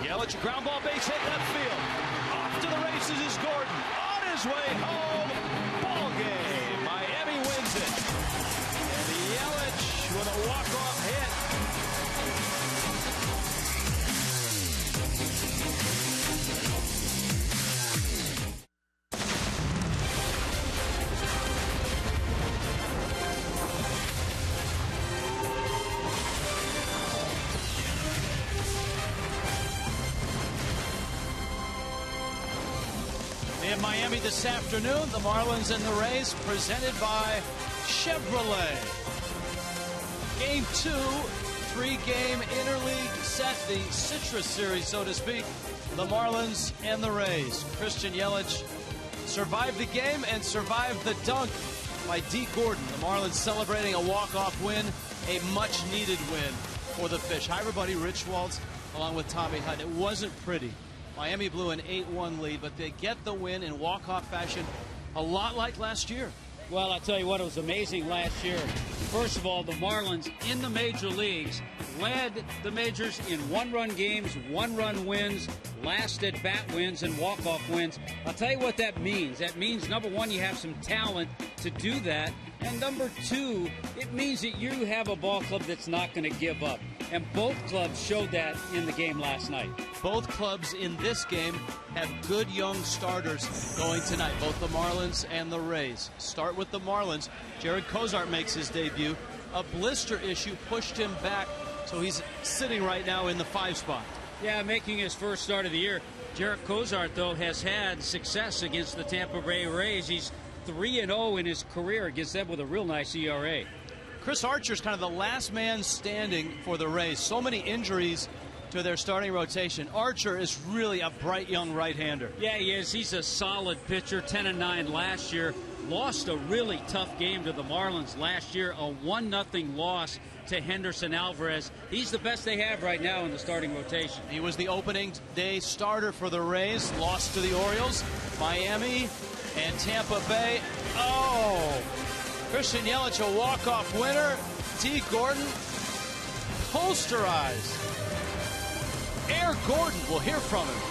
Yelich, ground ball, base hit, left field. Off to the races is Gordon. On his way home. Ball game. Miami wins it. And Yelich with a walk-off hit. In Miami this afternoon, the Marlins and the Rays, presented by Chevrolet. Game 2, 3-game interleague set, the Citrus Series, so to speak. The Marlins and the Rays. Christian Yelich survived the game and survived the dunk by D. Gordon. The Marlins celebrating a walk-off win, a much-needed win for the Fish. Hi, everybody. Rich Waltz along with Tommy Hunt. It wasn't pretty. Miami blew an 8-1 lead, but they get the win in walk-off fashion, a lot like last year. Well, I'll tell you what, it was amazing last year. First of all, the Marlins in the major leagues led the majors in one-run games, one-run wins, last at-bat wins, and walk-off wins. I'll tell you what that means. That means, number one, you have some talent to do that. And number two, it means that you have a ball club that's not going to give up. And both clubs showed that in the game last night. Both clubs in this game have good young starters going tonight, both the Marlins and the Rays. Start with the Marlins. Jared Kosart makes his debut. A blister issue pushed him back, so he's sitting right now in the 5 spot. Yeah, making his first start of the year. Jared Kosart, though, has had success against the Tampa Bay Rays. He's 3-0 in his career against them with a real nice ERA. Chris Archer's kind of the last man standing for the Rays. So many injuries to their starting rotation. Archer is really a bright young right-hander. Yeah, he is. He's a solid pitcher. 10-9 last year. Lost a really tough game to the Marlins last year. A 1-0 loss to Henderson Alvarez. He's the best they have right now in the starting rotation. He was the opening day starter for the Rays. Lost to the Orioles, Miami, and Tampa Bay. Oh! Christian Yelich, a walk-off winner. D. Gordon, posterized. Air Gordon, we'll hear from him.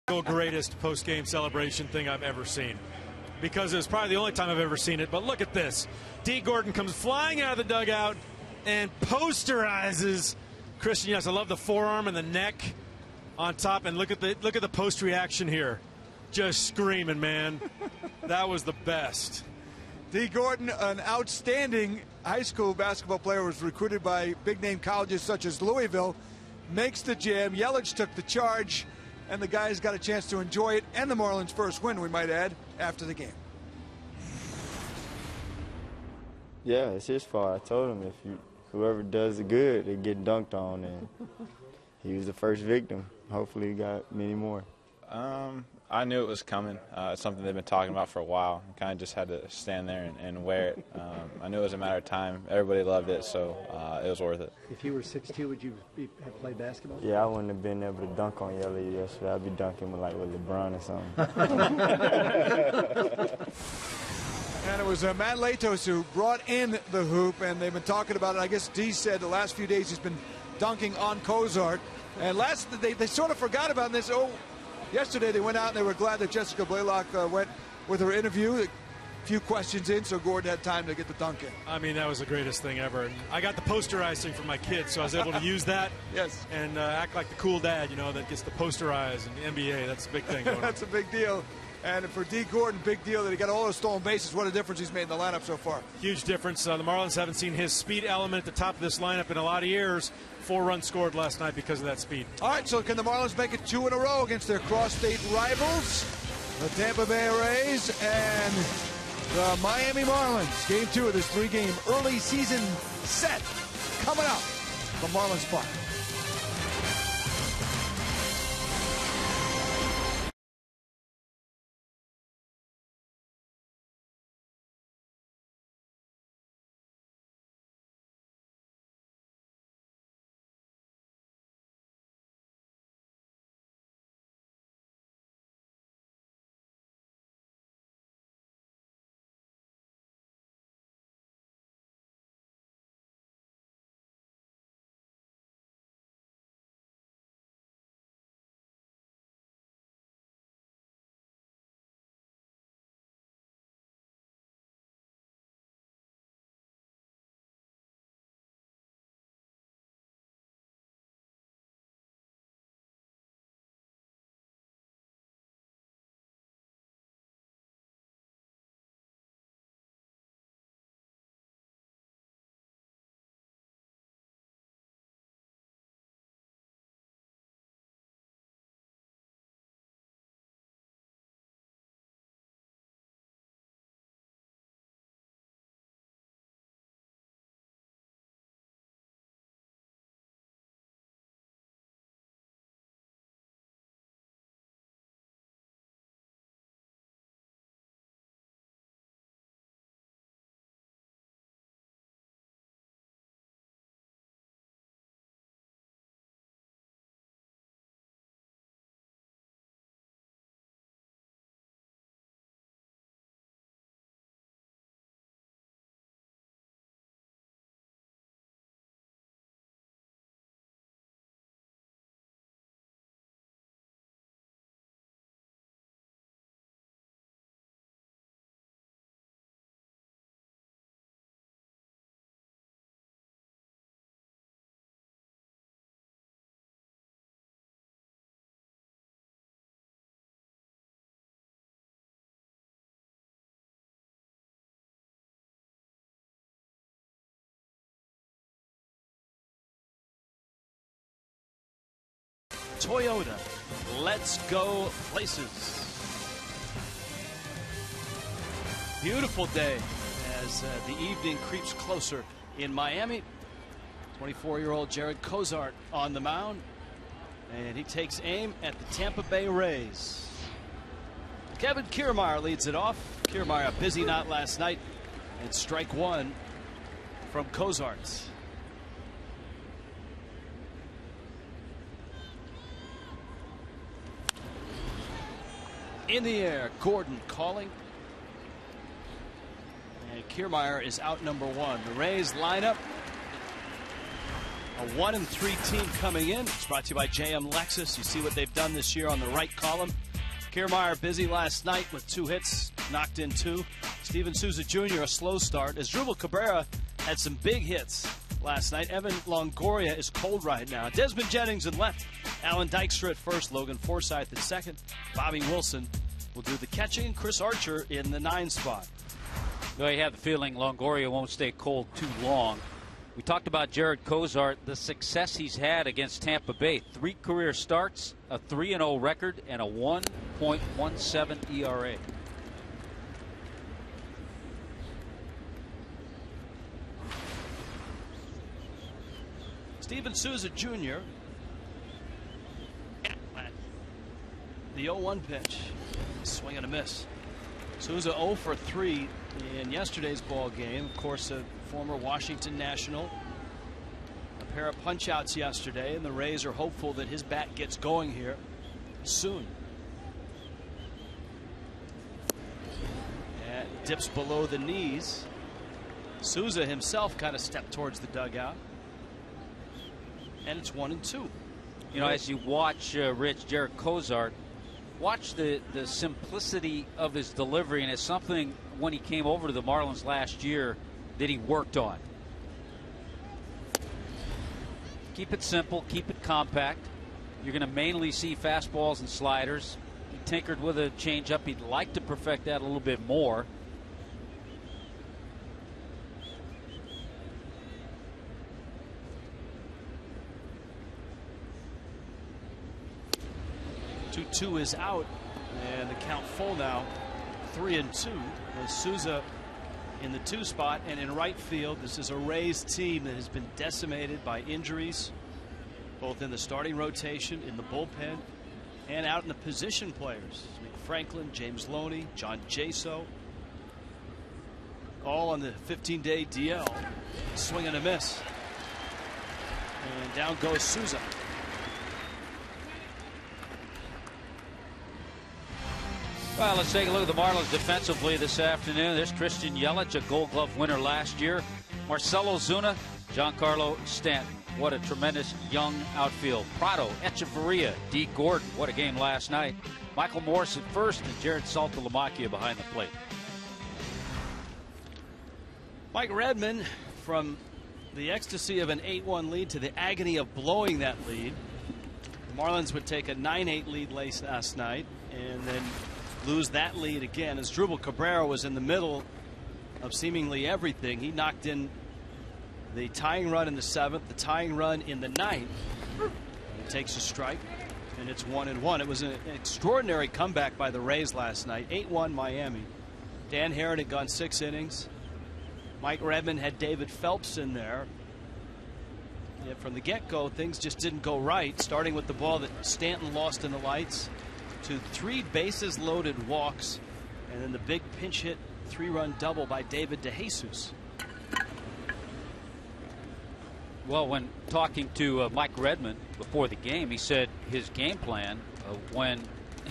Greatest post-game celebration thing I've ever seen, because it was probably the only time I've ever seen it. But look at this. D. Gordon comes flying out of the dugout and posterizes Christian. Yes, I love the forearm and the neck on top, and look at the post reaction here. Just screaming, man. That was the best. D. Gordon, an outstanding high school basketball player, was recruited by big-name colleges such as Louisville, makes the jam. Yelich took the charge, and the guys got a chance to enjoy it, and the Marlins' first win, we might add, after the game. Yeah, it's his fault. I told him whoever does the good, they get dunked on, and he was the first victim. Hopefully he got many more. I knew it was coming. It's something they've been talking about for a while. I kind of just had to stand there and wear it. I knew it was a matter of time. Everybody loved it, so it was worth it. If you were 6'2", would you have played basketball? Yeah, I wouldn't have been able to dunk on Yelich yesterday. I'd be dunking with LeBron or something. And it was Matt Latos who brought in the hoop, and they've been talking about it. I guess D said the last few days he's been dunking on Kosart. And they sort of forgot about this. Yesterday they went out and they were glad that Jessica Blaylock went with her interview. A few questions in, so Gordon had time to get the dunk in. I mean, that was the greatest thing ever. And I got the posterizing for my kids, so I was able to use that. Yes. And act like the cool dad, that gets the posterize in the NBA. That's a big thing going on. That's a big deal. And for D. Gordon, big deal that he got all those stolen bases. What a difference he's made in the lineup so far. Huge difference. The Marlins haven't seen his speed element at the top of this lineup in a lot of years. 4 runs scored last night because of that speed. All right, so can the Marlins make it 2 in a row against their cross-state rivals, the Tampa Bay Rays and the Miami Marlins? Game 2 of this 3-game early season set coming up from Marlins Park. Toyota, let's go places. Beautiful day as the evening creeps closer in Miami. 24-year-old Jared Kosart on the mound, and he takes aim at the Tampa Bay Rays. Kevin Kiermaier leads it off. Kiermaier, a busy night last night, and strike 1 from Kosart. In the air, Gordon calling. And Kiermaier is out number 1. The Rays line up. A 1-3 team coming in. It's brought to you by JM Lexus. You see what they've done this year on the right column. Kiermaier busy last night with 2 hits, knocked in 2. Steven Souza Jr. a slow start. Asdrubal Cabrera had some big hits last night. Evan Longoria is cold right now. Desmond Jennings in left. Alan Dykstra at first. Logan Forsythe at second. Bobby Wilson will do the catching. Chris Archer in the 9 spot. Well, you have the feeling Longoria won't stay cold too long. We talked about Jared Kosart, the success he's had against Tampa Bay. 3 career starts, a 3-0 record, and a 1.17 ERA. Steven Souza Jr. The 0-1 pitch. Swing and a miss. Souza 0 for 3 in yesterday's ball game. Of course, a former Washington National. A pair of punch-outs yesterday, and the Rays are hopeful that his bat gets going here soon. And dips below the knees. Souza himself kind of stepped towards the dugout. And it's 1-2. You know, as you watch Rich, Jared Kosart, watch the simplicity of his delivery, and it's something when he came over to the Marlins last year that he worked on. Keep it simple, keep it compact. You're going to mainly see fastballs and sliders. He tinkered with a changeup. He'd like to perfect that a little bit more. Two is out, and the count full now. 3-2 with Souza in the 2 spot, and in right field. This is a Rays team that has been decimated by injuries, both in the starting rotation, in the bullpen, and out in the position players. Franklin, James Loney, John Jaso, all on the 15-day DL. Swing and a miss, and down goes Souza. Well, let's take a look at the Marlins defensively this afternoon. There's Christian Yelich, a Gold Glove winner last year. Marcell Ozuna, Giancarlo Stanton. What a tremendous young outfield. Prado, Echeverria, D. Gordon. What a game last night. Michael Morris at first, and Jared Saltalamacchia behind the plate. Mike Redmond, from the ecstasy of an 8-1 lead to the agony of blowing that lead. The Marlins would take a 9-8 lead last night, and then lose that lead again. As Asdrubal Cabrera was in the middle of seemingly everything. He knocked in the tying run in the 7th, the tying run in the 9th. He takes a strike, and it's 1-1. It was an extraordinary comeback by the Rays last night. 8-1 Miami. Dan Herron had gone 6 innings. Mike Redmond had David Phelps in there. Yeah, from the get-go, things just didn't go right, starting with the ball that Stanton lost in the lights, to 3 bases loaded walks, and then the big pinch hit 3-run double by David DeJesus. Well, when talking to Mike Redmond before the game, he said his game plan when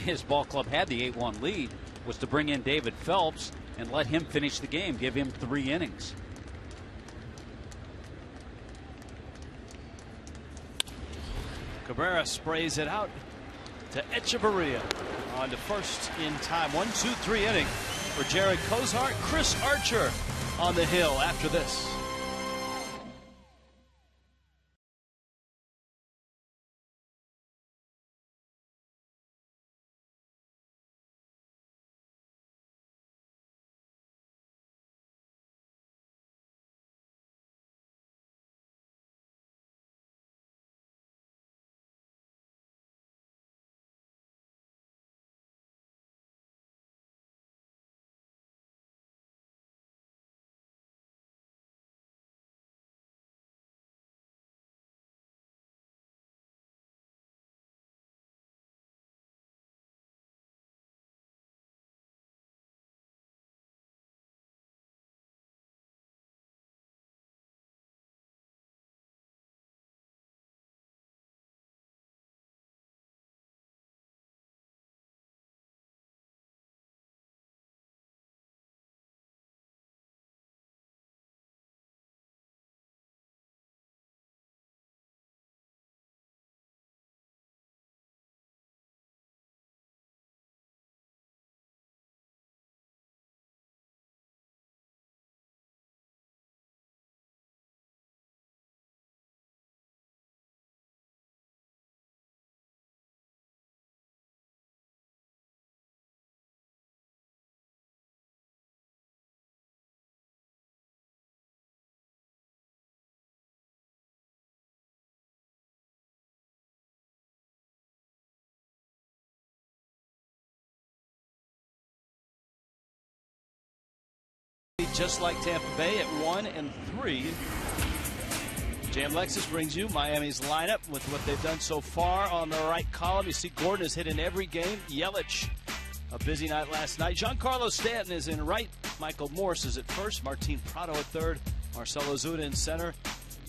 his ball club had the 8-1 lead was to bring in David Phelps and let him finish the game, give him 3 innings. Cabrera sprays it out to Echeverria on to first in time. 1-2-3 inning for Jared Kosart. Chris Archer on the hill after this. just like Tampa Bay at 1-3. Jam Lexus brings you Miami's lineup with what they've done so far. On the right column, you see Gordon has hit in every game. Yelich, a busy night last night. Giancarlo Stanton is in right. Michael Morse is at first. Martin Prado at third. Marcelo Zuna in center.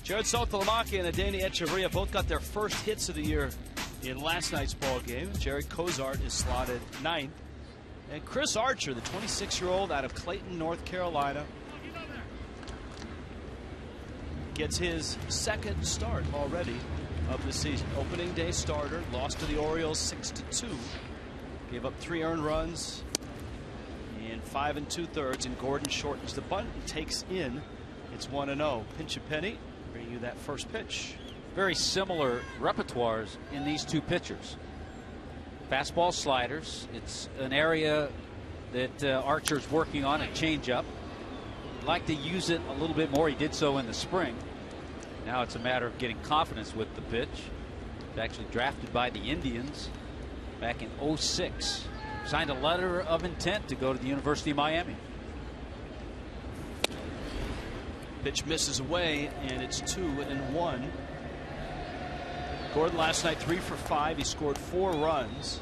Jared Saltalamacchia and Adeiny Echeverria both got their first hits of the year in last night's ball game. Jared Kosart is slotted ninth. And Chris Archer, the 26-year-old out of Clayton, North Carolina, gets his second start already of the season. Opening day starter, lost to the Orioles 6-2. Gave up 3 earned runs in 5 2/3, and Gordon shortens the bunt and takes in. It's 1-0. Pinch a penny, bring you that first pitch. Very similar repertoires in these two pitchers. Fastball, sliders. It's an area that Archer's working on, a changeup. He'd like to use it a little bit more. He did so in the spring. Now it's a matter of getting confidence with the pitch. He's actually drafted by the Indians back in '06. Signed a letter of intent to go to the University of Miami. Pitch misses away, and it's 2-1. Gordon last night 3 for 5. He scored 4 runs.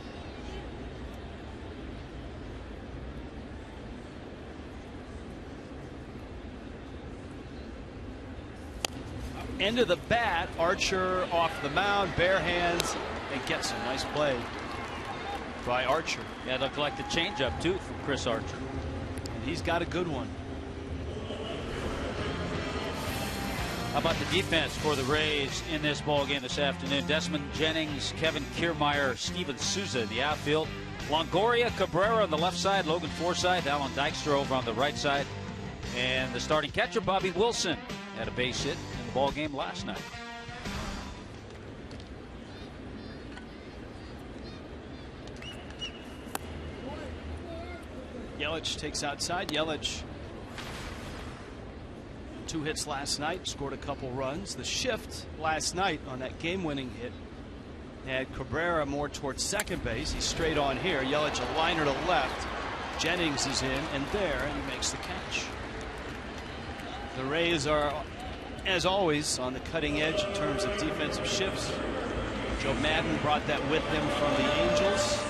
End of the bat, Archer off the mound, bare hands, and gets a nice play by Archer. Yeah, it looked like the changeup too from Chris Archer. And he's got a good one. How about the defense for the Rays in this ball game this afternoon? Desmond Jennings, Kevin Kiermaier, Steven Souza in the outfield. Longoria, Cabrera on the left side, Logan Forsythe, Alan Dykstra over on the right side. And the starting catcher, Bobby Wilson, had a base hit in the ball game last night. Yelich takes outside. Yelich, 2 hits last night, scored a couple runs. The shift last night on that game-winning hit had Cabrera more towards second base. He's straight on here. Yelich a liner to left. Jennings is in and there, and he makes the catch. The Rays are, as always, on the cutting edge in terms of defensive shifts. Joe Madden brought that with him from the Angels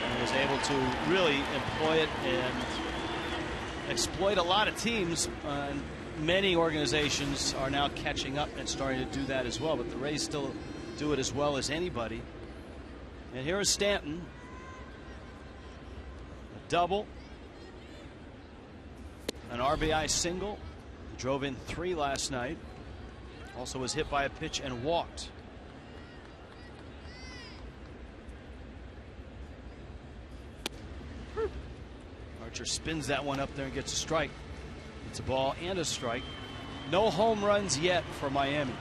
and was able to really employ it and exploit a lot of teams. Many organizations are now catching up and starting to do that as well, but the Rays still do it as well as anybody. And here is Stanton. A double. An RBI single. Drove in 3 last night. Also was hit by a pitch and walked. Archer spins that one up there and gets a strike. It's a ball and a strike. No home runs yet for Miami.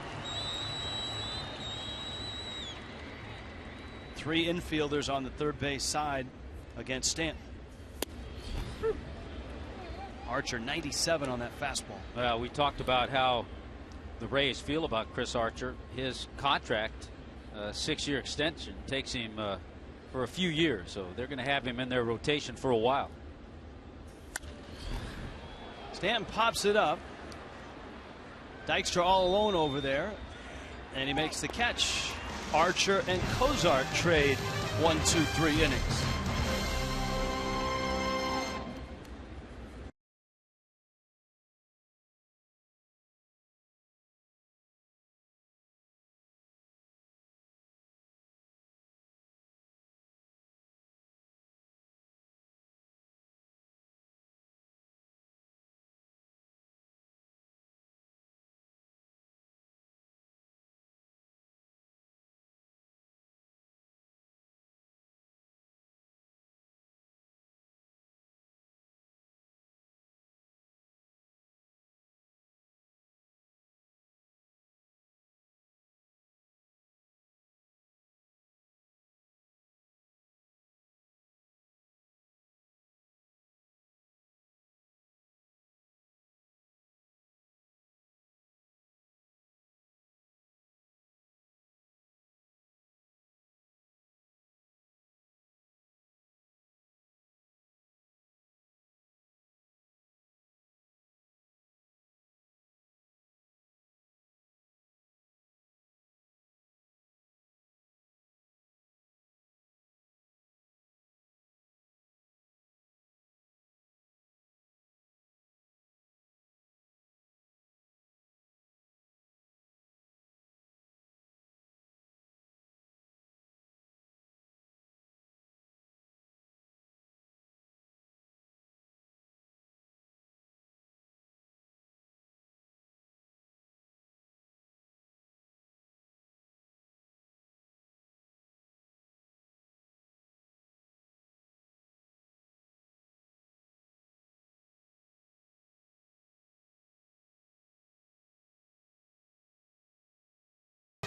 3 infielders on the third base side against Stanton. Archer 97 on that fastball. We talked about how the Rays feel about Chris Archer. His contract, 6-year extension, takes him for a few years, so they're going to have him in their rotation for a while. Stanton pops it up. Dykstra all alone over there, and he makes the catch. Archer and Kosart trade 1, 2, 3 innings.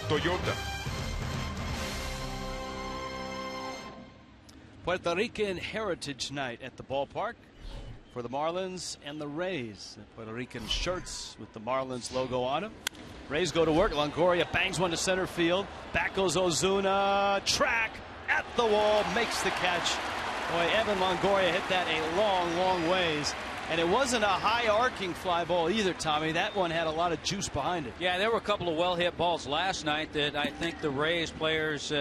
Toyota. Puerto Rican Heritage Night at the ballpark for the Marlins and the Rays. The Puerto Rican shirts with the Marlins logo on them. Rays go to work. Longoria bangs one to center field. Back goes Ozuna. Track at the wall. Makes the catch. Boy, Evan Longoria hit that a long, long ways. And it wasn't a high arcing fly ball either, Tommy. That one had a lot of juice behind it. Yeah, there were a couple of well-hit balls last night that I think the Rays players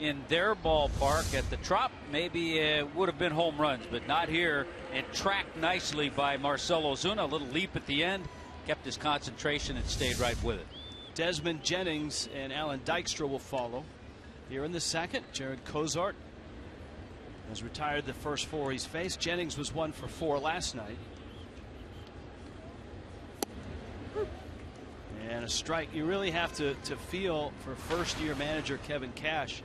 in their ballpark at the Trop maybe would have been home runs, but not here. And tracked nicely by Marcell Ozuna. A little leap at the end, kept his concentration and stayed right with it. Desmond Jennings and Alan Dykstra will follow here in the second. Jared Kosart has retired the first 4 he's faced. Jennings was 1 for 4 last night. And a strike. You really have to feel for first-year manager Kevin Cash.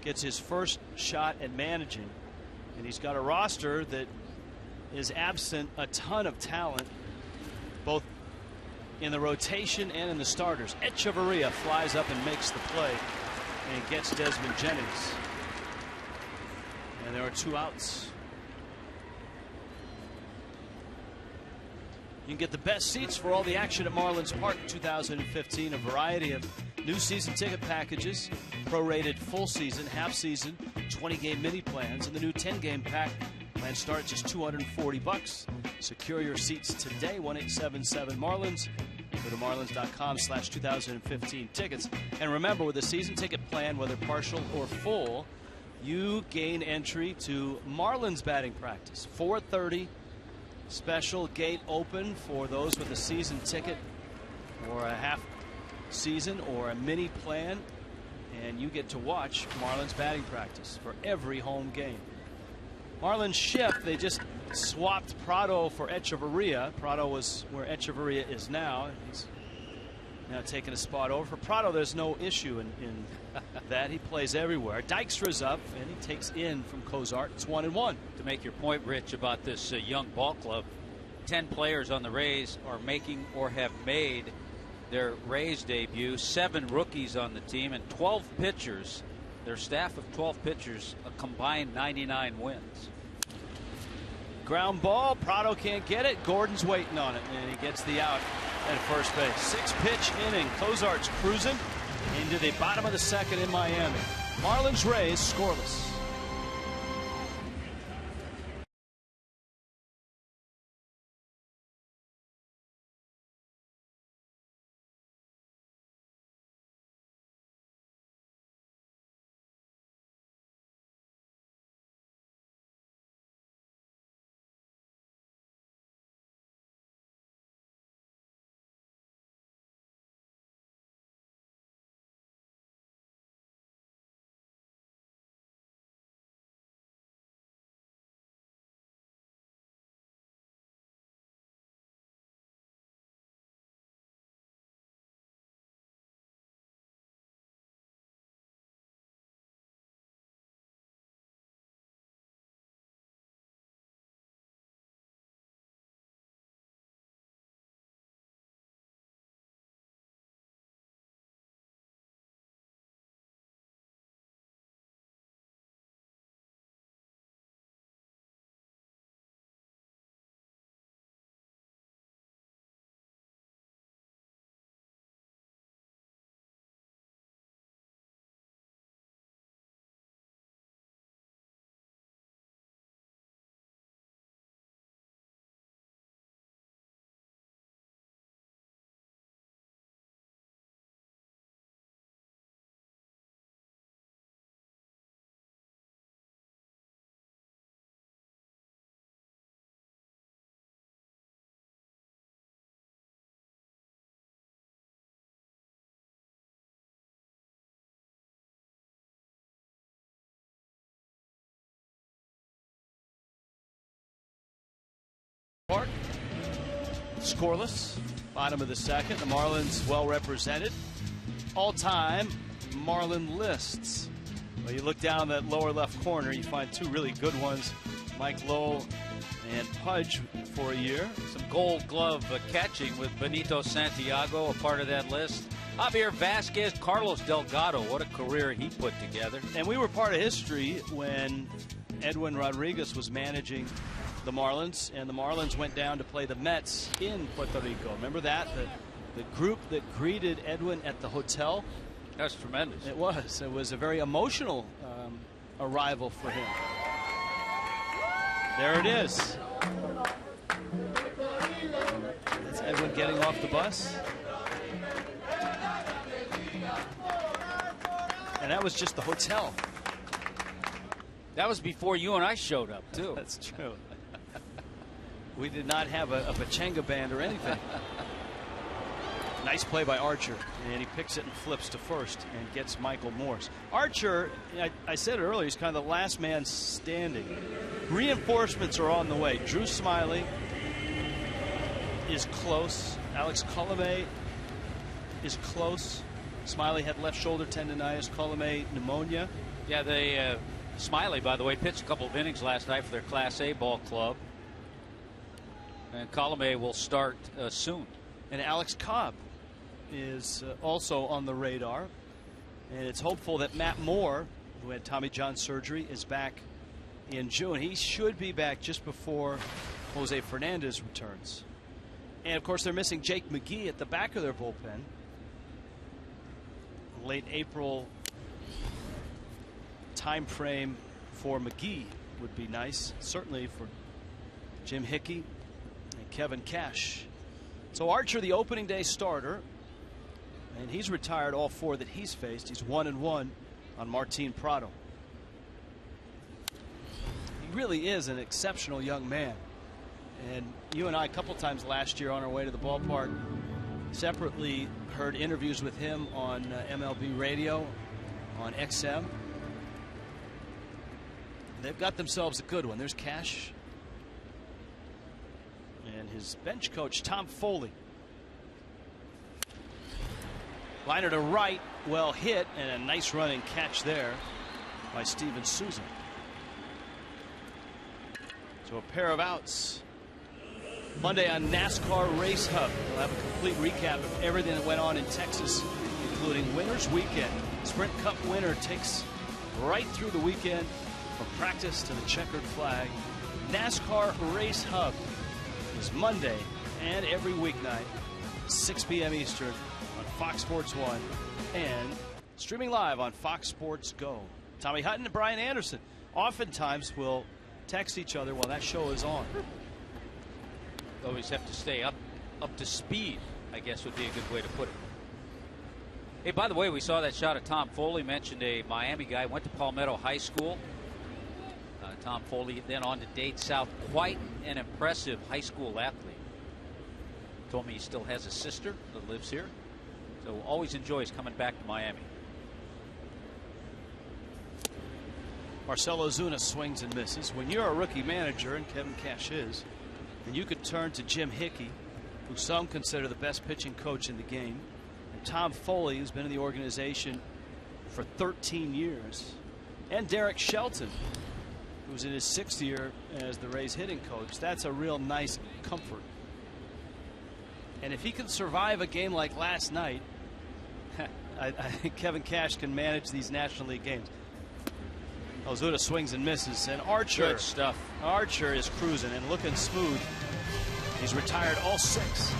Gets his first shot at managing, and he's got a roster that is absent a ton of talent, both in the rotation and in the starters. Echeverria flies up and makes the play and gets Desmond Jennings, and there are 2 outs. You can get the best seats for all the action at Marlins Park 2015. A variety of new season ticket packages, prorated full season, half season, 20-game mini plans, and the new 10-game pack. Plans start at just $240. Secure your seats today. 1-877-MARLINS. Go to marlins.com/2015 tickets. And remember, with a season ticket plan, whether partial or full, you gain entry to Marlins batting practice. 4:30. Special gate open for those with a season ticket or a half season or a mini plan, and you get to watch Marlins batting practice for every home game. Marlins shift, they just swapped Prado for Echeverria. Prado was where Echeverria is now. He's now taking a spot over. For Prado, there's no issue in that. He plays everywhere. Dykstra's up, and he takes in from Kosart. It's 1-1. To make your point, Rich, about this young ball club, 10 players on the Rays are making or have made their Rays debut. 7 rookies on the team and 12 pitchers. Their staff of 12 pitchers, a combined 99 wins. Ground ball. Prado can't get it. Gordon's waiting on it, and he gets the out at first base. 6-pitch inning. Kosart's cruising into the bottom of the second in Miami. Marlins Rays scoreless. Park. Scoreless. Bottom of the second. The Marlins well represented. All-time Marlin lists. Well, you look down that lower left corner, you find 2 really good ones. Mike Lowell and Pudge for a year. Some Gold Glove catching with Benito Santiago, a part of that list. Javier Vasquez, Carlos Delgado, what a career he put together. And we were part of history when Edwin Rodriguez was managing the Marlins, and the Marlins went down to play the Mets in Puerto Rico. Remember that? The group that greeted Edwin at the hotel? That was tremendous. It was. It was a very emotional arrival for him. There it is. That's Edwin getting off the bus. And that was just the hotel. That was before you and I showed up, too. That's true. We did not have a pachanga band or anything. Nice play by Archer, and he picks it and flips to first and gets Michael Morse. Archer, I said it earlier, he's kind of the last man standing. Reinforcements are on the way. Drew Smiley is close. Alex Colomé is close. Smiley had left shoulder tendonitis. Colomé pneumonia. Yeah, Smiley, by the way, pitched a couple of innings last night for their Class A ball club. And Colomé will start soon. And Alex Cobb is also on the radar. And it's hopeful that Matt Moore, who had Tommy John surgery, is back in June. He should be back just before Jose Fernandez returns. And, of course, they're missing Jake McGee at the back of their bullpen. Late April time frame for McGee would be nice, certainly for Jim Hickey and Kevin Cash. So Archer, the opening day starter, and he's retired all 4 that he's faced. He's 1-1 on Martin Prado. He really is an exceptional young man. And you and I, a couple times last year on our way to the ballpark, separately heard interviews with him on MLB radio, on XM. They've got themselves a good one. There's Cash and his bench coach, Tom Foley. Liner to right, well hit, and a nice running catch there by Steven Souza. So a pair of outs. Monday on NASCAR Race Hub. We'll have a complete recap of everything that went on in Texas, including Winners Weekend. Sprint Cup winner takes right through the weekend from practice to the checkered flag. NASCAR Race Hub is Monday and every weeknight, 6 p.m. Eastern on Fox Sports 1 and streaming live on Fox Sports Go. Tommy Hutton and Brian Anderson oftentimes will text each other while that show is on. Always have to stay up to speed, I guess would be a good way to put it. Hey, by the way, we saw that shot of Tom Foley. Mentioned a Miami guy, went to Palmetto High School. Tom Foley then on to Dade South. Quite an impressive high school athlete. Told me he still has a sister that lives here. So always enjoys coming back to Miami. Marcell Ozuna swings and misses. When you're a rookie manager, and Kevin Cash is, and you could turn to Jim Hickey, who some consider the best pitching coach in the game, and Tom Foley, who's been in the organization for 13 years, and Derek Shelton, who's in his 6th year as the Rays hitting coach. That's a real nice comfort. And if he can survive a game like last night, I think Kevin Cash can manage these National League games. Ozuna swings and misses, and Archer. Good stuff. Archer is cruising and looking smooth. He's retired all 6.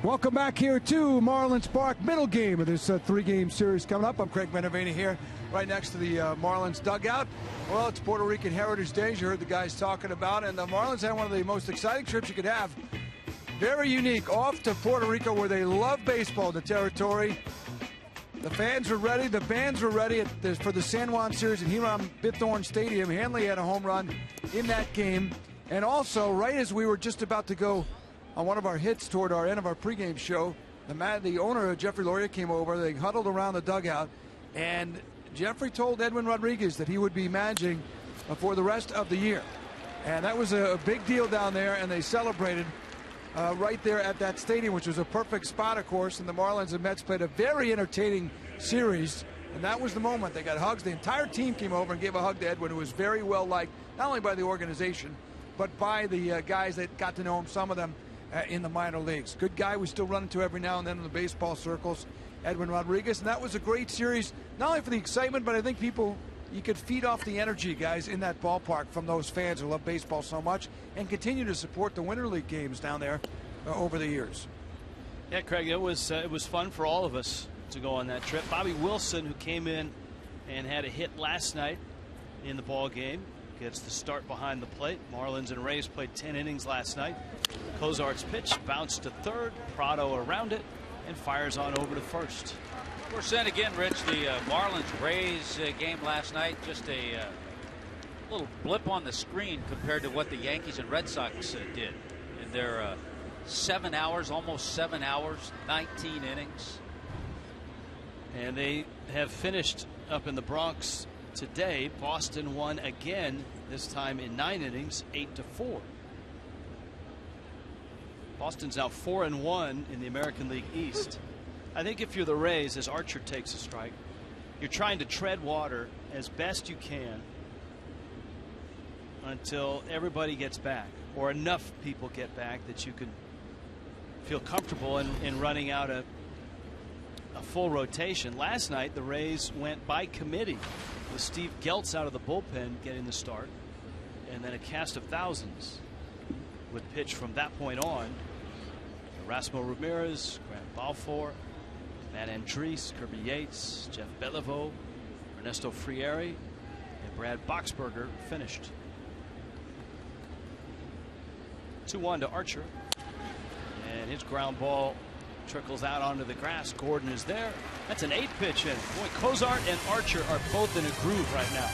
Welcome back here to Marlins Park. Middle game of this three-game series coming up. I'm Craig Benavini here, right next to the Marlins dugout. Well, it's Puerto Rican Heritage Day, as you heard the guys talking about, and the Marlins had one of the most exciting trips you could have. Very unique, off to Puerto Rico, where they love baseball, the territory. The fans were ready, the bands were ready for the San Juan series at Hiram Bithorn Stadium. Hanley had a home run in that game. And also, right as we were just about to go on one of our hits toward our end of our pregame show, the owner, Jeffrey Loria, came over. They huddled around the dugout, and Jeffrey told Edwin Rodriguez that he would be managing for the rest of the year. And that was a big deal down there, and they celebrated right there at that stadium, which was a perfect spot, of course. And the Marlins and Mets played a very entertaining series, and that was the moment. They got hugs. The entire team came over and gave a hug to Edwin, who was very well liked, not only by the organization, but by the guys that got to know him, some of them in the minor leagues. Good guy we still run into every now and then in the baseball circles, Edwin Rodriguez. And that was a great series, not only for the excitement, but I think you could feed off the energy, guys, in that ballpark from those fans who love baseball so much and continue to support the Winter League games down there over the years. Yeah, Craig, it was fun for all of us to go on that trip. Bobby Wilson, who came in and had a hit last night in the ball game, gets the start behind the plate. Marlins and Rays played 10 innings last night. Kosart's pitch bounced to third. Prado around it and fires on over to first. Of course, then again, Rich, the Marlins-Rays game last night, just a little blip on the screen compared to what the Yankees and Red Sox did in their 7 hours, almost 7 hours, 19 innings. And they have finished up in the Bronx today. Boston won again, this time in 9 innings, 8-4. Boston's now 4-1 in the American League East. I think if you're the Rays, as Archer takes a strike, you're trying to tread water as best you can until everybody gets back, or enough people get back that you can feel comfortable in running out a full rotation. Last night, the Rays went by committee with Steve Geltz out of the bullpen getting the start, and then a cast of thousands would pitch from that point on. Erasmo Ramirez, Grant Balfour, Matt Andriese, Kirby Yates, Jeff Beliveau, Ernesto Frieri, and Brad Boxberger finished. 2-1 to Archer, and his ground ball trickles out onto the grass. Gordon is there. That's an 8-pitch in. Boy, Kosart and Archer are both in a groove right now.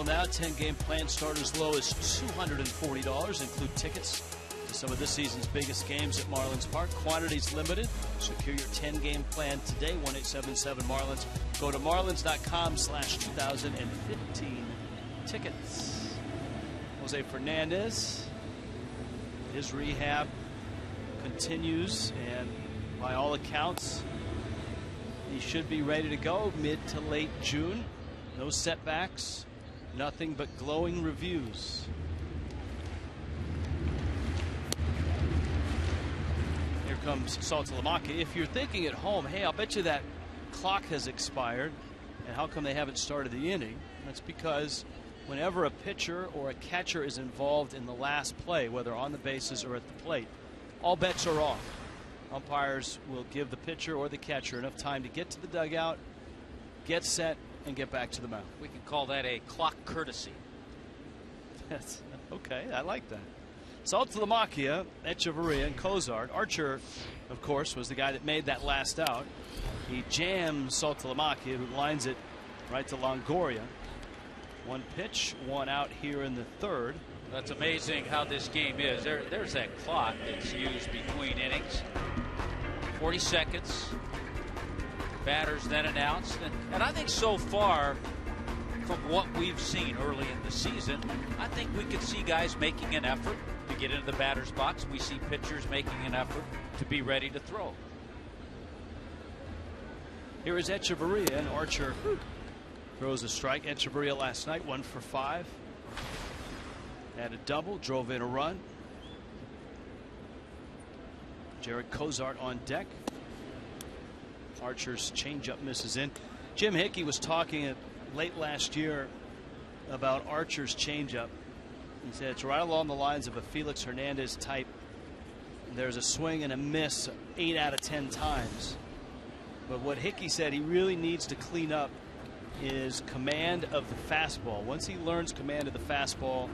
Now 10-game plan start as low as $240. Include tickets to some of this season's biggest games at Marlins Park. Quantities limited. Secure your 10-game plan today. 1-877-MARLINS. Go to marlins.com/2015 tickets. Jose Fernandez His rehab continues, and by all accounts, he should be ready to go mid to late June. No setbacks, nothing but glowing reviews. Here comes Saltalamacchia. If you're thinking at home, hey, I'll bet you that clock has expired, and how come they haven't started the inning? That's because whenever a pitcher or a catcher is involved in the last play, whether on the bases or at the plate, all bets are off. Umpires will give the pitcher or the catcher enough time to get to the dugout, get set, and get back to the mound. We can call that a clock courtesy. That's okay. I like that. Saltalamacchia, Echeverria, and Kosart. Archer, of course, was the guy that made that last out. He jams Saltalamacchia, who lines it right to Longoria. One pitch, one out here in the third. That's amazing how this game is. There's that clock that's used between innings. 40 seconds. Batters then announced. And I think so far, from what we've seen early in the season, I think we could see guys making an effort to get into the batter's box. We see pitchers making an effort to be ready to throw. Here is Echeverria, and Archer throws a strike. Echeverria last night 1 for 5. Had a double, drove in a run. Jared Kosart on deck. Archer's changeup misses in. Jim Hickey was talking late last year about Archer's changeup. He said it's right along the lines of a Felix Hernandez type. There's a swing and a miss 8 out of 10 times. But what Hickey said he really needs to clean up is command of the fastball. Once he learns command of the fastball,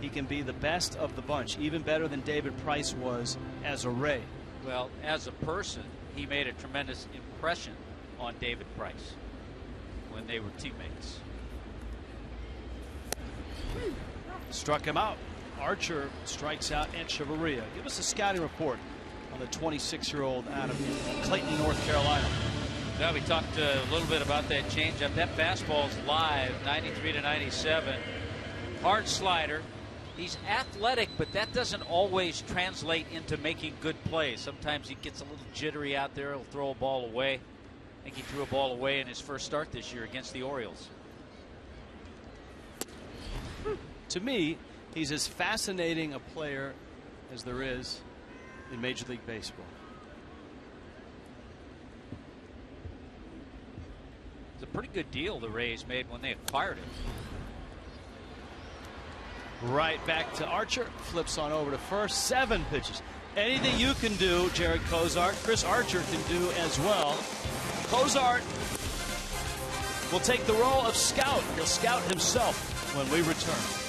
he can be the best of the bunch, even better than David Price was as a Ray. Well, as a person, he made a tremendous impression on David Price when they were teammates. Struck him out. Archer strikes out Echeverria. Give us a scouting report on the 26-year-old out of Clayton, North Carolina. Now we talked a little bit about that changeup. That fastball's live, 93 to 97. Hard slider. He's athletic, but that doesn't always translate into making good plays. Sometimes he gets a little jittery out there. He'll throw a ball away. I think he threw a ball away in his first start this year against the Orioles. To me, he's as fascinating a player as there is in Major League Baseball. It's a pretty good deal the Rays made when they acquired him. Right back to Archer. Flips on over to first. 7 pitches. Anything you can do, Jared Kosart, Chris Archer can do as well. Kosart will take the role of scout. He'll scout himself when we return.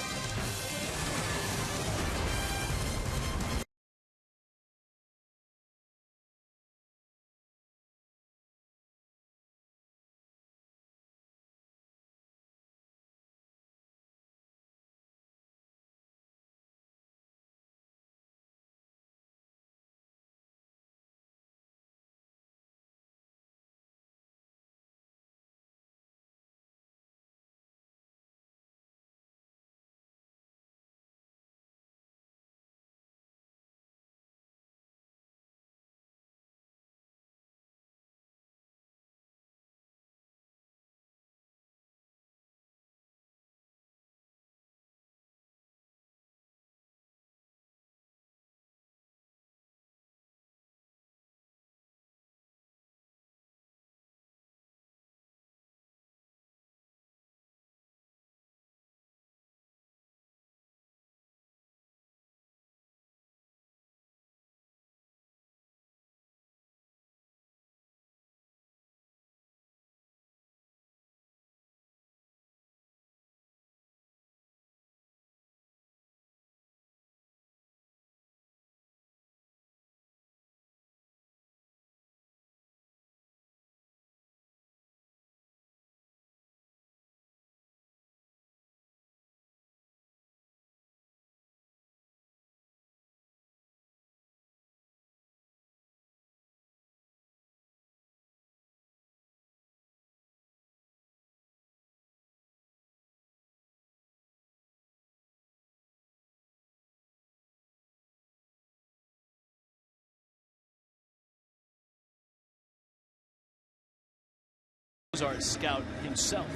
Kosart scout himself.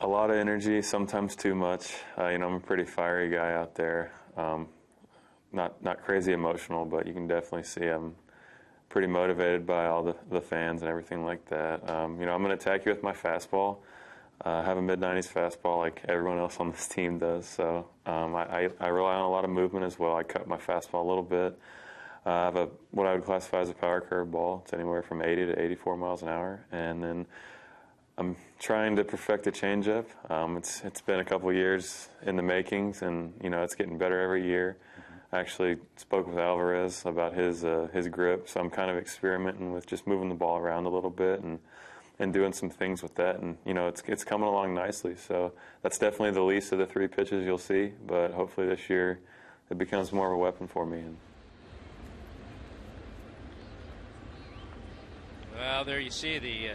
A lot of energy, sometimes too much. I'm a pretty fiery guy out there. Not crazy emotional, but you can definitely see I'm pretty motivated by all the fans and everything like that. I'm going to attack you with my fastball. I have a mid-90s fastball like everyone else on this team does, so I rely on a lot of movement as well. I cut my fastball a little bit. I have what I would classify as a power curve ball. It's anywhere from 80 to 84 miles an hour, and then I'm trying to perfect the changeup. It's been a couple years in the makings, and it's getting better every year. I actually spoke with Alvarez about his grip, so I'm kind of experimenting with just moving the ball around a little bit and doing some things with that, and it's coming along nicely. So that's definitely the least of the 3 pitches you'll see, but hopefully this year it becomes more of a weapon for me. Well, there you see the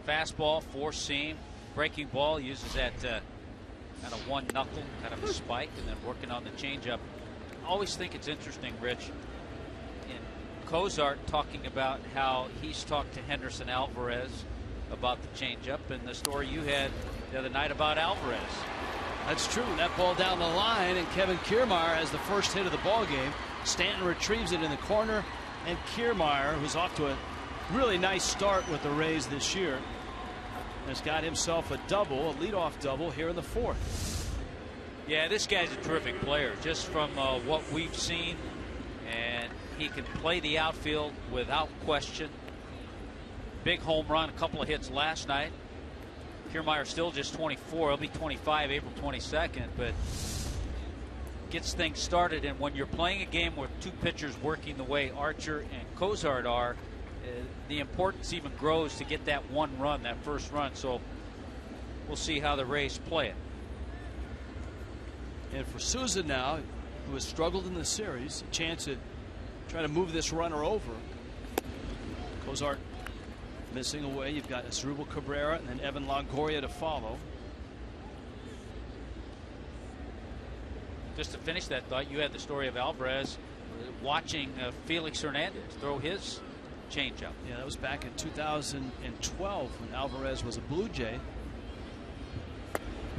fastball, 4-seam, breaking ball, uses that kind of one knuckle, kind of a spike, and then working on the changeup. I always think it's interesting, Rich, in Kosart talking about how he's talked to Henderson Alvarez about the changeup, and the story you had the other night about Alvarez. That's true. That ball down the line, and Kevin Kiermaier has the first hit of the ball game. Stanton retrieves it in the corner, and Kiermaier, who's off to a really nice start with the Rays this year, has got himself a double, a leadoff double here in the 4th. Yeah, this guy's a terrific player, just from what we've seen, and he can play the outfield without question. Big home run, a couple of hits last night. Kiermaier still just 24. He'll be 25 April 22nd, but gets things started. And when you're playing a game with 2 pitchers working the way Archer and Kosart are, the importance even grows to get that one run, that first run. So we'll see how the Rays play it. And for Souza now, who has struggled in the series, a chance to try to move this runner over. Kosart missing away. You've got Asdrubal Cabrera and then Evan Longoria to follow. Just to finish that thought, you had the story of Alvarez watching Felix Hernandez throw his changeup. Yeah, that was back in 2012 when Alvarez was a Blue Jay.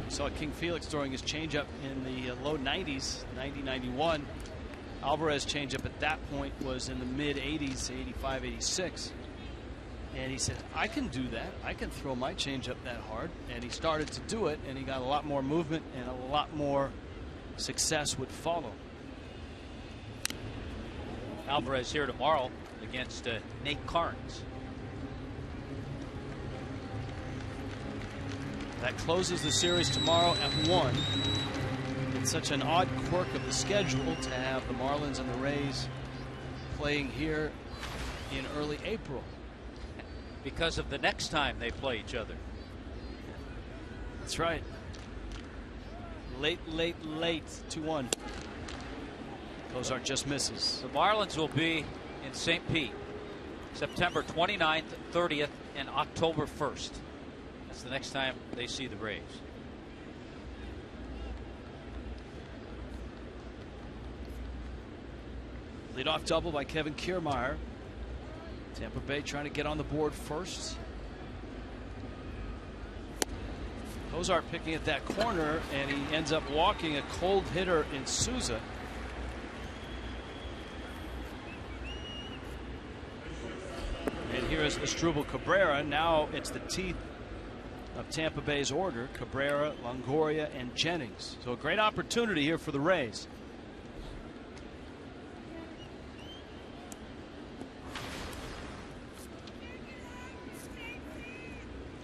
Saw King Felix throwing his changeup in the low 90s, 90, 91. Alvarez changeup at that point was in the mid 80s, 85, 86. And he said, I can do that. I can throw my changeup that hard. And he started to do it, and he got a lot more movement, and a lot more success would follow. Alvarez here tomorrow against Nate Carnes. That closes the series tomorrow at 1. It's such an odd quirk of the schedule to have the Marlins and the Rays playing here in early April. Because of the next time they play each other. That's right. Late 2-1. Kosart just misses. The Marlins will be in St. Pete September 29th, 30th, and October 1st. That's the next time they see the Rays. Leadoff double by Kevin Kiermaier. Tampa Bay trying to get on the board first. Kosart picking at that corner, and he ends up walking a cold hitter in Souza. And here is Asdrubal Cabrera. Now it's the teeth of Tampa Bay's order: Cabrera, Longoria, and Jennings. So a great opportunity here for the Rays.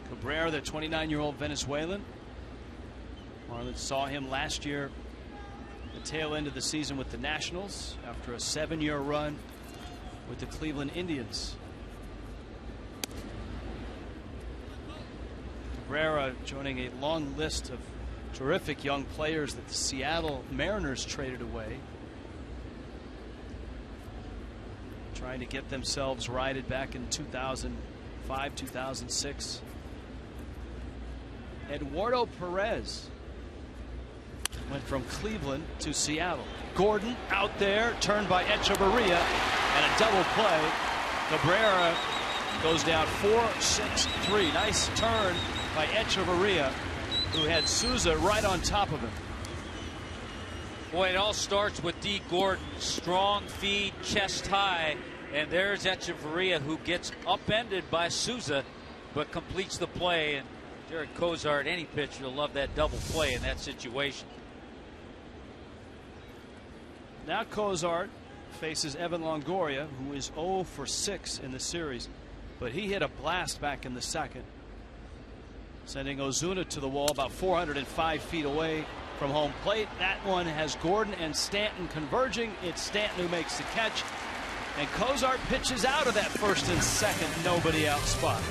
Cabrera, the 29-year-old Venezuelan. Marlins saw him last year, the tail end of the season with the Nationals, after a 7-year run with the Cleveland Indians. Cabrera joining a long list of terrific young players that the Seattle Mariners traded away, trying to get themselves righted back in 2005, 2006. Eduardo Perez went from Cleveland to Seattle. Gordon out there, turned by Echeverria, and a double play. Cabrera Goes down 4-6-3. Nice turn by Echeverria, who had Souza right on top of him. Boy, it all starts with D. Gordon. Strong feed, chest high. And there's Echeverria, who gets upended by Souza, but completes the play. And Jared Kosart, any pitcher, will love that double play in that situation. Now Kosart faces Evan Longoria, who is 0 for 6 in the series. But he hit a blast back in the second, sending Ozuna to the wall about 405 feet away from home plate. That one has Gordon and Stanton converging. It's Stanton who makes the catch. And Kosart pitches out of that first and second nobody out spot.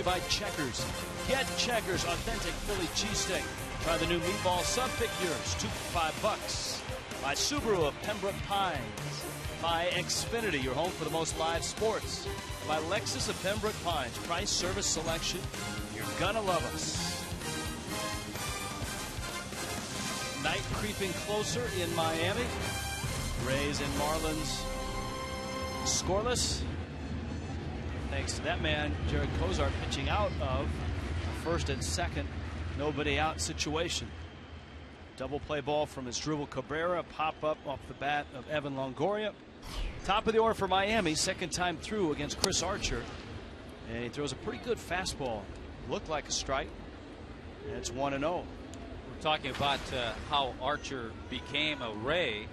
By Checkers. Get Checkers authentic Philly cheesesteak. Try the new meatball sub. Pick yours. 2 for $5. By Subaru of Pembroke Pines. By Xfinity, your home for the most live sports. By Lexus of Pembroke Pines. Price, service, selection. You're gonna love us. Night creeping closer in Miami. Rays and Marlins scoreless. Thanks to that man, Jared Kosart, pitching out of the first and second nobody out situation. Double play ball from Asdrubal Cabrera. Pop up off the bat of Evan Longoria. Top of the order for Miami. Second time through against Chris Archer. And he throws a pretty good fastball. Looked like a strike. And it's 1-0. We're talking about how Archer became a Ray,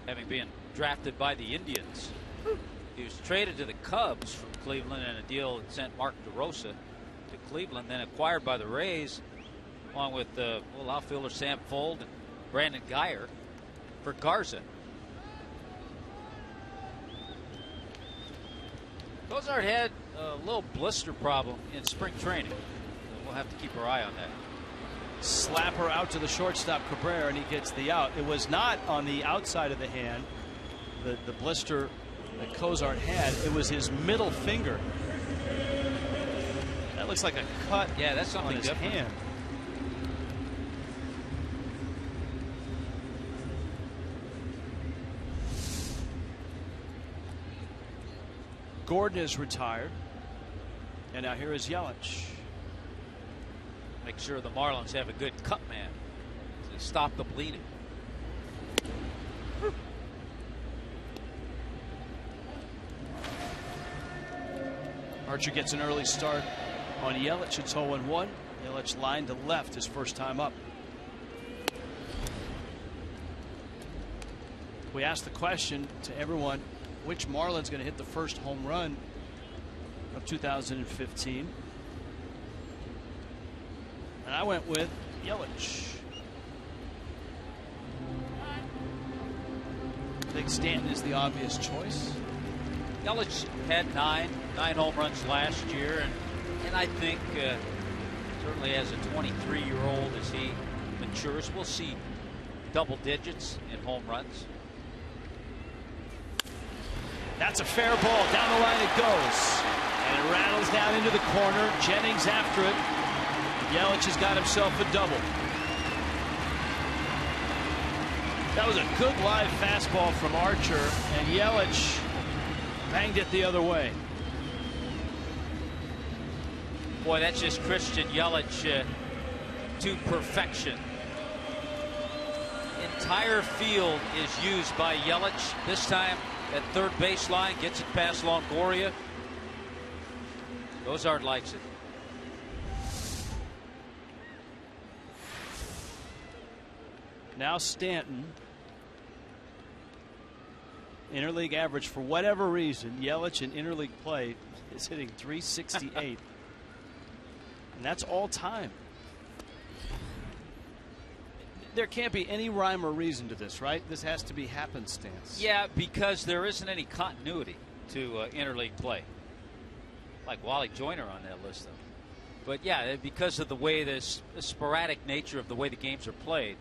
having been drafted by the Indians. He was traded to the Cubs from Cleveland in a deal that sent Mark DeRosa to Cleveland, then acquired by the Rays, along with little outfielder Sam Fold and Brandon Geyer for Garza. Kosart had a little blister problem in spring training. So we'll have to keep our eye on that. Slapper out to the shortstop Cabrera, and he gets the out. It was not on the outside of the hand, the blister that Kosart had. It was his middle finger. That looks like a cut. Yeah, that's something on his different. hand. Gordon is retired, and now here is Yelich. Make sure the Marlins have a good cut man to stop the bleeding. Archer gets an early start on Yelich. It's 0-1. Yelich lined to left his first time up. We asked the question to everyone, which Marlin's going to hit the first home run of 2015? And I went with Yelich. I think Stanton is the obvious choice. Yelich had nine home runs last year, and And I think certainly as a 23-year-old, as he matures, we'll see double digits in home runs. That's a fair ball. Down the line it goes. And it rattles down into the corner. Jennings after it. Yelich has got himself a double. That was a good live fastball from Archer, and Yelich banged it the other way. Boy, that's just Christian Yelich to perfection. Entire field is used by Yelich. This time at third baseline, gets it past Longoria. Kosart likes it. Now Stanton. Interleague average, for whatever reason, Yelich in interleague play is hitting .368. And that's all time. There can't be any rhyme or reason to this, right? This has to be happenstance. Yeah, because there isn't any continuity to interleague play. Like Wally Joyner on that list, though. But yeah, because of the way the sporadic nature of the way the games are played.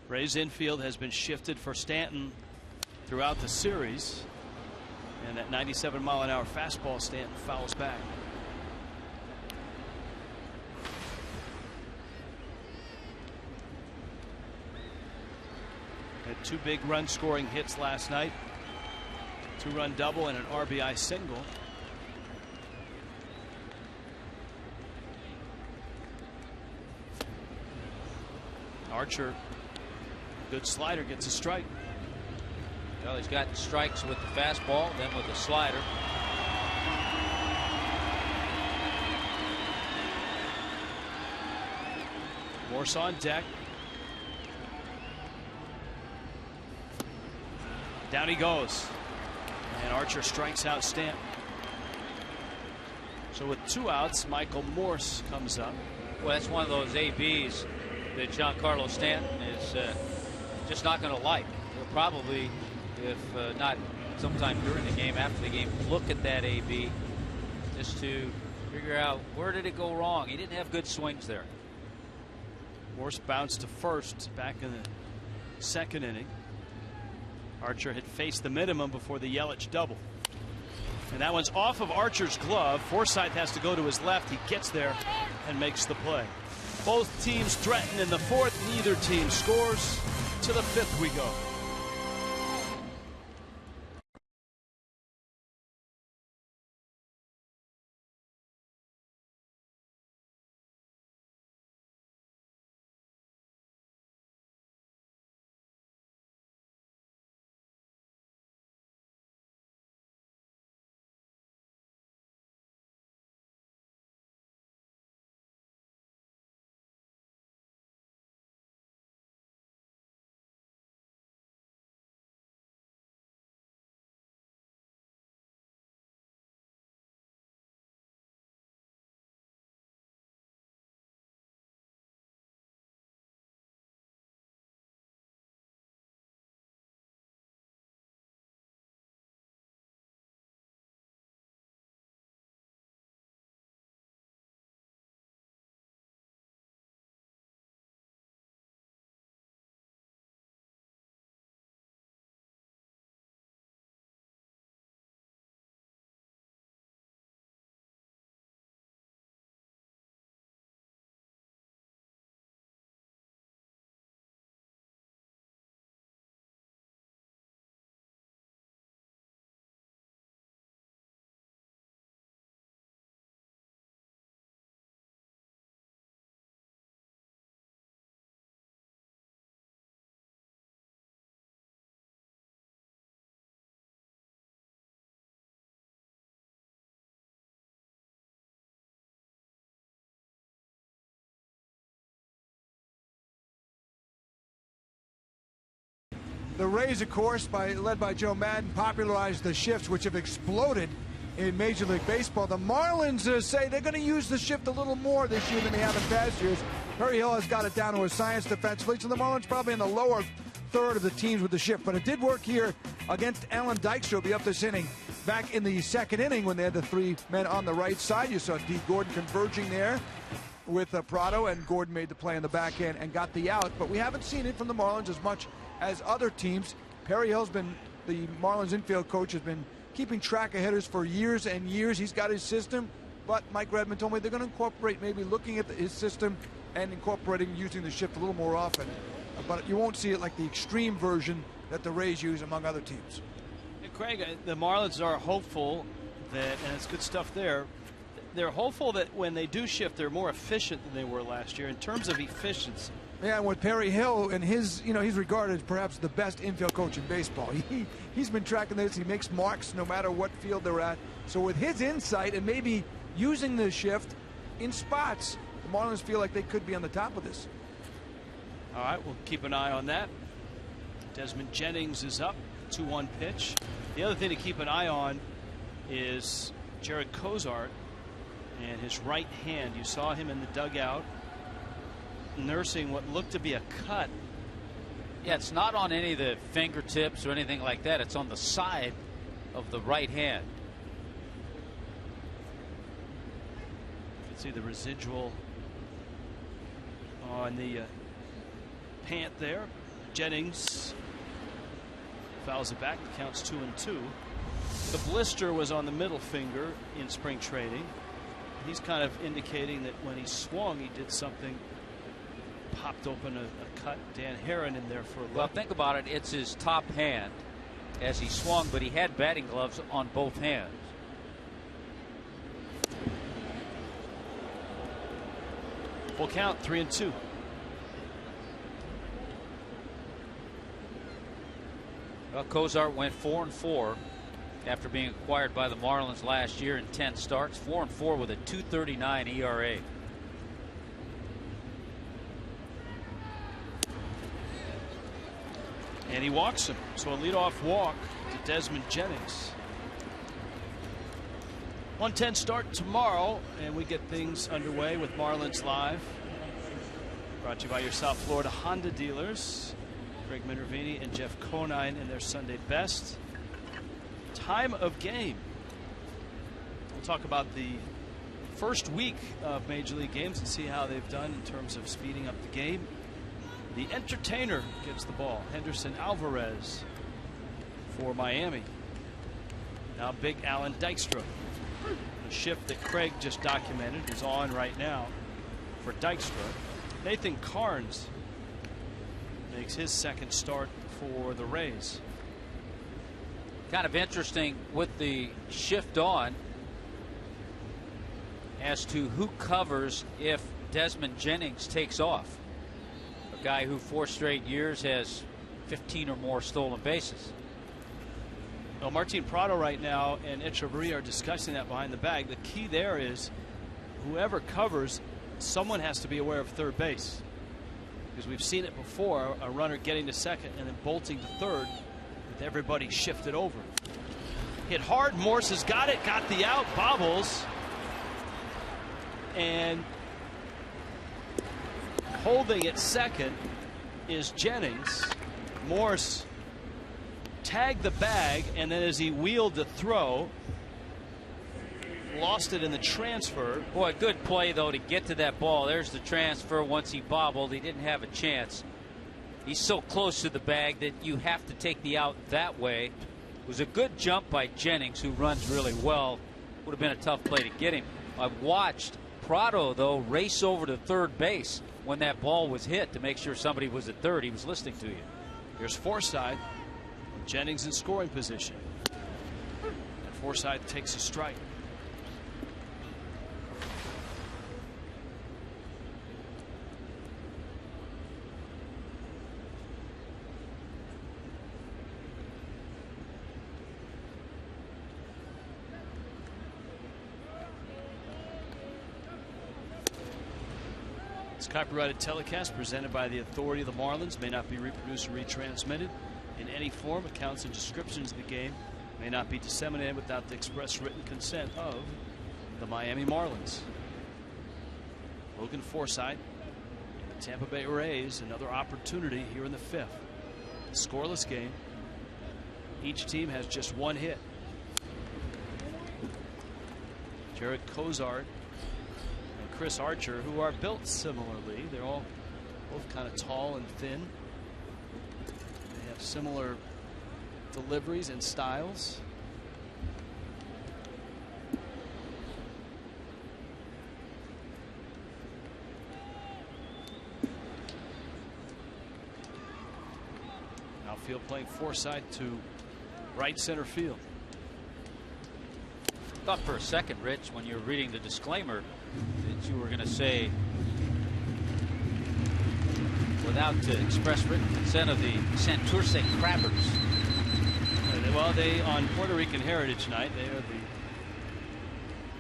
Ray's infield has been shifted for Stanton throughout the series. And that 97-mile-an-hour fastball, Stanton fouls back. Had 2 big run-scoring hits last night. 2-run double and an RBI single. Archer, good slider, gets a strike. Well, he's got strikes with the fastball, then with the slider. Morse on deck. Down he goes. And Archer strikes out Stanton. So with 2 outs, Michael Morse comes up. Well, that's one of those ABs that Giancarlo Stanton is just not going to like. He'll probably, if not sometime during the game, after the game, look at that AB just to figure out where did it go wrong. He didn't have good swings there. Morse bounced to first back in the 2nd inning. Archer had faced the minimum before the Yelich double. And that one's off of Archer's glove. Forsythe has to go to his left. He gets there and makes the play. Both teams threaten in the 4th. Neither team scores. To the 5th we go. The Rays, of course, led by Joe Madden, popularized the shifts, which have exploded in Major League Baseball. The Marlins say they're going to use the shift a little more this year than they have in past years. Perry Hill has got it down to a science defensively, so the Marlins probably in the lower third of the teams with the shift. But it did work here against Alan Dykstra. Be up this inning. Back in the second inning when they had the 3 men on the right side, you saw D. Gordon converging there with Prado, and Gordon made the play in the back end and got the out. But we haven't seen it from the Marlins as much as other teams. Perry Hill's been, the Marlins infield coach, has been keeping track of hitters for years and years. He's got his system, but Mike Redmond told me they're going to incorporate, maybe looking at his system and incorporating using the shift a little more often. But you won't see it like the extreme version that the Rays use among other teams. Craig, the Marlins are hopeful that, and it's good stuff there, they're hopeful that when they do shift, they're more efficient than they were last year in terms of efficiency. Yeah, and with Perry Hill and his, he's regarded as perhaps the best infield coach in baseball. He's been tracking this. He makes marks no matter what field they're at. So with his insight and maybe using the shift in spots, the Marlins feel like they could be on the top of this. All right, we'll keep an eye on that. Desmond Jennings is up, 2-1 pitch. The other thing to keep an eye on is Jared Kosart and his right hand. You saw him in the dugout nursing what looked to be a cut. Yeah, it's not on any of the fingertips or anything like that. It's on the side of the right hand. You can see the residual on the pant there. Jennings fouls it back. The count's 2-2. The blister was on the middle finger in spring training. He's kind of indicating that when he swung, he did something, popped open a cut. Dan Herron in there for a look. Well, think about it. It's his top hand as he swung, but he had batting gloves on both hands. Full count, 3-2. Well, Kosart went 4-4 after being acquired by the Marlins last year in 10 starts. 4-4 with a 2.39 ERA. And he walks him. So a leadoff walk to Desmond Jennings. 1:10 start tomorrow, and we get things underway with Marlins Live. Brought to you by your South Florida Honda dealers. Greg Minervini and Jeff Conine in their Sunday best. Time of game. We'll talk about the first week of Major League games and see how they've done in terms of speeding up the game. The entertainer gets the ball. Henderson Alvarez for Miami. Now big Alan Dykstra. The shift that Craig just documented is on right now for Dykstra. Nathan Carnes makes his second start for the Rays. Kind of interesting with the shift on as to who covers if Desmond Jennings takes off. A guy who 4 straight years has 15 or more stolen bases. Well, Martin Prado right now and Echeverria are discussing that behind the bag. The key there is whoever covers, someone has to be aware of third base. Because we've seen it before, a runner getting to second and then bolting to third with everybody shifted over. Hit hard. Morse has got it, got the out, bobbles. And holding at second is Jennings. Morse tagged the bag, and then as he wheeled to throw, lost it in the transfer. Boy, good play though to get to that ball. There's the transfer. Once he bobbled, he didn't have a chance. He's so close to the bag that you have to take the out that way. It was a good jump by Jennings, who runs really well. Would have been a tough play to get him. I watched Prado though race over to third base when that ball was hit to make sure somebody was at third. He was listening to you. Here's Forsythe. Jennings in scoring position. And Forsythe takes a strike. This copyrighted telecast presented by the authority of the Marlins may not be reproduced or retransmitted in any form. Accounts and descriptions of the game may not be disseminated without the express written consent of the Miami Marlins. Logan Forsythe, the Tampa Bay Rays, another opportunity here in the 5th. Scoreless game. Each team has just one hit. Jared Kosart and Chris Archer, who are built similarly. They're all both kind of tall and thin. They have similar deliveries and styles. Outfield playing Forsythe to right center field. Thought for a second, Rich, when you were reading the disclaimer, that you were going to say, without the express written consent of the Santurce Crabbers. Well, they, on Puerto Rican Heritage Night, they are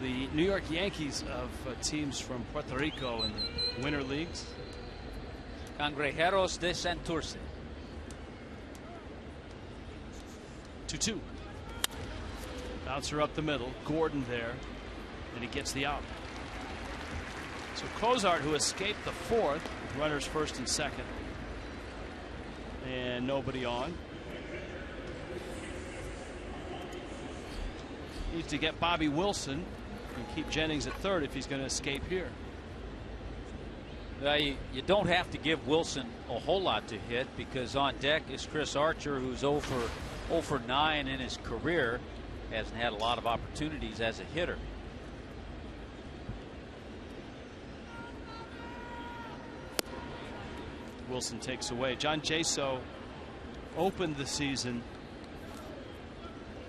the New York Yankees of teams from Puerto Rico in the winter leagues. Cangrejeros de Santurce. 2-2. Bouncer up the middle. Gordon there. And he gets the out. So Kosart, who escaped the fourth, with runners first and second. And nobody on. Needs to get Bobby Wilson and keep Jennings at third if he's going to escape here. You don't have to give Wilson a whole lot to hit, because on deck is Chris Archer, who's 0 for 9 in his career. Hasn't had a lot of opportunities as a hitter. Wilson takes away. John Jaso opened the season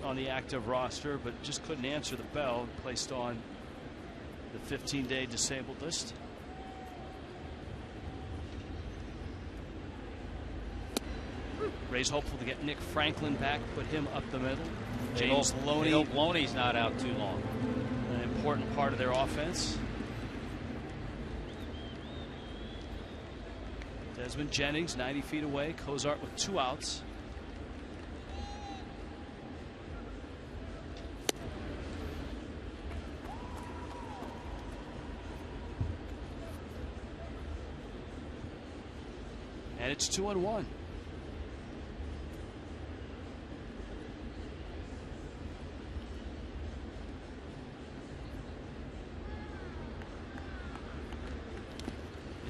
on the active roster, but just couldn't answer the bell. Placed on the 15-day disabled list. Rays hopeful to get Nick Franklin back, put him up the middle. James Loney. Loney's not out too long. An important part of their offense. Desmond Jennings 90 feet away. Kosart with 2 outs. And it's 2-1.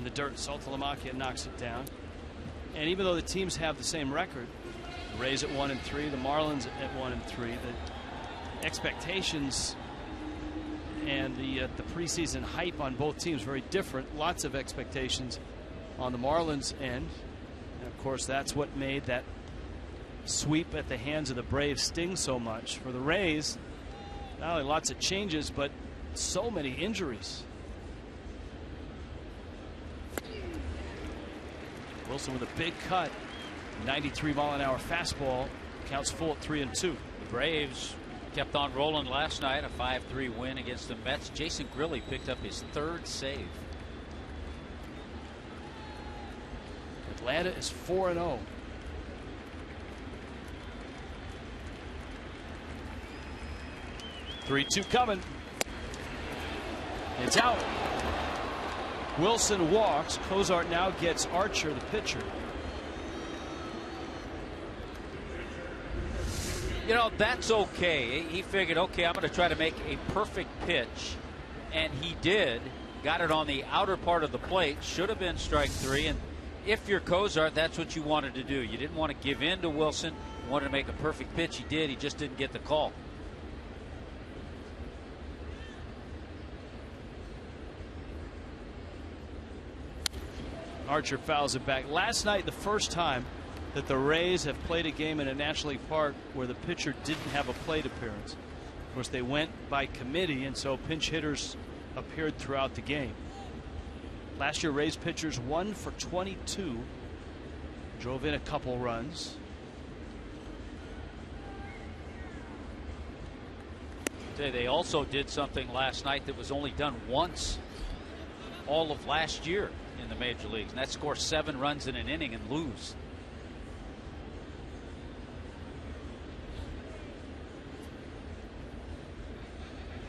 The dirt. Saltalamacchia knocks it down. And even though the teams have the same record, the Rays at 1-3, the Marlins at 1-3, the expectations and the preseason hype on both teams very different. Lots of expectations on the Marlins end, and of course that's what made that sweep at the hands of the Braves sting so much. For the Rays, not only lots of changes, but so many injuries. Wilson with a big cut. 93-mile-an-hour fastball. Counts full at 3-2. The Braves kept on rolling last night. A 5-3 win against the Mets. Jason Grilli picked up his 3rd save. Atlanta is 4-0. Three-2 coming. It's out. Wilson walks. Kosart now gets Archer, the pitcher. You know, that's okay. He figured, okay, I'm going to try to make a perfect pitch. And he did. Got it on the outer part of the plate. Should have been strike 3. And if you're Kosart, that's what you wanted to do. You didn't want to give in to Wilson. You wanted to make a perfect pitch. He did. He just didn't get the call. Archer fouls it back. Last night, the first time that the Rays have played a game in a National League park where the pitcher didn't have a plate appearance. Of course, they went by committee, and so pinch hitters appeared throughout the game. Last year, Rays pitchers 1 for 22. Drove in a couple runs. They also did something last night that was only done once all of last year in the major leagues, and that's score 7 runs in an inning and lose.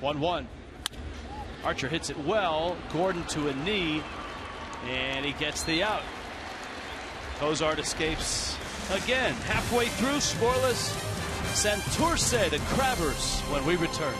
One. Archer hits it well. Gordon to a knee, and he gets the out. Kosart escapes Again, halfway through, scoreless. Santurce, the Crabbers, when we return.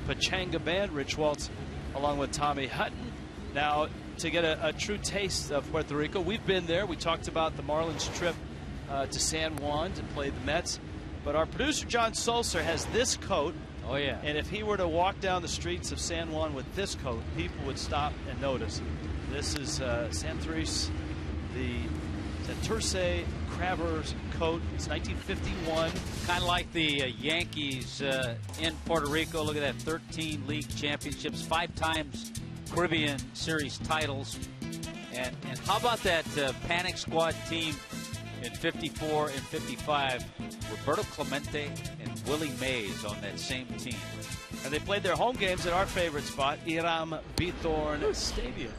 Pachanga Band, Rich Waltz, along with Tommy Hutton. Now, to get a true taste of Puerto Rico, we've been there. We talked about the Marlins trip to San Juan to play the Mets. But our producer, John Sulzer, has this coat. Oh, yeah. And if he were to walk down the streets of San Juan with this coat, people would stop and notice. This is Santurce, the Santurce Crabbers coat. It's 1951. Kind of like the Yankees in Puerto Rico. Look at that, 13 league championships, 5 times Caribbean Series titles. And how about that Panic Squad team in 54 and 55? Roberto Clemente and Willie Mays on that same team. And they played their home games at our favorite spot, Iram Bithorn Stadium.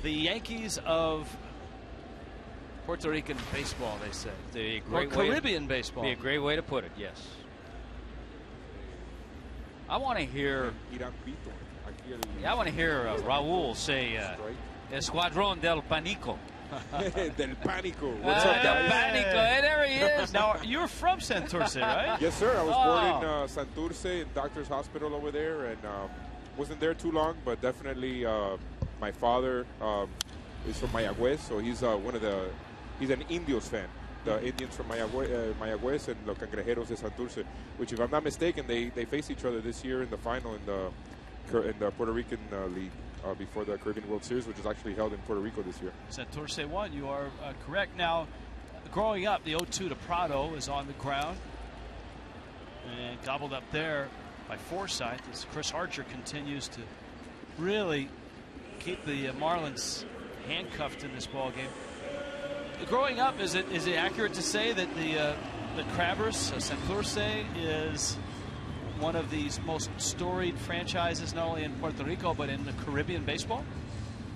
The Yankees of Puerto Rican baseball, they say. Or Caribbean baseball. Be a great way to put it, yes. I want to hear. I want to hear Raul say Escuadrón del Pánico. Del Pánico. What's up, guys? Pánico. Hey, there he is. Now, you're from Santurce, right? Yes, sir. I was born in Santurce, in Doctor's Hospital over there, and wasn't there too long, but definitely my father is from Mayagüez, so he's he's an Indios fan. The Indians from Mayagüez and the Cangrejeros de Santurce, which, if I'm not mistaken, they face each other this year in the final in the Puerto Rican League before the Caribbean World Series, which is actually held in Puerto Rico this year. Santurce won. You are correct. Now, growing up, the 0-2 to Prado is on the ground and gobbled up there by Forsythe as Chris Archer continues to really keep the Marlins handcuffed in this ball game. Growing up, is it accurate to say that the Crabbers, Santurce, is one of these most storied franchises, not only in Puerto Rico but in the Caribbean baseball?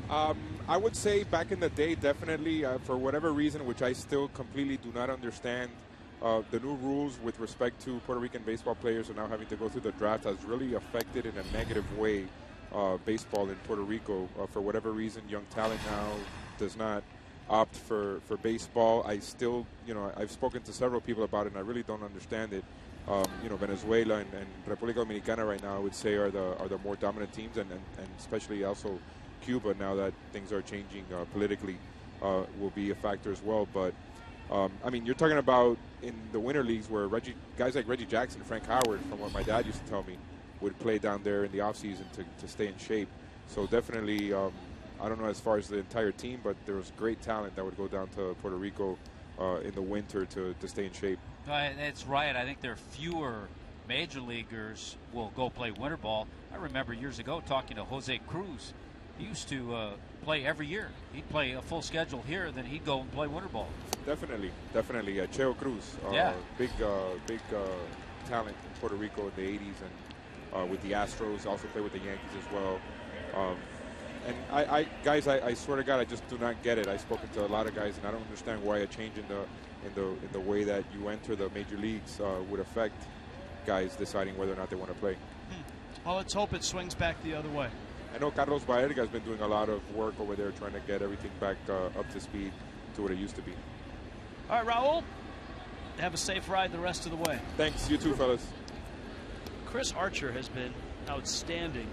I would say back in the day, definitely, for whatever reason, which I still completely do not understand, the new rules with respect to Puerto Rican baseball players and now having to go through the draft has really affected in a negative way baseball in Puerto Rico. For whatever reason, young talent now does not opt for baseball. I still, I've spoken to several people about it, and I really don't understand it. Venezuela and República Dominicana right now, I would say, are the more dominant teams, and especially also Cuba, now that things are changing politically, will be a factor as well. But I mean, you're talking about in the winter leagues where guys like Reggie Jackson, Frank Howard, from what my dad used to tell me, would play down there in the off season to stay in shape. So definitely, I don't know as far as the entire team, but there was great talent that would go down to Puerto Rico in the winter to stay in shape. That's right. I think there are fewer major leaguers will go play winter ball. I remember years ago talking to Jose Cruz. He used to play every year. He'd play a full schedule here, then he'd go and play winter ball. Definitely. Cheo Cruz, big talent in Puerto Rico in the 80s, and with the Astros, also played with the Yankees as well. And I swear to God, I just do not get it. I've spoken to a lot of guys, and I don't understand why a change in the way that you enter the major leagues would affect guys deciding whether or not they want to play. Well, let's hope it swings back the other way. I know Carlos Baerga has been doing a lot of work over there trying to get everything back up to speed to what it used to be. All right, Raul, have a safe ride the rest of the way. Thanks. You too, fellas. Chris Archer has been outstanding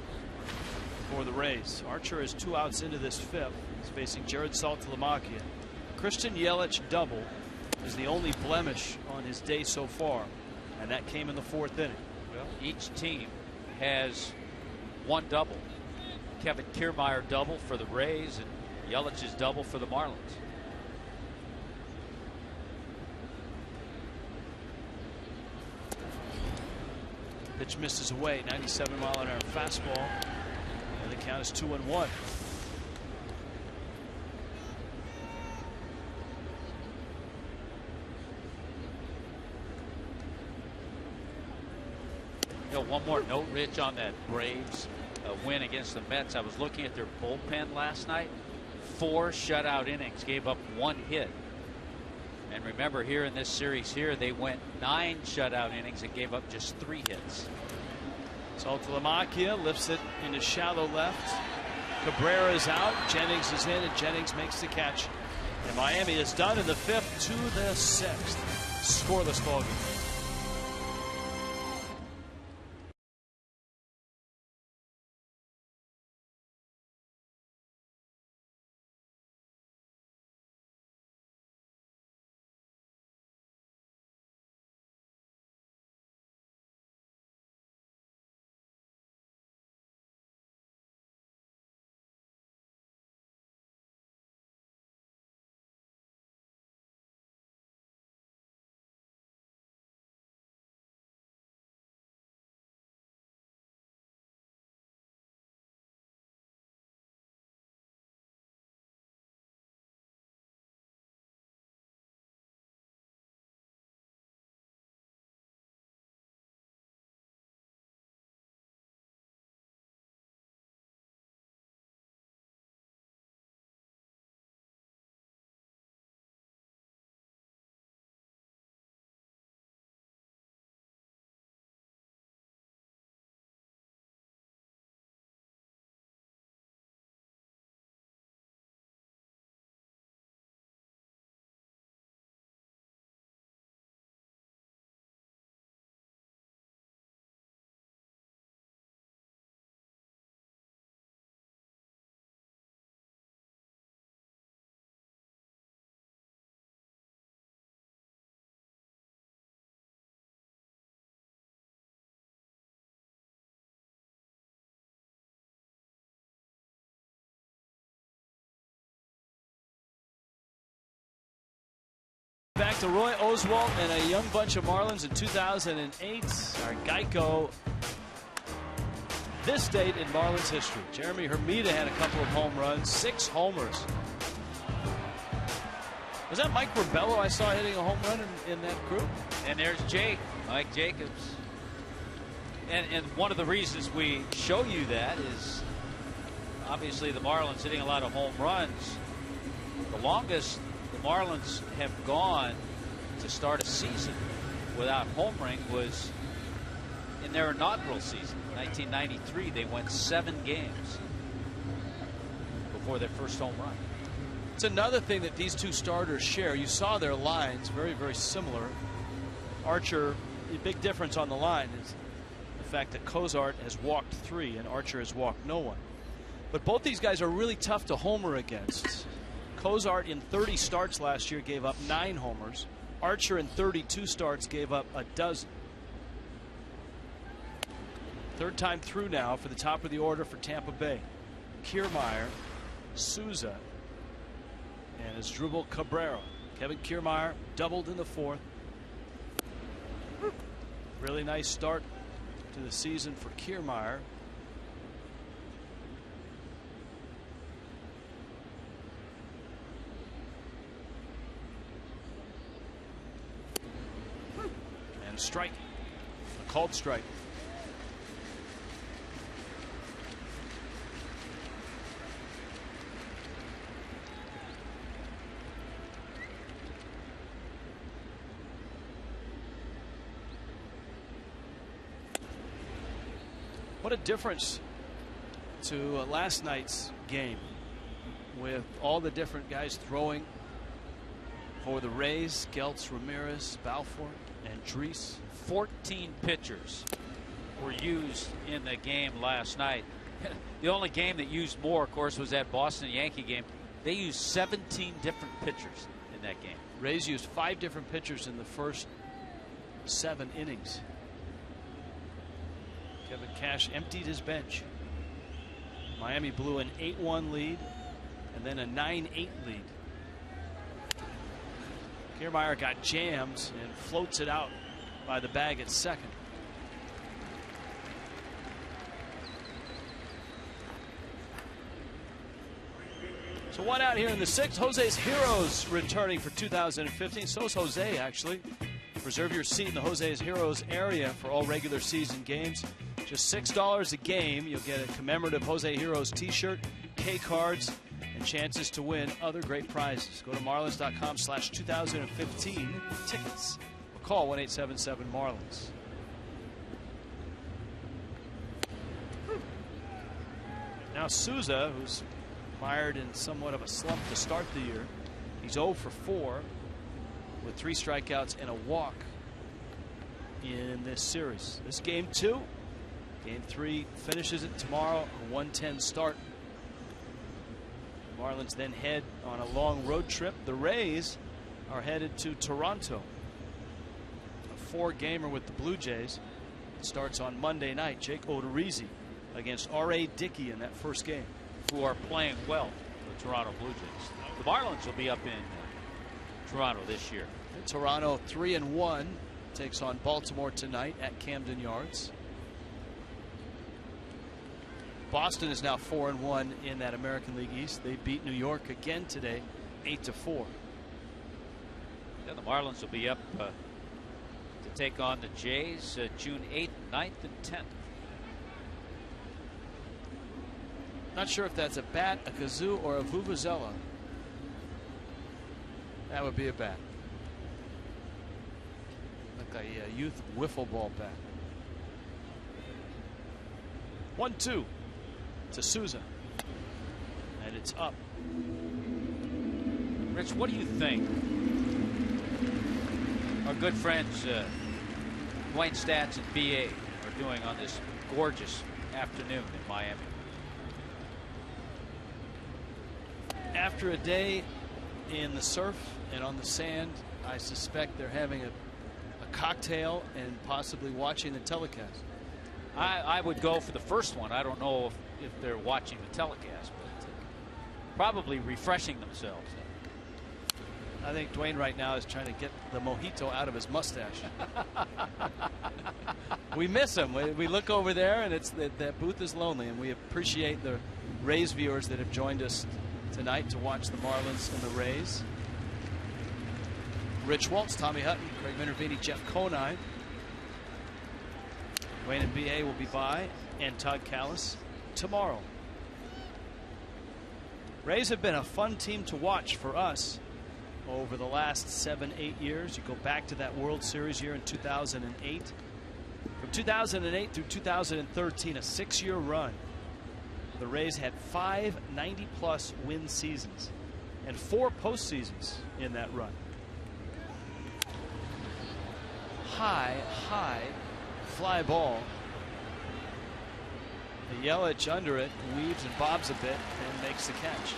for the Rays. Archer is 2 outs into this 5th. He's facing Jared Saltalamacchia. Christian Yelich double is the only blemish on his day so far, and that came in the 4th inning. Well, each team has one double. Kevin Kiermaier double for the Rays, and Yelich's double for the Marlins. Pitch misses away. 97-mile-an-hour fastball, and the count is 2-1. One more note, Rich, on that Braves win against the Mets. I was looking at their bullpen last night. 4 shutout innings, gave up 1 hit. And remember, here in this series here, they went 9 shutout innings and gave up just 3 hits. Saltalamacchia lifts it into shallow left. Cabrera is out. Jennings is in, and Jennings makes the catch. And Miami is done in the 5th to the 6th. Scoreless ball game. Back to Roy Oswalt and a young bunch of Marlins in 2008. Our Geico this date in Marlins history. Jeremy Hermida had a couple of home runs, 6 homers. Was that Mike Rebello I saw hitting a home run in that group? And there's Mike Jacobs. And one of the reasons we show you that is obviously the Marlins hitting a lot of home runs. The longest the Marlins have gone to start a season without homering was in their inaugural season, 1993. They went 7 games before their first home run. It's another thing that these two starters share. You saw their lines very, very similar. Archer, the big difference on the line is the fact that Kosart has walked 3 and Archer has walked no one. But both these guys are really tough to homer against. Kosart in 30 starts last year gave up 9 homers. Archer in 32 starts gave up a dozen. Third time through now for the top of the order for Tampa Bay. Kiermaier, Souza, and Asdrubal Cabrera. Kevin Kiermaier doubled in the 4th. Really nice start to the season for Kiermaier. And strike. A called strike. What a difference to last night's game with all the different guys throwing for the Rays. Geltz, Ramirez, Balfour, and Drees. 14 pitchers were used in the game last night. The only game that used more, of course, was that Boston Yankee game. They used 17 different pitchers in that game. Rays used 5 different pitchers in the first 7 innings. Kevin Cash emptied his bench. Miami blew an 8-1 lead and then a 9-8 lead. Kiermaier got jams and floats it out by the bag at second. So 1 out here in the 6th. Jose's Heroes returning for 2015. So's Jose, actually. Reserve your seat in the Jose's Heroes area for all regular season games. Just $6 a game. You'll get a commemorative Jose Heroes t-shirt, K-cards, and chances to win other great prizes. Go to marlins.com/2015 for tickets. Or call 1-877-MARLINS. Now Souza, who's mired in somewhat of a slump to start the year. He's 0 for 4 with 3 strikeouts and a walk in this series. This game 2. Game 3 finishes it tomorrow, a 1:10 start. The Marlins then head on a long road trip. The Rays are headed to Toronto. A 4-gamer with the Blue Jays. It starts on Monday night. Jake Odorizzi against R.A. Dickey in that first game. Who are playing well, the Toronto Blue Jays. The Marlins will be up in Toronto this year. And Toronto 3-1 takes on Baltimore tonight at Camden Yards. Boston is now 4-1 in that American League East. They beat New York again today, 8-4. Yeah, the Marlins will be up to take on the Jays June 8th, 9th, and 10th. Not sure if that's a bat, a kazoo, or a vuvuzela. That would be a bat. Like a youth wiffle ball bat. 1-2 to Souza. And it's up. Rich, what do you think our good friends Dwayne Stats and BA are doing on this gorgeous afternoon in Miami? After a day in the surf and on the sand, I suspect they're having a cocktail and possibly watching the telecast. I would go for the first one. I don't know if they're watching the telecast, but probably refreshing themselves. I think Dwayne right now is trying to get the mojito out of his mustache. We miss him. We look over there and it's that booth is lonely, and we appreciate the Rays viewers that have joined us tonight to watch the Marlins and the Rays. Rich Waltz, Tommy Hutton, Craig Minervini, Jeff Conine. Dwayne and BA will be by, and Todd Callis tomorrow. Rays have been a fun team to watch for us over the last 7-8 years. You go back to that World Series year in 2008. From 2008 through 2013, a 6-year run. The Rays had 5 90-plus win seasons and 4 postseasons in that run. High fly ball. The Yelich under it, weaves and bobs a bit and makes the catch.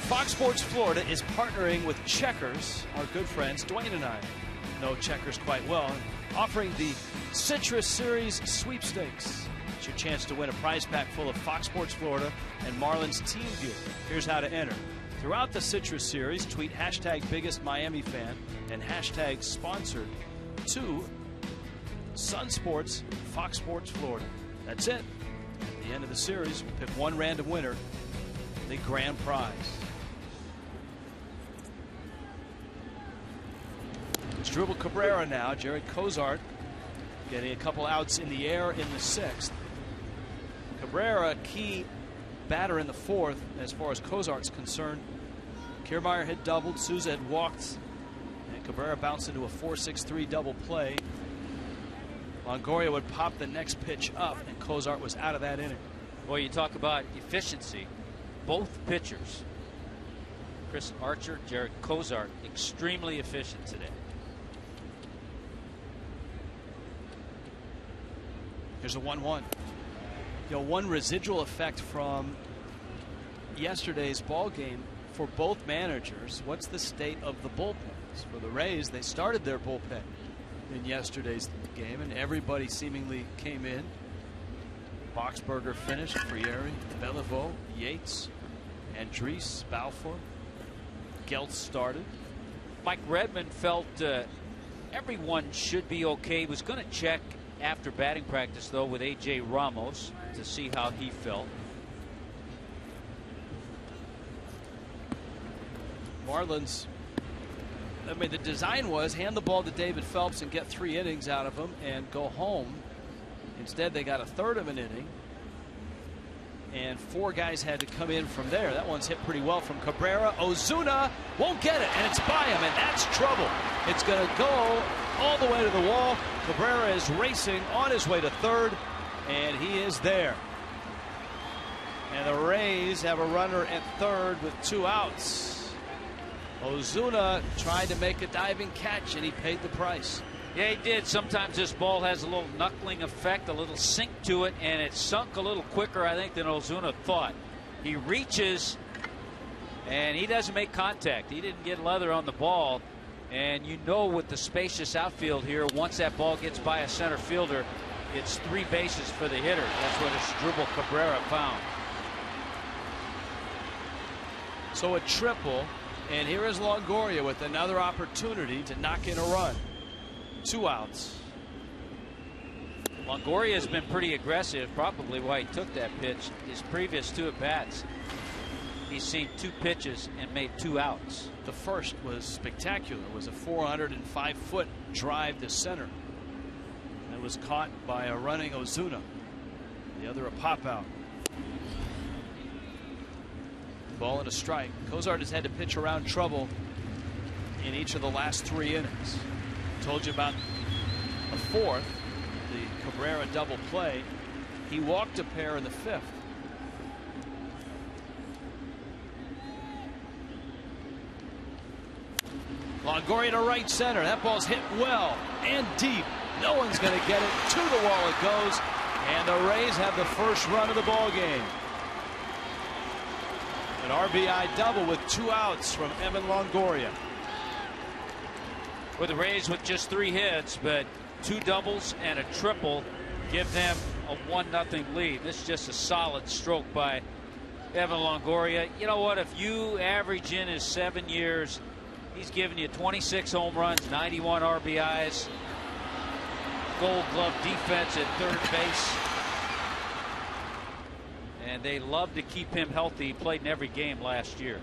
Fox Sports Florida is partnering with Checkers. Our good friends Dwayne and I know Checkers quite well, offering the Citrus Series sweepstakes. It's your chance to win a prize pack full of Fox Sports Florida and Marlins team gear. Here's how to enter. Throughout the Citrus Series, tweet #BiggestMiamiFan and #sponsored to Sun Sports, Fox Sports Florida. That's it. At the end of the series, we'll pick one random winner, the grand prize. It's Dribble Cabrera now. Jared Kosart getting a couple outs in the air in the 6th. Cabrera, key batter in the 4th as far as Kosart's concerned. Kiermaier had doubled, Souza had walked, and Cabrera bounced into a 4-6-3 double play. Longoria would pop the next pitch up, and Kosart was out of that inning. Well, you talk about efficiency. Both pitchers, Chris Archer, Jared Kosart, extremely efficient today. Here's a 1-1. You know, one residual effect from yesterday's ball game for both managers. What's the state of the bullpens? For the Rays, they started their bullpen in yesterday's game, and everybody seemingly came in. Boxberger finished, Frieri, Beliveau, Yates, Andriese, Balfour. Geltz started. Mike Redmond felt everyone should be okay. He was going to check after batting practice, though, with A.J. Ramos to see how he felt. Marlins, I mean, the design was hand the ball to David Phelps and get 3 innings out of him and go home. Instead, they got a third of an inning, and 4 guys had to come in from there. That one's hit pretty well from Cabrera. Ozuna won't get it, and it's by him, and that's trouble. It's going to go all the way to the wall. Cabrera is racing on his way to third, and he is there. And the Rays have a runner at third with 2 outs. Ozuna tried to make a diving catch, and he paid the price. Yeah, he did. Sometimes this ball has a little knuckling effect, a little sink to it, and it sunk a little quicker, I think, than Ozuna thought. He reaches, and he doesn't make contact. He didn't get leather on the ball. And you know, with the spacious outfield here, once that ball gets by a center fielder, it's 3 bases for the hitter. That's what Asdrubal Cabrera found. So a triple, and here is Longoria with another opportunity to knock in a run. 2 outs. Longoria has been pretty aggressive, probably why he took that pitch. His previous 2 at-bats, he's seen 2 pitches and made 2 outs. The first was spectacular. It was a 405-foot drive to center. It was caught by a running Ozuna. The other a pop out. Ball and a strike. Kosart has had to pitch around trouble in each of the last 3 innings. Told you about the 4th, the Cabrera double play. He walked a pair in the 5th. Longoria to right center. That ball's hit well and deep. No one's going to get it. To the wall it goes, and the Rays have the first run of the ball game. An RBI double with 2 outs from Evan Longoria. With the Rays with just 3 hits, but 2 doubles and a triple give them a 1-0 lead. This is just a solid stroke by Evan Longoria. You know what? If you average in his 7 years, he's given you 26 home runs, 91 RBIs, Gold Glove defense at third base. And they love to keep him healthy. He played in every game last year.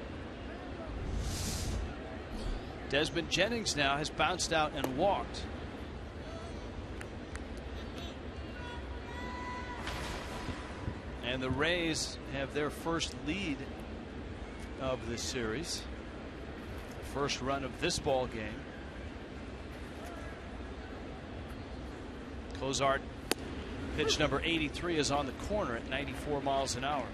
Desmond Jennings now has bounced out and walked. And the Rays have their first lead of this series. The first run of this ball game. Kosart, pitch number 83, is on the corner at 94 miles an hour.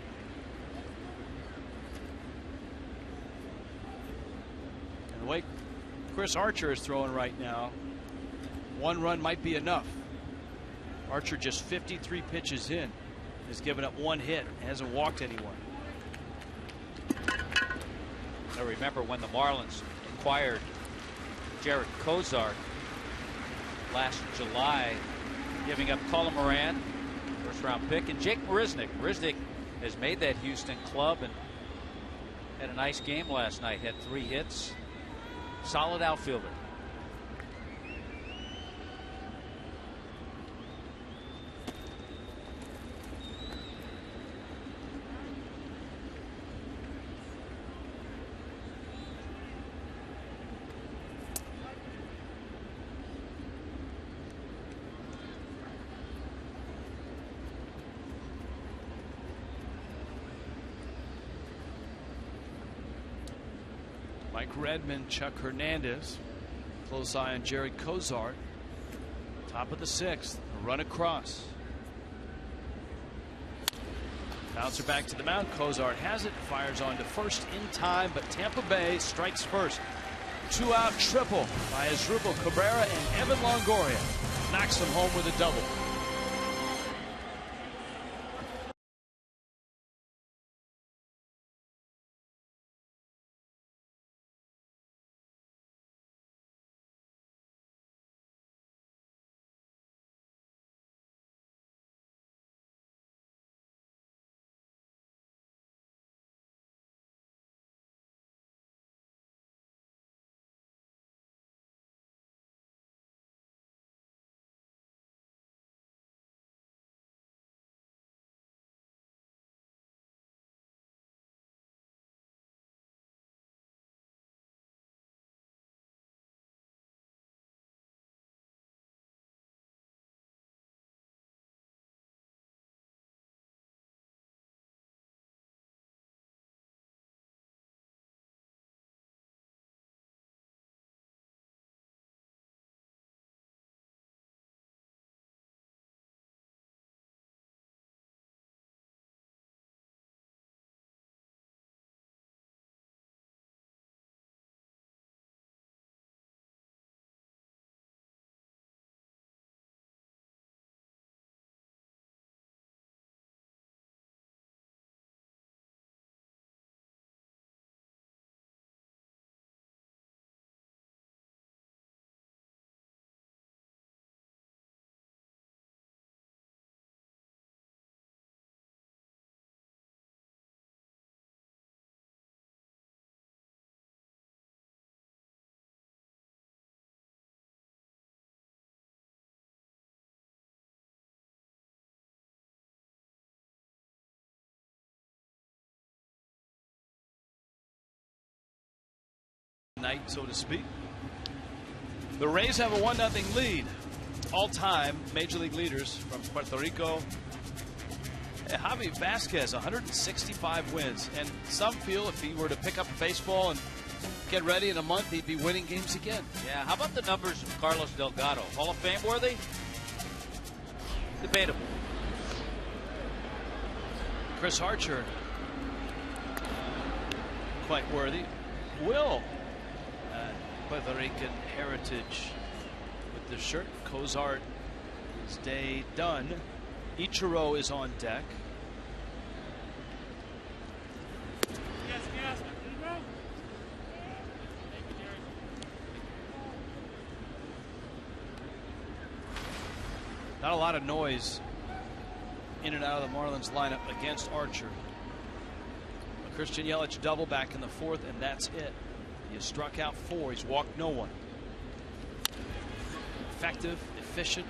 And the way Chris Archer is throwing right now, 1 run might be enough. Archer just 53 pitches in, has given up 1 hit, hasn't walked anyone. I remember when the Marlins acquired Jared Kosart last July, giving up Colin Moran, first-round pick, and Jake Marisnick. Marisnick has made that Houston club and had a nice game last night. Had 3 hits. Solid outfielder. Mike Redmond, Chuck Hernandez. Close eye on Jerry Kosart. Top of the 6th. A run across. Bouncer back to the mound. Kosart has it. Fires on to first in time, but Tampa Bay strikes first. 2-out triple by Asdrubal Cabrera, and Evan Longoria knocks him home with a double. Night, so to speak. The Rays have a 1-0 lead. All-time Major League leaders from Puerto Rico. Javi Vasquez, 165 wins. And some feel if he were to pick up baseball and get ready in a month, he'd be winning games again. Yeah, how about the numbers of Carlos Delgado? Hall of Fame worthy? Debatable. Chris Archer, quite worthy. Will, Puerto Rican heritage with the shirt. Kosart, his day done. Ichiro is on deck. Not a lot of noise in and out of the Marlins lineup against Archer. A Christian Yelich double back in the 4th, and that's it. He struck out 4. He's walked no one. Effective, efficient.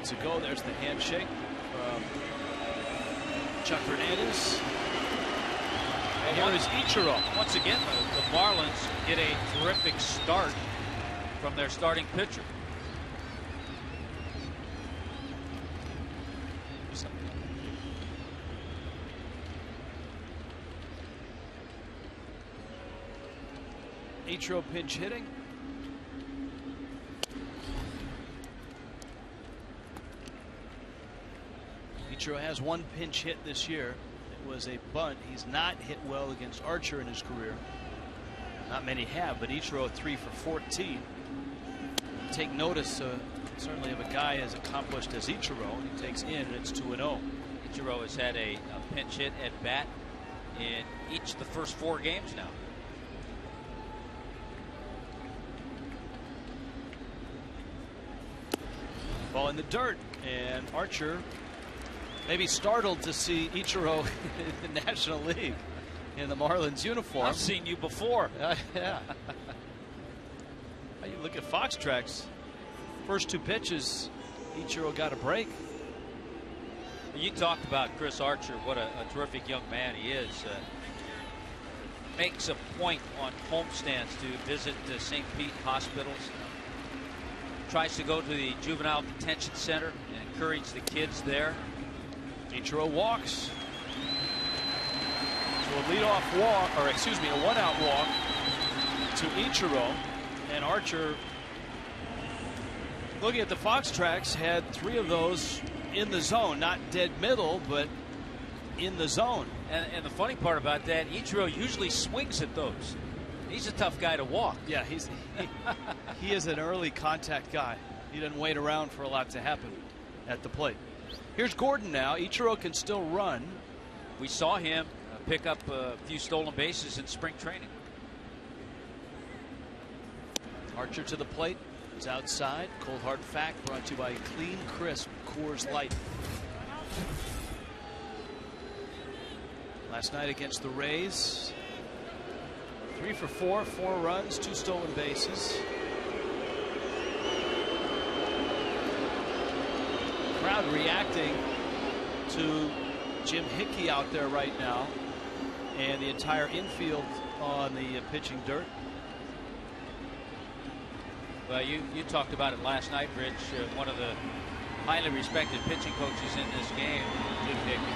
To go. There's the handshake from Chuck Hernandez. And here is Ichiro. Once again, the Marlins get a terrific start from their starting pitcher. Ichiro pinch hitting. Ichiro has 1 pinch hit this year. It was a bunt. He's not hit well against Archer in his career. Not many have, but Ichiro 3 for 14. Take notice certainly of a guy as accomplished as Ichiro. He takes in, and it's 2-0. Ichiro has had a pinch hit at bat in each of the first 4 games now. Ball in the dirt, and Archer maybe startled to see Ichiro in the National League in the Marlins uniform. I've seen you before. Yeah. You look at Fox Tracks. First 2 pitches, Ichiro got a break. You talked about Chris Archer, what a terrific young man he is. Makes a point on homestands to visit the St. Pete hospitals. tries to go to the juvenile detention center and encourage the kids there. Ichiro walks. So a leadoff walk, or excuse me, a one-out walk to Ichiro, and Archer, looking at the Fox tracks, had 3 of those in the zone, not dead middle, but in the zone. And the funny part about that, Ichiro usually swings at those. He's a tough guy to walk. Yeah, he is an early contact guy. He doesn't wait around for a lot to happen at the plate. Here's Gordon now. Ichiro can still run. We saw him pick up a few stolen bases in spring training. Archer to the plate. Is outside. Cold hard fact brought to you by Clean Crisp Coors Light. Last night against the Rays, 3 for 4, 4 runs, 2 stolen bases. Crowd reacting to Jim Hickey out there right now, and the entire infield on the pitching dirt. Well, you talked about it last night, Rich. One of the highly respected pitching coaches in this game, Jim Hickey.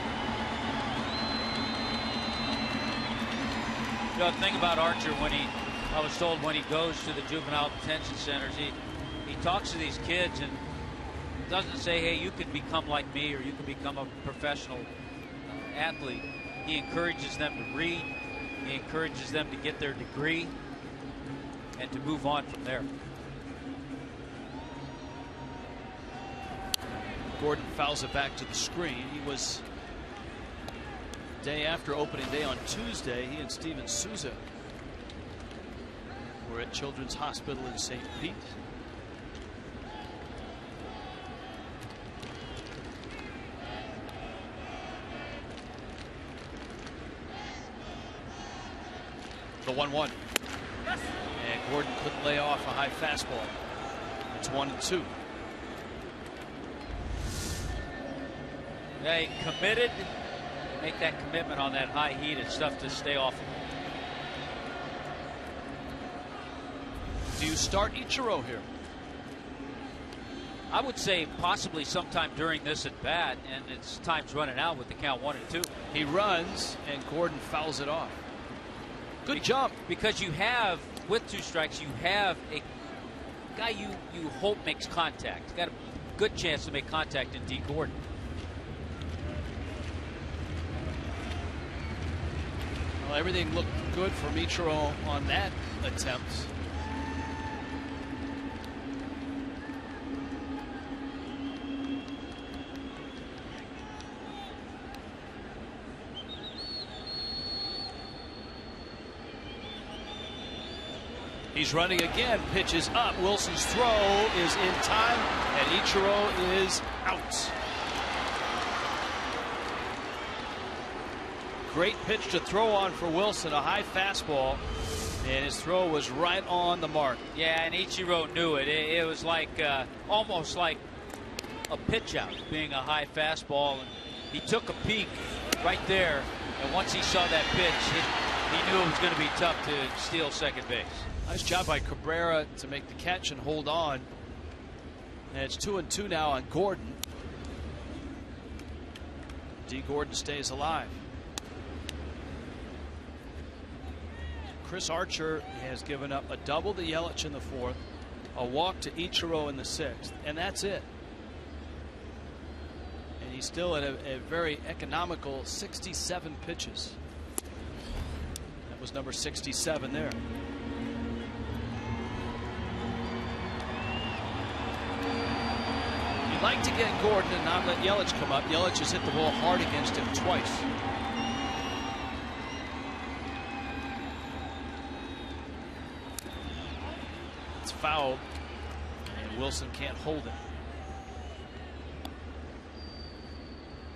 You know, the thing about Archer, I was told when he goes to the juvenile detention centers, he talks to these kids and doesn't say, hey, you can become like me or you can become a professional athlete. He encourages them to read. He encourages them to get their degree and to move on from there. Gordon fouls it back to the screen. He was day after opening day on Tuesday. He and Steven Souza were at Children's Hospital in St. Pete. The 1-1. Yes. And Gordon couldn't lay off a high fastball. It's 1-2. They committed. Make that commitment on that high heat. It's tough to stay off of it. Do you start Ichiro here? I would say possibly sometime during this at bat, and it's time's running out with the count 1-2. He runs, and Gordon fouls it off. Good jump. Because you have, with 2 strikes, you have a guy you hope makes contact. He's got a good chance to make contact in D. Gordon. Well, everything looked good for Ichiro on that attempt. He's running again. Pitches up. Wilson's throw is in time, and Ichiro is out. Great pitch to throw on for Wilson, a high fastball, and his throw was right on the mark. Yeah, and Ichiro knew it. It was like almost like a pitch out, being a high fastball. And he took a peek right there, and once he saw that pitch, he knew it was going to be tough to steal second base. Nice job by Cabrera to make the catch and hold on. And it's 2-2 now on Gordon. D. Gordon stays alive. Chris Archer has given up a double to Yelich in the 4th, a walk to Ichiro in the 6th, and that's it. And he's still at a very economical 67 pitches. That was number 67 there. You'd like to get Gordon and not let Yelich come up. Yelich has hit the ball hard against him twice. It's fouled, and Wilson can't hold it.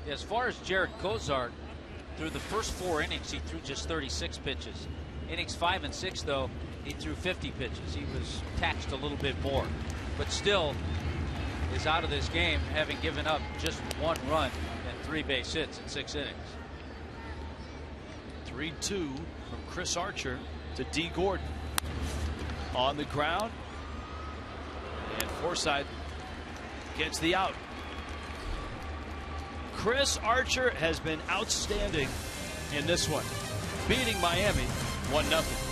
As far as Jared Kosart, through the first 4 innings, he threw just 36 pitches. Innings 5 and 6, though, he threw 50 pitches. He was taxed a little bit more, but still is out of this game, having given up just 1 run and 3 base hits in 6 innings. 3-2 from Chris Archer to D. Gordon. On the ground, And Forsythe gets the out. Chris Archer has been outstanding in this one, beating Miami 1-0.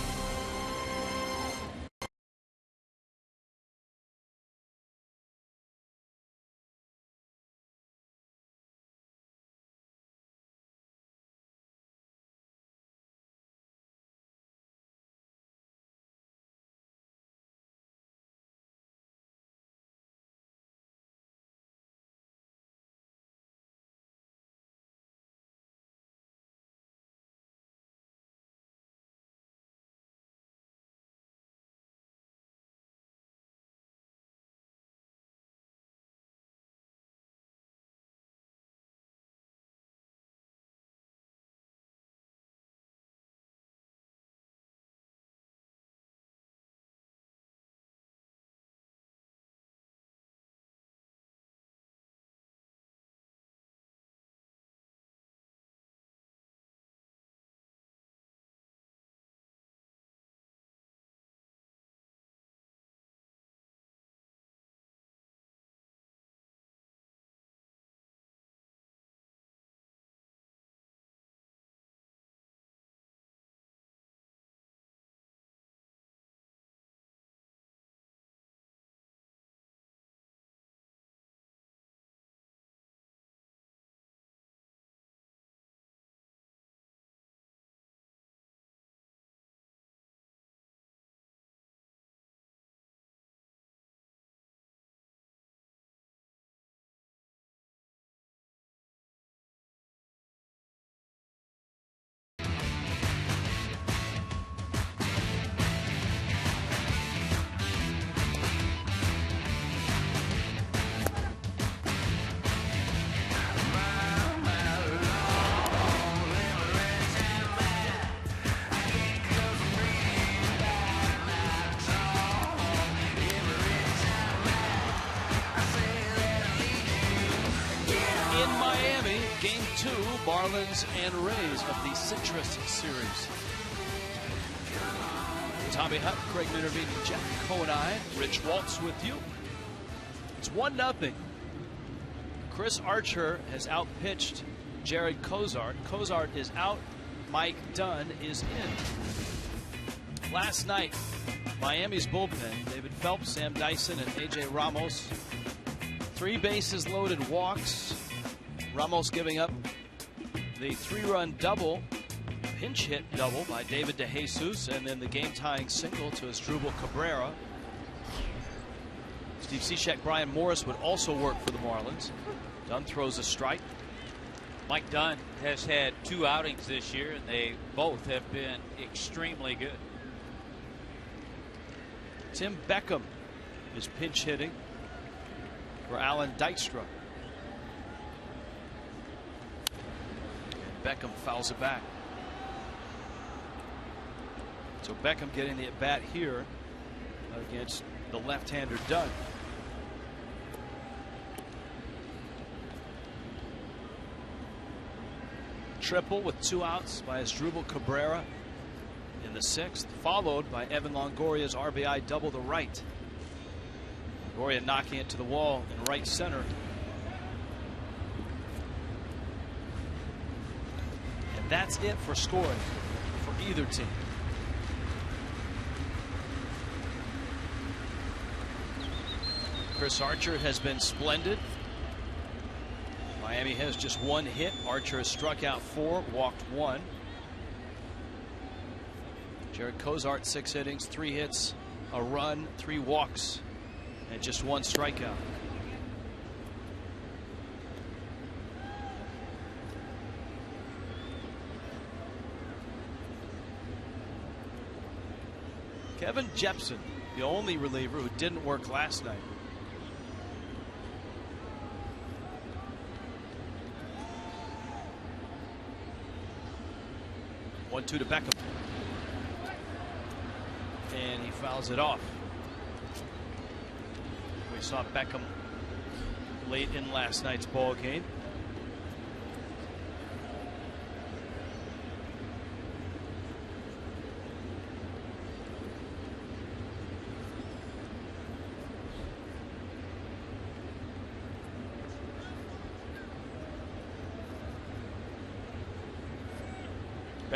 Marlins and Rays of the Citrus Series. Tommy Hutt, Craig Minervini, Jeff Conine, Rich Waltz with you. It's 1-0. Chris Archer has outpitched Jared Kosart. Kosart is out. Mike Dunn is in. Last night, Miami's bullpen, David Phelps, Sam Dyson, and A.J. Ramos. 3 bases loaded walks. Ramos giving up the 3-run double, pinch hit double by David DeJesus, and then the game-tying single to Asdrubal Cabrera. Steve Cishek, Brian Morris would also work for the Marlins. Dunn throws a strike. Mike Dunn has had 2 outings this year, and they both have been extremely good. Tim Beckham is pinch hitting for Alan Dykstra. Beckham fouls it back. So Beckham getting the at-bat here against the left-hander Dunn. Triple with 2 outs by Asdrubal Cabrera in the 6th, followed by Evan Longoria's RBI double to right. Longoria knocking it to the wall in right center. That's it for scoring for either team. Chris Archer has been splendid. Miami has just 1 hit. Archer has struck out 4, walked 1. Jared Kosart 6 innings, 3 hits, a run, 3 walks, and just 1 strikeout. Kevin Jepson, the only reliever who didn't work last night. One-two to Beckham. And he fouls it off. We saw Beckham late in last night's ball game.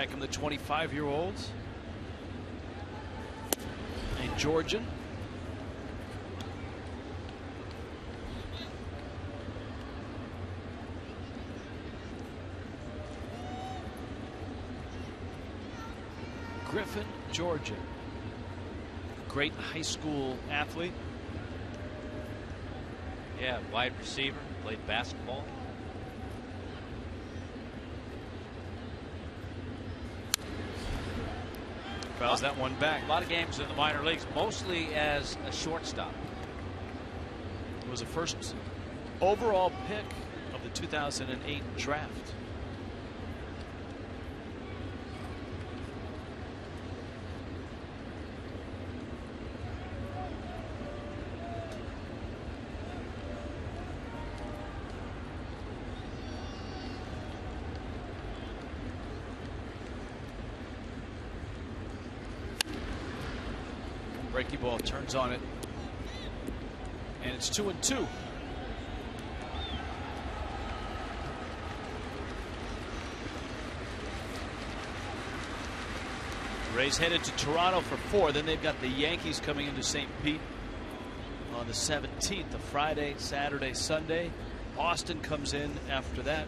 Beckham, the 25-year-old, a Georgian. Griffin, Georgia. Great high school athlete. Yeah, wide receiver, played basketball. Fouls that one back. A lot of games in the minor leagues, mostly as a shortstop. It was the first overall pick of the 2008 draft. Breaky ball turns on it, and it's 2-2. Rays headed to Toronto for 4. Then they've got the Yankees coming into St. Pete on the 17th, a Friday, Saturday, Sunday. Boston comes in after that.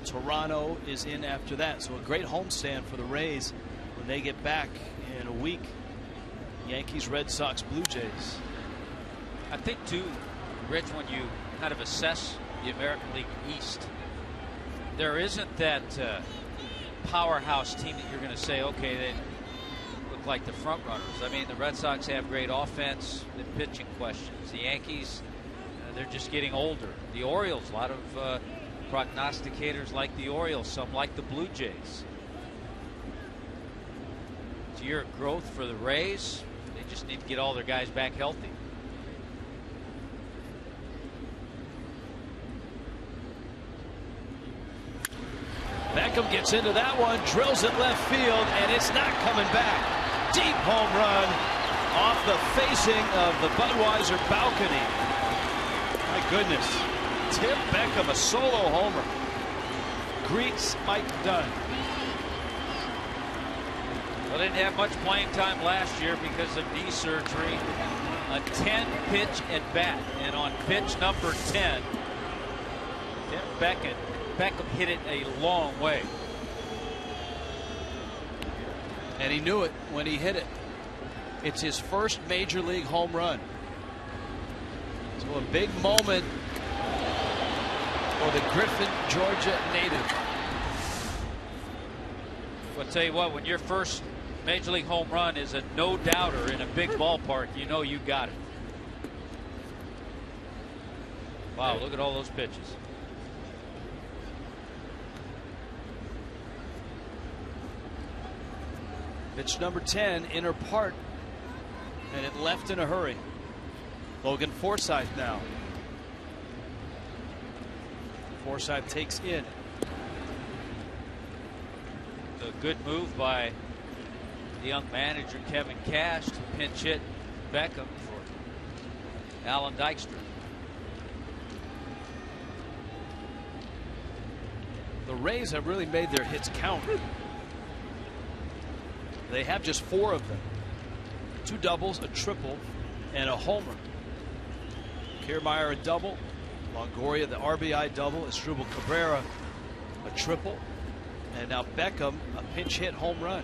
Toronto is in after that. So a great homestand for the Rays when they get back in a week. Yankees, Red Sox, Blue Jays. I think too, Rich, when you kind of assess the American League East, there isn't that powerhouse team that you're going to say, okay, they look like the front runners. I mean, the Red Sox have great offense and pitching questions. The Yankees, they're just getting older. The Orioles, a lot of prognosticators like the Orioles, some like the Blue Jays. It's a year of growth for the Rays. They just need to get all their guys back healthy. Beckham gets into that one, drills it left field, and it's not coming back. Deep home run off the facing of the Budweiser balcony. My goodness. Tim Beckham, a solo homer. Greets Mike Dunn. Well, didn't have much playing time last year because of knee surgery. A 10-pitch at bat, and on pitch number 10, Tim Beckham hit it a long way. And he knew it when he hit it. It's his first major league home run. So a big moment for the Griffin, Georgia native. I'll tell you what, when your first major league home run is a no-doubter in a big ballpark, you know you got it. Wow, look at all those pitches. Pitch number 10, inner part, and it left in a hurry. Logan Forsythe now. Forsythe takes in. It's a good move by the young manager Kevin Cash to pinch hit Beckham for Alan Dykstra. The Rays have really made their hits count. They have just 4 of them. 2 doubles, a triple, and a homer. Kiermaier a double. Longoria the RBI double. Asdrubal Cabrera a triple. And now Beckham a pinch hit home run.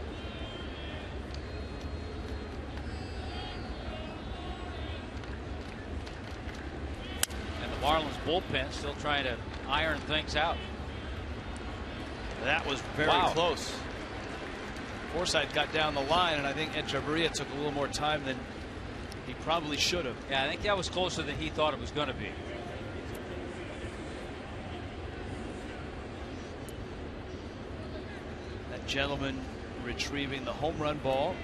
And the Marlins bullpen still trying to iron things out. That was very close. Forsythe got down the line, and I think Echeverria took a little more time than he probably should have. Yeah, I think that was closer than he thought it was going to be. That gentleman retrieving the home run ball.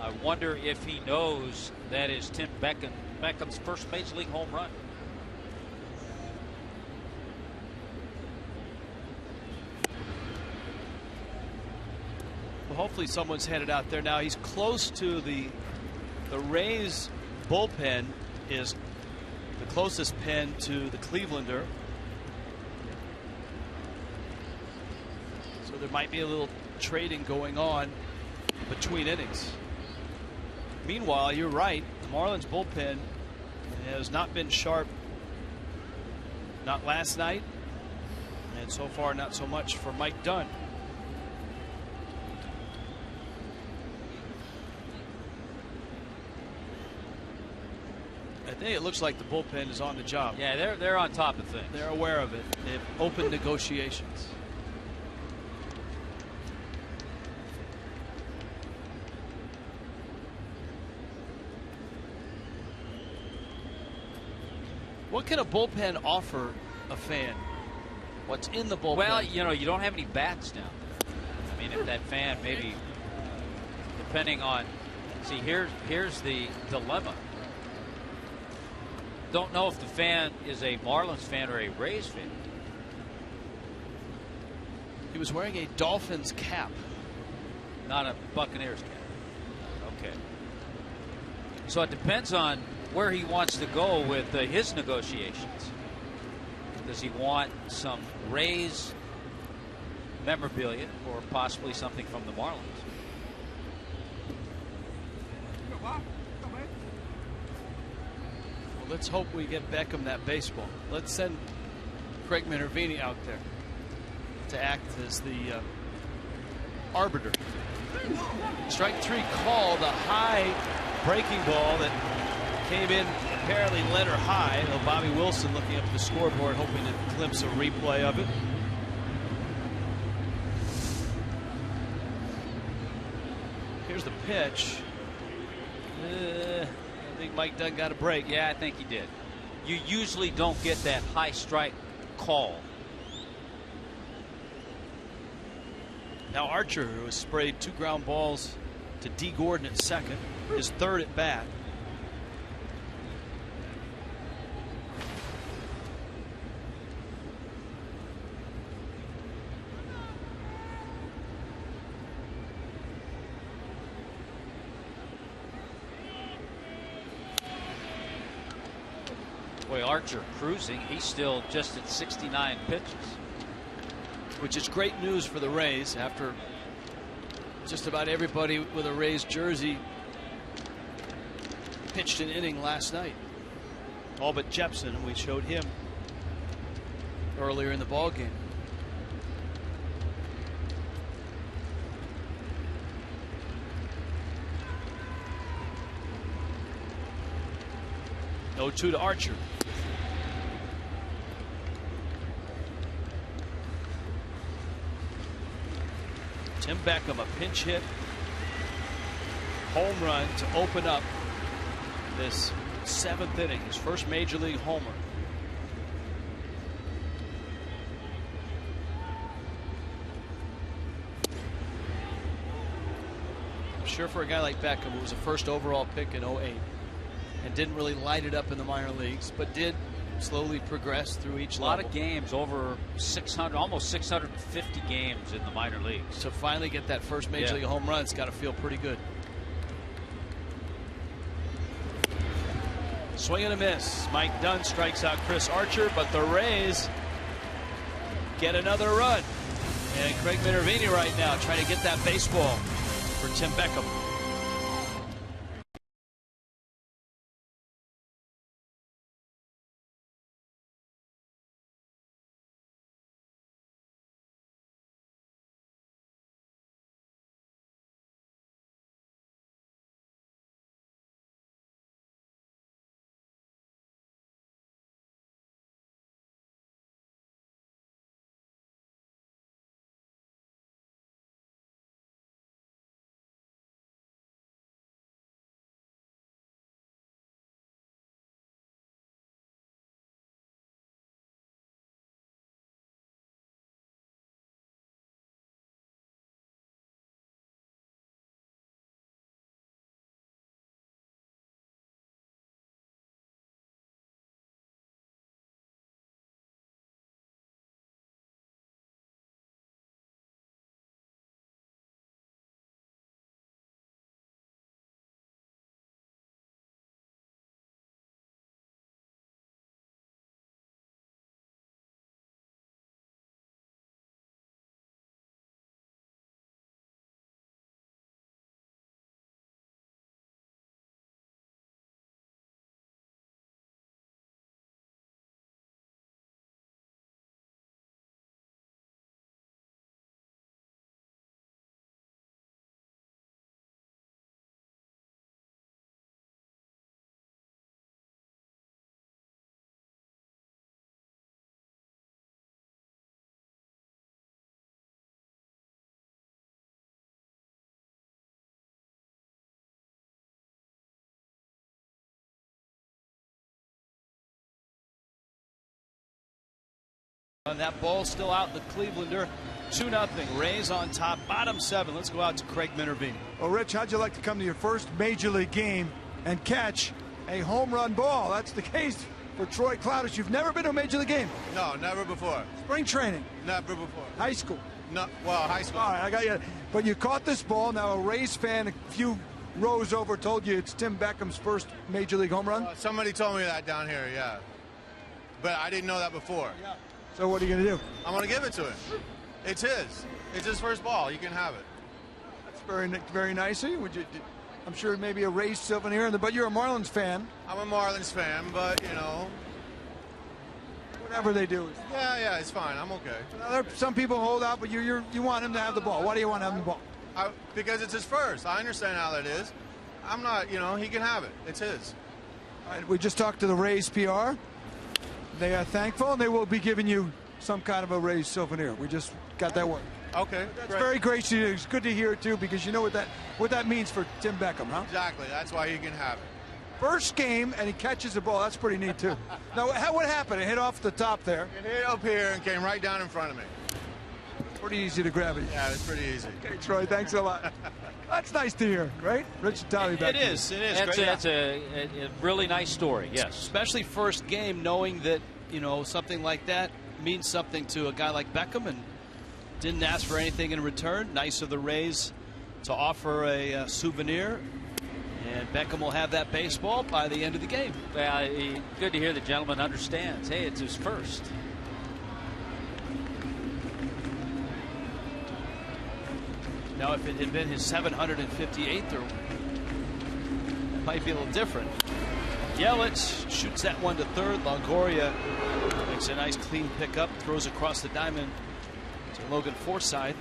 I wonder if he knows that is Tim Beckham's first major league home run. Well, hopefully someone's headed out there now. He's close to the Rays bullpen, is the closest pen to the Clevelander. So there might be a little trading going on between innings. Meanwhile, you're right, the Marlins bullpen has not been sharp, not last night, and so far not so much for Mike Dunn. I think it looks like the bullpen is on the job. Yeah, they're on top of things. They're aware of it. They've opened negotiations. What can a bullpen offer a fan? What's in the bullpen? Well, you know, you don't have any bats down there. I mean, if that fan maybe, depending on, see, here's the dilemma. Don't know if the fan is a Marlins fan or a Rays fan. He was wearing a Dolphins cap. Not a Buccaneers cap. Okay. So it depends on where he wants to go with his negotiations. Does he want some Rays memorabilia or possibly something from the Marlins? Well, let's hope we get Beckham that baseball. Let's send Craig Minervini out there to act as the arbiter. Strike 3 called, a high breaking ball that came in apparently letter high. Bobby Wilson looking up at the scoreboard hoping to glimpse a replay of it. Here's the pitch. I think Mike Dunn got a break. Yeah, I think he did. You usually don't get that high strike call. Now Archer, who has sprayed 2 ground balls to D. Gordon at second, his third at bat. Boy, Archer cruising. He's still just at 69 pitches. Which is great news for the Rays after just about everybody with a Rays jersey pitched an inning last night. All but Jepson, and we showed him earlier in the ball game. No 2 to Archer. Tim Beckham, a pinch hit home run to open up this 7th inning, his first major league homer. I'm sure for a guy like Beckham, who was a first overall pick in 08 and didn't really light it up in the minor leagues, but did slowly progress through each level. A lot of games, over 600, almost 650 games in the minor leagues. To finally get that first major league home run, it's got to feel pretty good. Swing and a miss. Mike Dunn strikes out Chris Archer, but the Rays get another run. And Craig Minervini right now trying to get that baseball for Tim Beckham. And that ball still out. The Clevelander 2-0. Rays on top, bottom 7. Let's go out to Craig Minervini. Well, Rich, how'd you like to come to your first major league game and catch a home run ball? That's the case for Troy Cloudis. You've never been to a major league game? No, never before. Spring training? Never before. High school? No, well, high school. All right, I got you. But you caught this ball. Now, a Rays fan a few rows over told you it's Tim Beckham's first major league home run? Somebody told me that down here, yeah. But I didn't know that before. Yeah. So what are you going to do? I'm going to give it to him. It's his. It's his first ball. You can have it. That's very nice of you. I'm sure maybe a Rays souvenir, but you're a Marlins fan. I'm a Marlins fan, but, you know. Whatever they do. Yeah, it's fine. I'm okay. Now, some people hold out, but you want him to have the ball. Why do you want to have the ball? Because it's his first. I understand how that is. I'm not, he can have it. It's his. All right, we just talked to the Rays PR. They are thankful, and they will be giving you some kind of a Rays souvenir. We just got that word. Okay. That's great. very gracious. It's good to hear, too, because you know what that means for Tim Beckham, huh? Exactly. That's why he can have it. First game, and he catches the ball. That's pretty neat, too. Now, what happened? It hit off the top there. It hit up here and came right down in front of me. Pretty easy to grab it. Yeah, it's pretty easy. Okay, Troy, thanks a lot. That's nice to hear, right? Rich and Tommy back. It is. That's a really nice story, yes. Especially first game, knowing that, something like that means something to a guy like Beckham and didn't ask for anything in return. Nice of the Rays to offer a souvenir. And Beckham will have that baseball by the end of the game. Well, good to hear the gentleman understands. Hey, it's his first. Now, if it had been his 758th, it might be a little different. Yelich shoots that one to third. Longoria makes a nice clean pickup, throws across the diamond to Logan Forsythe.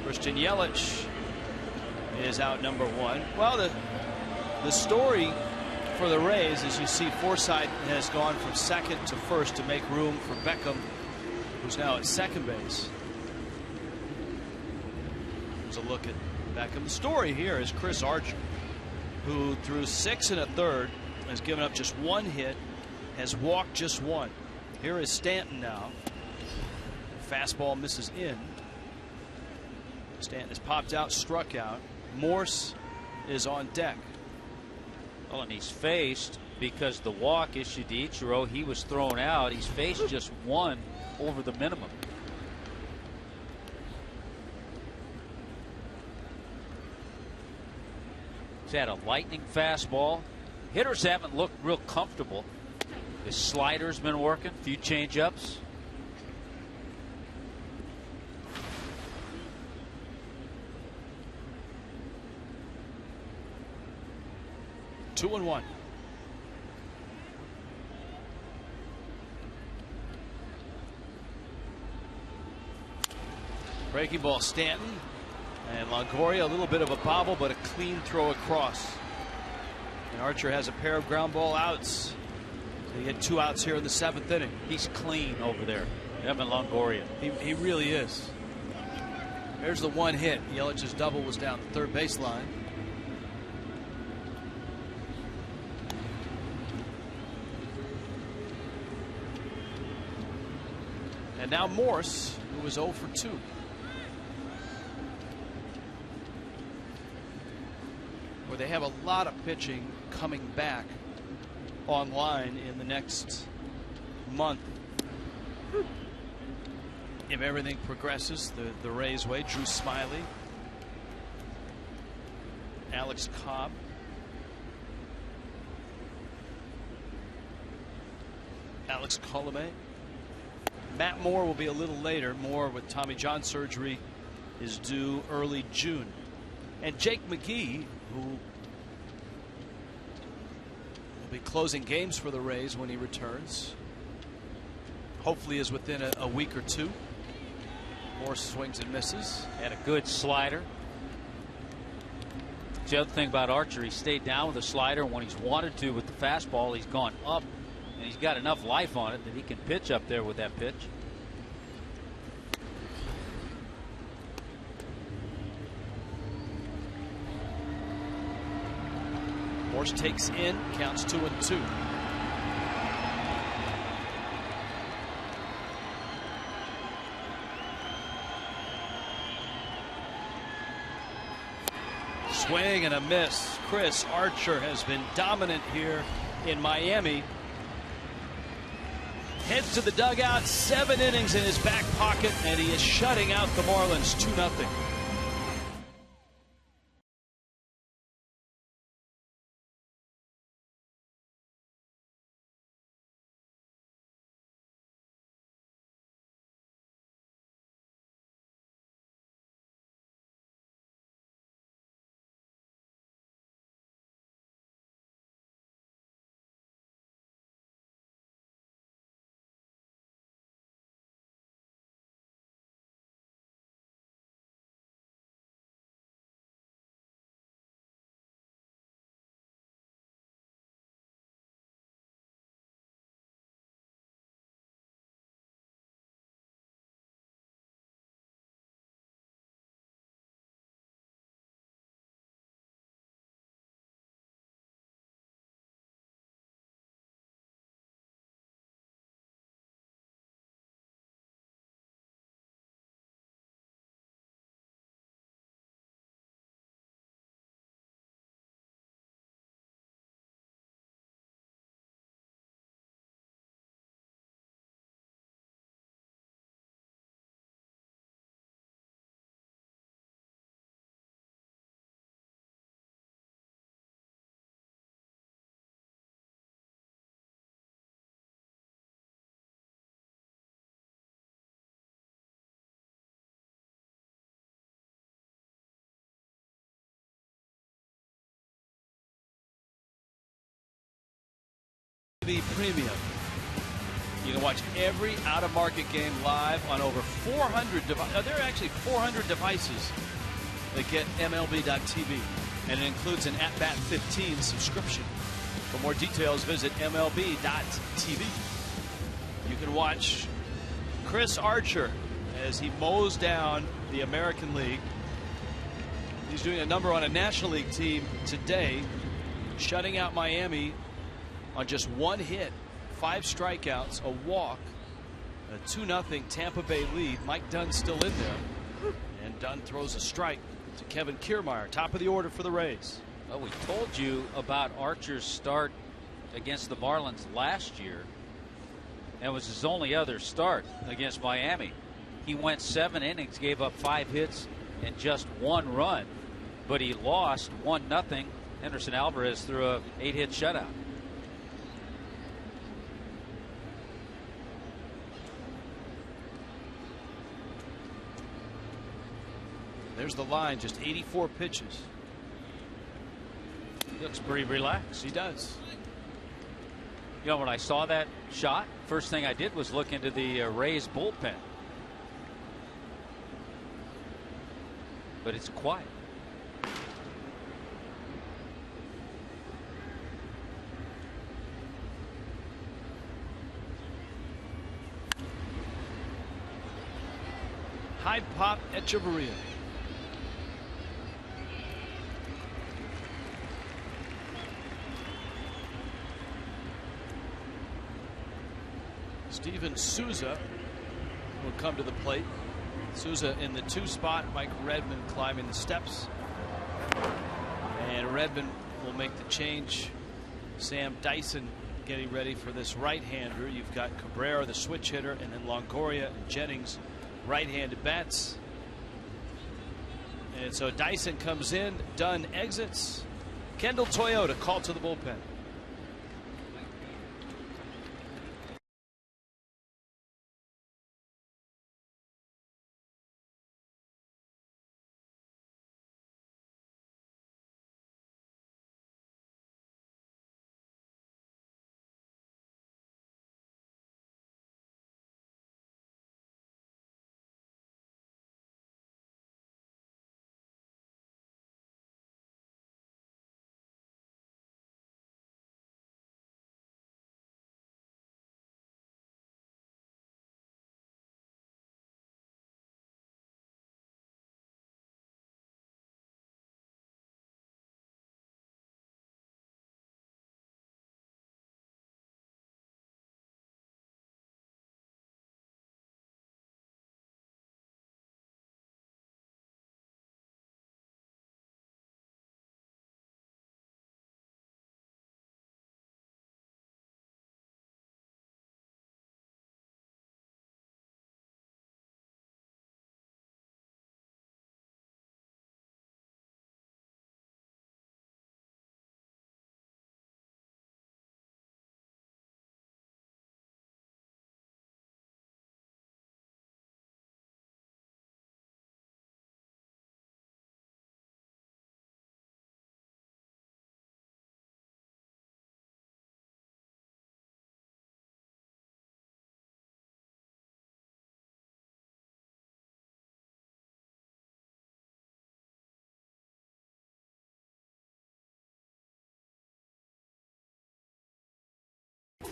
Christian Yelich is out number 1. Well, the story for the Rays is you see Forsythe has gone from second to first to make room for Beckham, who's now at second base. Here's a look at Beckham. The story here is Chris Archer, who threw 6 1/3, has given up just 1 hit, has walked just 1. Here is Stanton now. Fastball misses in. Stanton has popped out, struck out. Morse is on deck. Well, and he's faced, because the walk issued to Ichiro, he was thrown out. He's faced just 1 over the minimum. He's had a lightning fastball. Hitters haven't looked real comfortable. His slider's been working. A few change-ups. Two and 1. Breaking ball, Stanton. And Longoria, a little bit of a bobble, but a clean throw across. And Archer has a pair of ground ball outs. They get 2 outs here in the 7th inning. He's clean over there, Evan Longoria. He really is. There's the 1 hit. Yelich's double was down the third baseline. And now Morse, who was 0 for 2. Where they have a lot of pitching coming back online in the next month. If everything progresses the Rays way. Drew Smiley, Alex Cobb, Alex Colomé. Matt Moore will be a little later. Moore with Tommy John surgery is due early June. And Jake McGee, who will be closing games for the Rays when he returns, hopefully is within a week or 2. More swings and misses. Had a good slider. The other thing about Archer, he stayed down with the slider. When he's wanted to with the fastball, he's gone up, and he's got enough life on it that he can pitch up there with that pitch. Morse takes in, counts 2 and 2. Swing and a miss. Chris Archer has been dominant here in Miami. Heads to the dugout, 7 innings in his back pocket, and he is shutting out the Marlins 2-0. Premium. You can watch every out-of-market game live on over 400 devices. There are actually 400 devices that get MLB.TV, and it includes an At-Bat 15 subscription. For more details, visit MLB.TV. You can watch Chris Archer as he mows down the American League. He's doing a number on a National League team today, shutting out Miami on just 1 hit, 5 strikeouts, a walk, a 2-0 Tampa Bay lead. Mike Dunn's still in there, and Dunn throws a strike to Kevin Kiermaier, top of the order for the Rays. Well, we told you about Archer's start against the Marlins last year, and it was his only other start against Miami. He went 7 innings, gave up 5 hits and just 1 run, but he lost 1-0. Henderson Alvarez threw a 8-hit shutout. There's the line, just 84 pitches. He looks pretty relaxed. He does. You know, when I saw that shot, first thing I did was look into the Rays bullpen. But it's quiet. High pop Echeverria. Steven Souza will come to the plate. Souza in the 2 spot. Mike Redmond climbing the steps. And Redmond will make the change. Sam Dyson getting ready for this right-hander. You've got Cabrera, the switch hitter, and then Longoria and Jennings, right-handed bats. And so Dyson comes in, Dunn exits. Kendall Toyota called to the bullpen.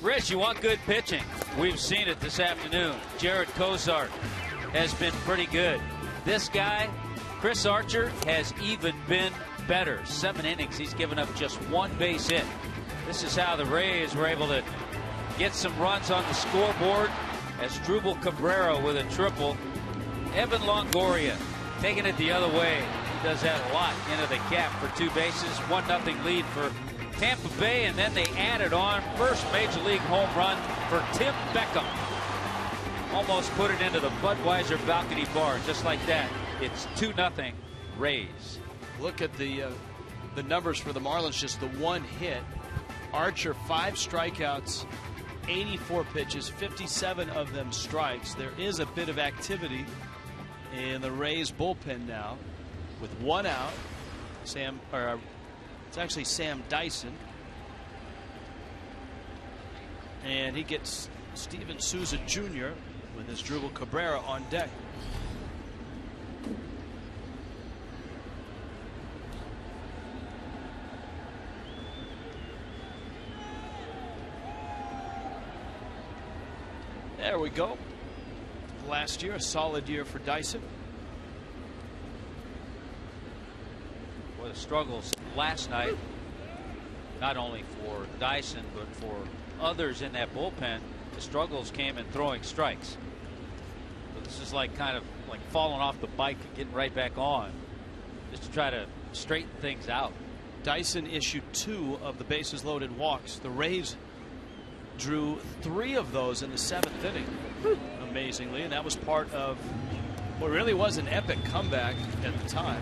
Rich, you want good pitching. We've seen it this afternoon. Jared Kosart has been pretty good. This guy, Chris Archer, has even been better. 7 innings, he's given up just 1 base hit. This is how the Rays were able to get some runs on the scoreboard as Drupal Cabrera with a triple. Evan Longoria taking it the other way. He does that a lot into the cap for 2 bases. 1-0 lead for Tampa Bay, and then they added on first major league home run for Tim Beckham. Almost put it into the Budweiser balcony bar. Just like that, it's 2-0 Rays. Look at the numbers for the Marlins. Just the 1 hit. Archer 5 strikeouts, 84 pitches, 57 of them strikes. There is a bit of activity in the Rays bullpen now with 1 out. It's actually Sam Dyson, and he gets Steven Souza Jr. with his Drupal Cabrera on deck. There we go. Last year, a solid year for Dyson. Well, the struggles last night, not only for Dyson, but for others in that bullpen, the struggles came in throwing strikes. So this is like kind of like falling off the bike and getting right back on, just to try to straighten things out. Dyson issued 2 of the bases loaded walks. The Rays drew 3 of those in the 7th inning, amazingly, and that was part of what really was an epic comeback at the time.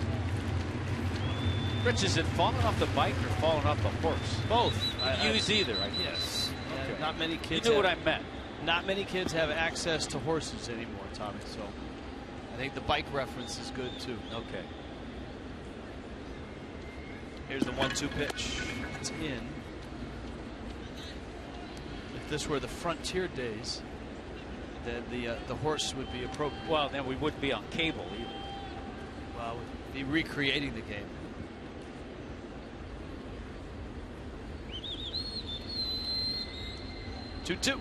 Rich, is it falling off the bike or falling off the horse? Both. Use either, I guess. Yes. Okay. Not many kids. You knew what I meant. Not many kids have access to horses anymore, Tommy. So I think the bike reference is good too. Okay. Here's the 1-2 pitch. It's in. If this were the Frontier days, then the horse would be appropriate. Well, then we wouldn't be on cable either. Well, we'd be recreating the game. Two.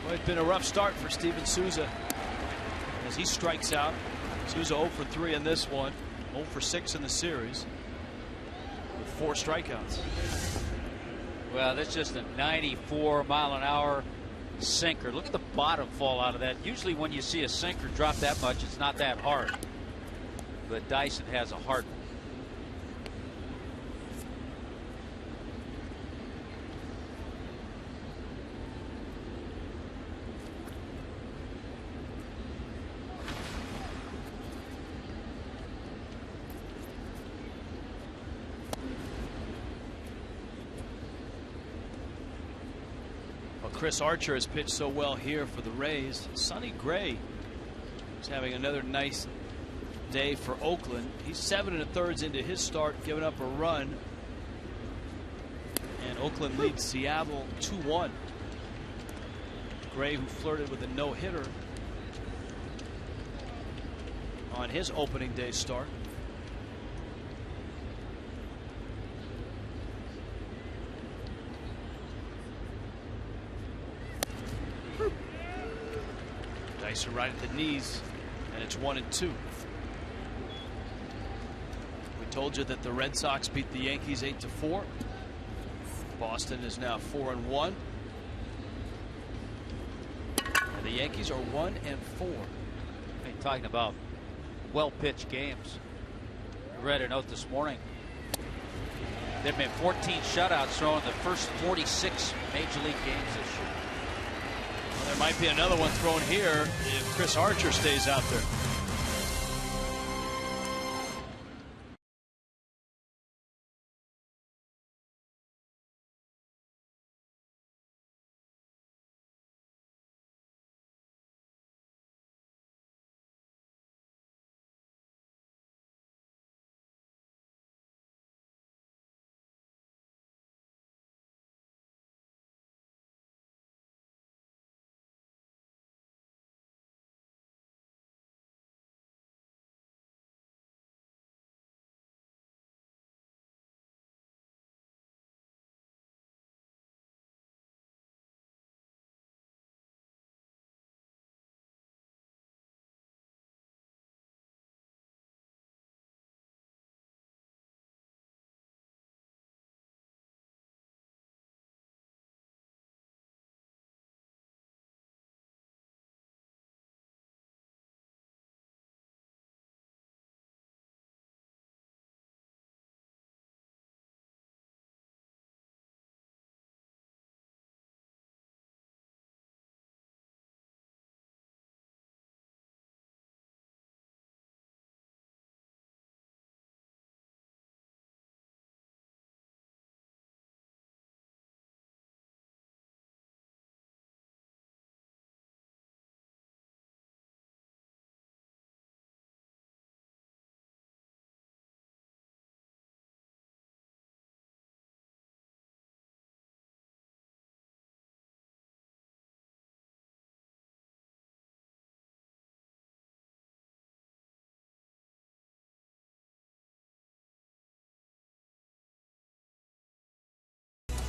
Well, it's been a rough start for Steven Souza as he strikes out. Souza 0 for 3 in this one, 0 for 6 in the series with 4 strikeouts. Well, that's just a 94-mile-an-hour sinker. Look at the bottom fall out of that. Usually when you see a sinker drop that much, it's not that hard. But Dyson has a hard one. Chris Archer has pitched so well here for the Rays. Sonny Gray is having another nice day for Oakland. He's 7 1/3 into his start, giving up a run. And Oakland leads Seattle 2-1. Gray, who flirted with a no-hitter on his opening day start. Dyson right at the knees, and it's 1-2. We told you that the Red Sox beat the Yankees 8-4. Boston is now 4-1. And the Yankees are 1-4. Hey, talking about well-pitched games. I read a note this morning. There have been 14 shutouts thrown in the first 46 Major League games this year. Well, there might be another one thrown here if Chris Archer stays out there.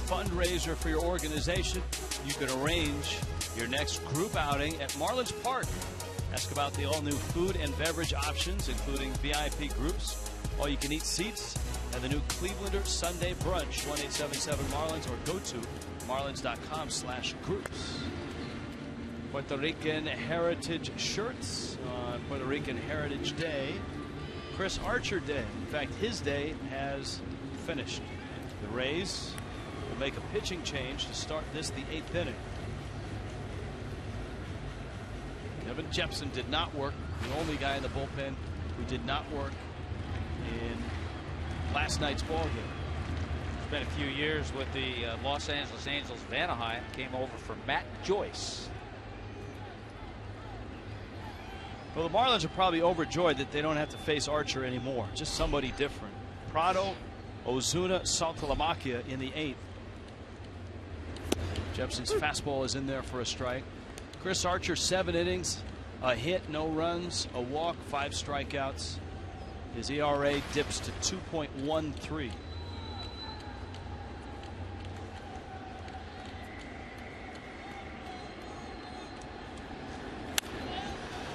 fundraiser for your organization, you can arrange your next group outing at Marlins Park. Ask about the all-new food and beverage options, including VIP groups, all-you-can-eat seats, and the new Clevelander Sunday Brunch. 1-877-MARLINS or go to marlins.com/groups. Puerto Rican Heritage shirts on Puerto Rican Heritage Day. Chris Archer Day. In fact, his day has finished. The Rays will make a pitching change to start this, the 8th inning. Kevin Jepson did not work. The only guy in the bullpen who did not work in last night's ball game. It's been a few years with the Los Angeles Angels of Anaheim. Came over for Matt Joyce. Well, the Marlins are probably overjoyed that they don't have to face Archer anymore. Just somebody different. Prado, Ozuna, Saltalamacchia in the 8th. Jepson's fastball is in there for a strike. Chris Archer, 7 innings, a hit, no runs, a walk, 5 strikeouts. His ERA dips to 2.13.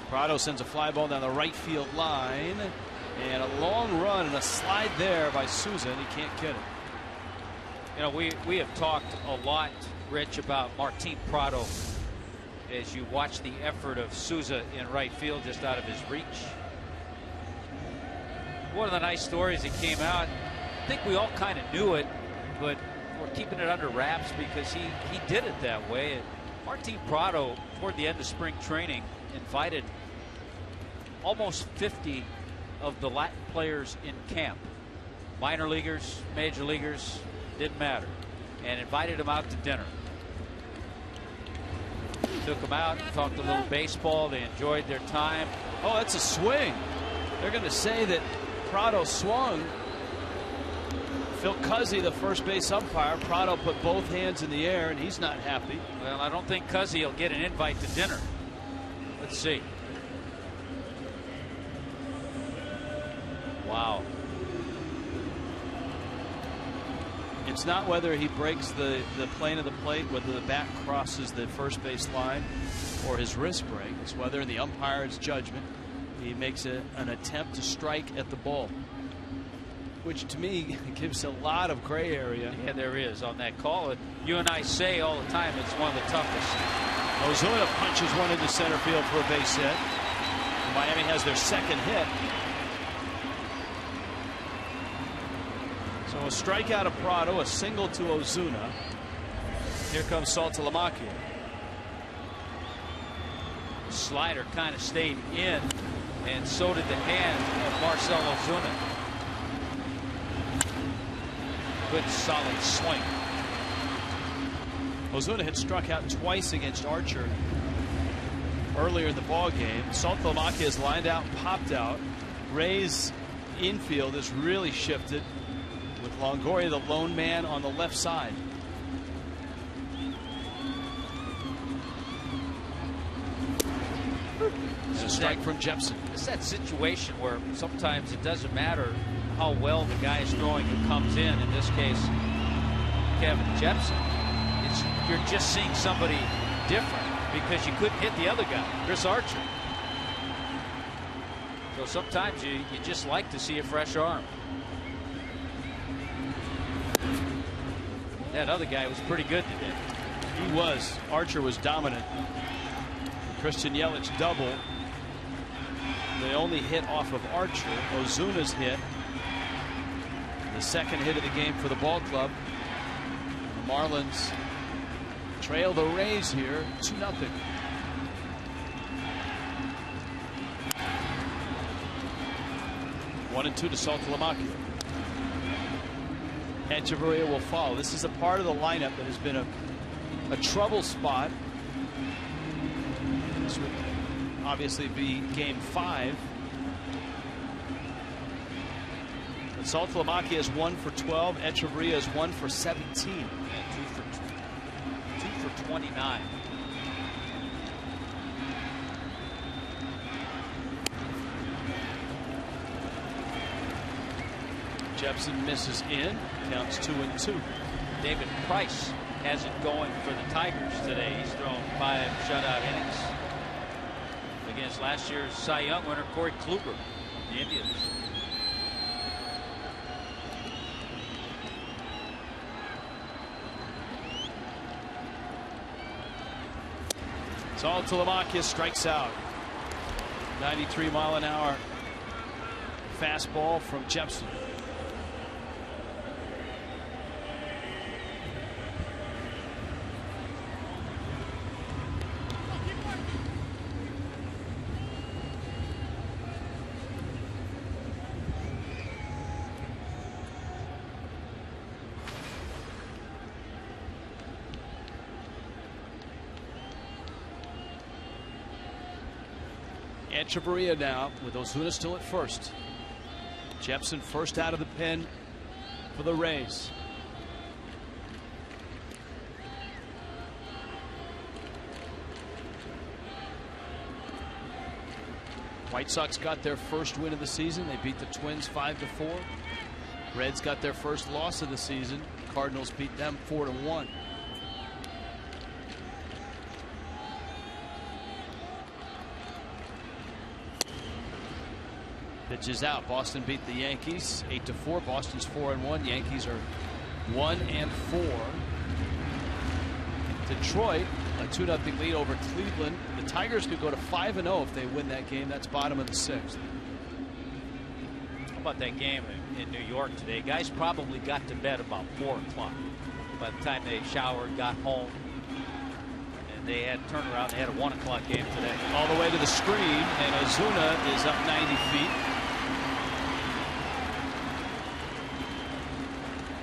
Prado sends a fly ball down the right field line, and a long run and a slide there by Souza, and he can't get it. You know, we have talked a lot, Rich, about Martin Prado as you watch the effort of Souza in right field just out of his reach. One of the nice stories that came out, I think we all kind of knew it, but we're keeping it under wraps because he did it that way. And Martin Prado, toward the end of spring training, invited almost 50 of the Latin players in camp, minor leaguers, major leaguers, didn't matter, and invited them out to dinner. Took them out, talked a little baseball. They enjoyed their time. Oh, that's a swing. They're going to say that Prado swung. Phil Cuzzy, the first base umpire, Prado put both hands in the air, and he's not happy. Well, I don't think Cuzzy will get an invite to dinner. Let's see. Wow. It's not whether he breaks the plane of the plate, whether the bat crosses the first base line, or his wrist break. It's whether in the umpire's judgment he makes an attempt to strike at the ball, which to me gives a lot of gray area. Yeah, there is on that call. And you and I say all the time it's one of the toughest. Ozuna punches one into center field for a base hit. Miami has their second hit. So a strikeout of Prado, a single to Ozuna. Here comes Saltalamacchia. The slider kind of stayed in, and so did the hand of Marcell Ozuna. Good solid swing. Ozuna had struck out twice against Archer earlier in the ball game. Saltalamacchia is lined out and popped out. Ray's infield has really shifted, with Longoria the lone man on the left side. This is a strike from Jepson. It's that situation where sometimes it doesn't matter how well the guy is throwing who comes in. In this case, Kevin Jepson. You're just seeing somebody different because you couldn't hit the other guy, Chris Archer. So sometimes you just like to see a fresh arm. That other guy was pretty good today. He was. Archer was dominant. Christian Yelich double. The only hit off of Archer. Ozuna's hit. The second hit of the game for the ball club. The Marlins trail the Rays here 2-0. One and 2 to Saltalamacchia. Echeverria will follow. This is a part of the lineup that has been a trouble spot. This would obviously be game 5. But Saltalamacchia is 1 for 12. Echeverria is 1 for 17. Yeah, 2 for 29. Jepson misses in. Counts 2-2. David Price has it going for the Tigers today. He's thrown 5 shutout innings against last year's Cy Young winner Corey Kluber, the Indians. It's all Telemakis strikes out. 93-mile-an-hour fastball from Jepson. Echeverria now with Ozuna still at first. Jepson first out of the pen for the Rays. White Sox got their first win of the season. They beat the Twins 5-4. Reds got their first loss of the season. Cardinals beat them 4-1. Pitch is out. Boston beat the Yankees 8-4. Boston's 4-1. Yankees are 1-4. Detroit a 2-0 lead over Cleveland. The Tigers could go to 5-0 if they win that game. That's bottom of the 6th. How about that game in New York today? Guys probably got to bed about 4 o'clock by the time they showered, got home. They had turnaround. They had a 1 o'clock game today. All the way to the screen, and Ozuna is up 90 feet.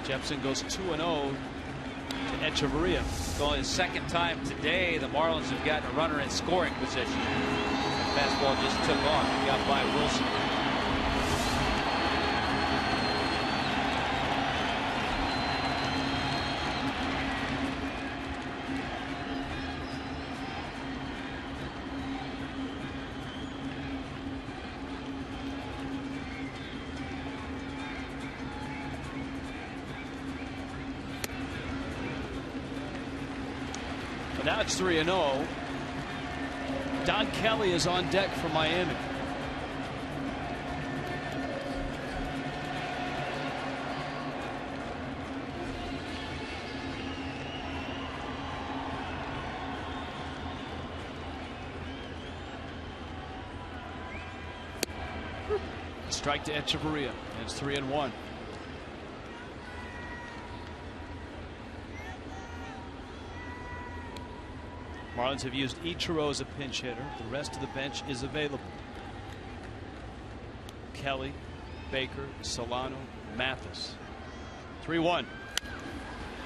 Jepson goes 2-0 to Echeverria. So his second time today, the Marlins have gotten a runner in scoring position. Fastball just took off. Got by Wilson. Now it's 3-0. Don Kelly is on deck for Miami. Strike to Echeverria. And it's 3-1. Marlins have used Ichiro as a pinch hitter. The rest of the bench is available. Kelly, Baker, Solano, Mathis. 3-1.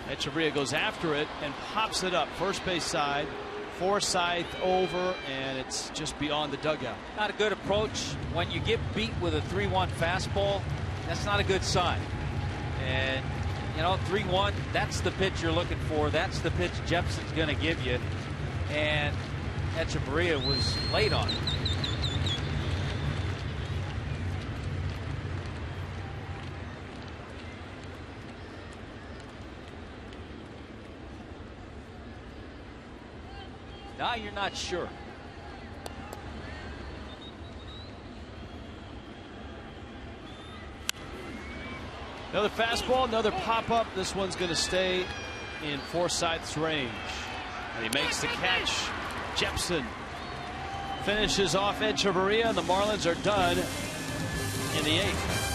Echeverria goes after it and pops it up. First base side. Forsythe over, and it's just beyond the dugout. Not a good approach. When you get beat with a 3-1 fastball, that's not a good sign. And, you know, 3-1, that's the pitch you're looking for. That's the pitch Jepson's going to give you. And Echeverria was late on it. Now you're not sure. Another fastball, another pop-up. This one's going to stay in Forsythe's range. And he makes the catch. Jepson finishes off Echeverria, and the Marlins are done in the 8th.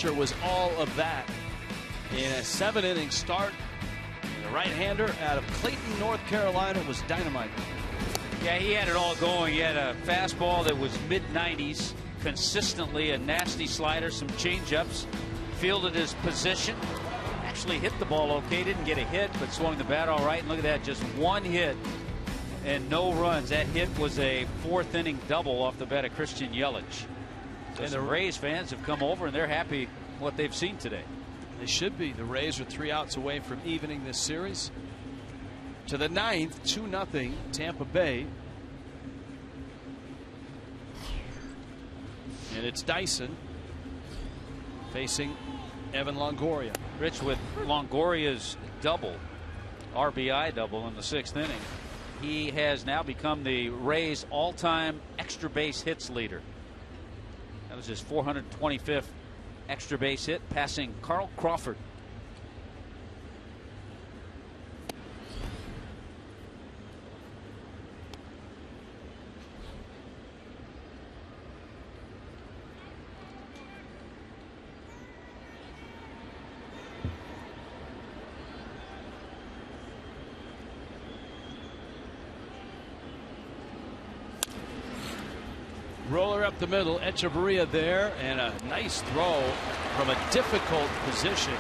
pitcher was all of that in a 7-inning start. The right-hander out of Clayton, North Carolina was dynamite. Yeah, he had it all going. He had a fastball that was mid-90s consistently, a nasty slider, some change-ups, fielded his position, actually hit the ball okay, didn't get a hit, but swung the bat all right. And look at that, just one hit and no runs. That hit was a 4th-inning double off the bat of Christian Yelich. So and the Rays fans have come over and they're happy what they've seen today. They should be. The Rays are 3 outs away from evening this series. To the 9th, 2-0 Tampa Bay. And it's Dyson facing Evan Longoria. Rich, with Longoria's double, RBI double in the 6th inning, he has now become the Rays' all-time extra base hits leader. That was his 425th extra base hit, passing Carl Crawford. Roller up the middle, Echeverria there, and a nice throw from a difficult position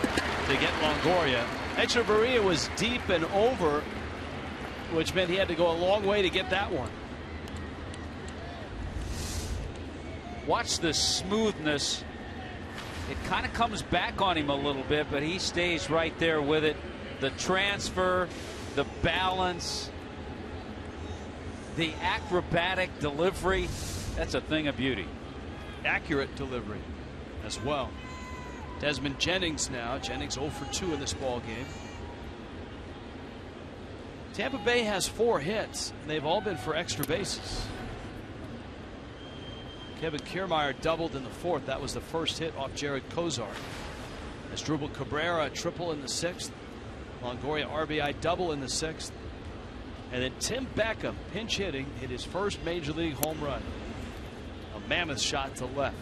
to get Longoria. Echeverria was deep and over, which meant he had to go a long way to get that one. Watch the smoothness. It kind of comes back on him a little bit, but he stays right there with it. The transfer, the balance, the acrobatic delivery. That's a thing of beauty. Accurate delivery as well. Desmond Jennings now. Jennings 0 for 2 in this ball game. Tampa Bay has 4 hits. They've all been for extra bases. Kevin Kiermaier doubled in the 4th. That was the first hit off Jared Kosart. Asdrubal Cabrera triple in the 6th. Longoria RBI double in the 6th. And then Tim Beckham, pinch hitting, hit his first major league home run. A mammoth shot to left.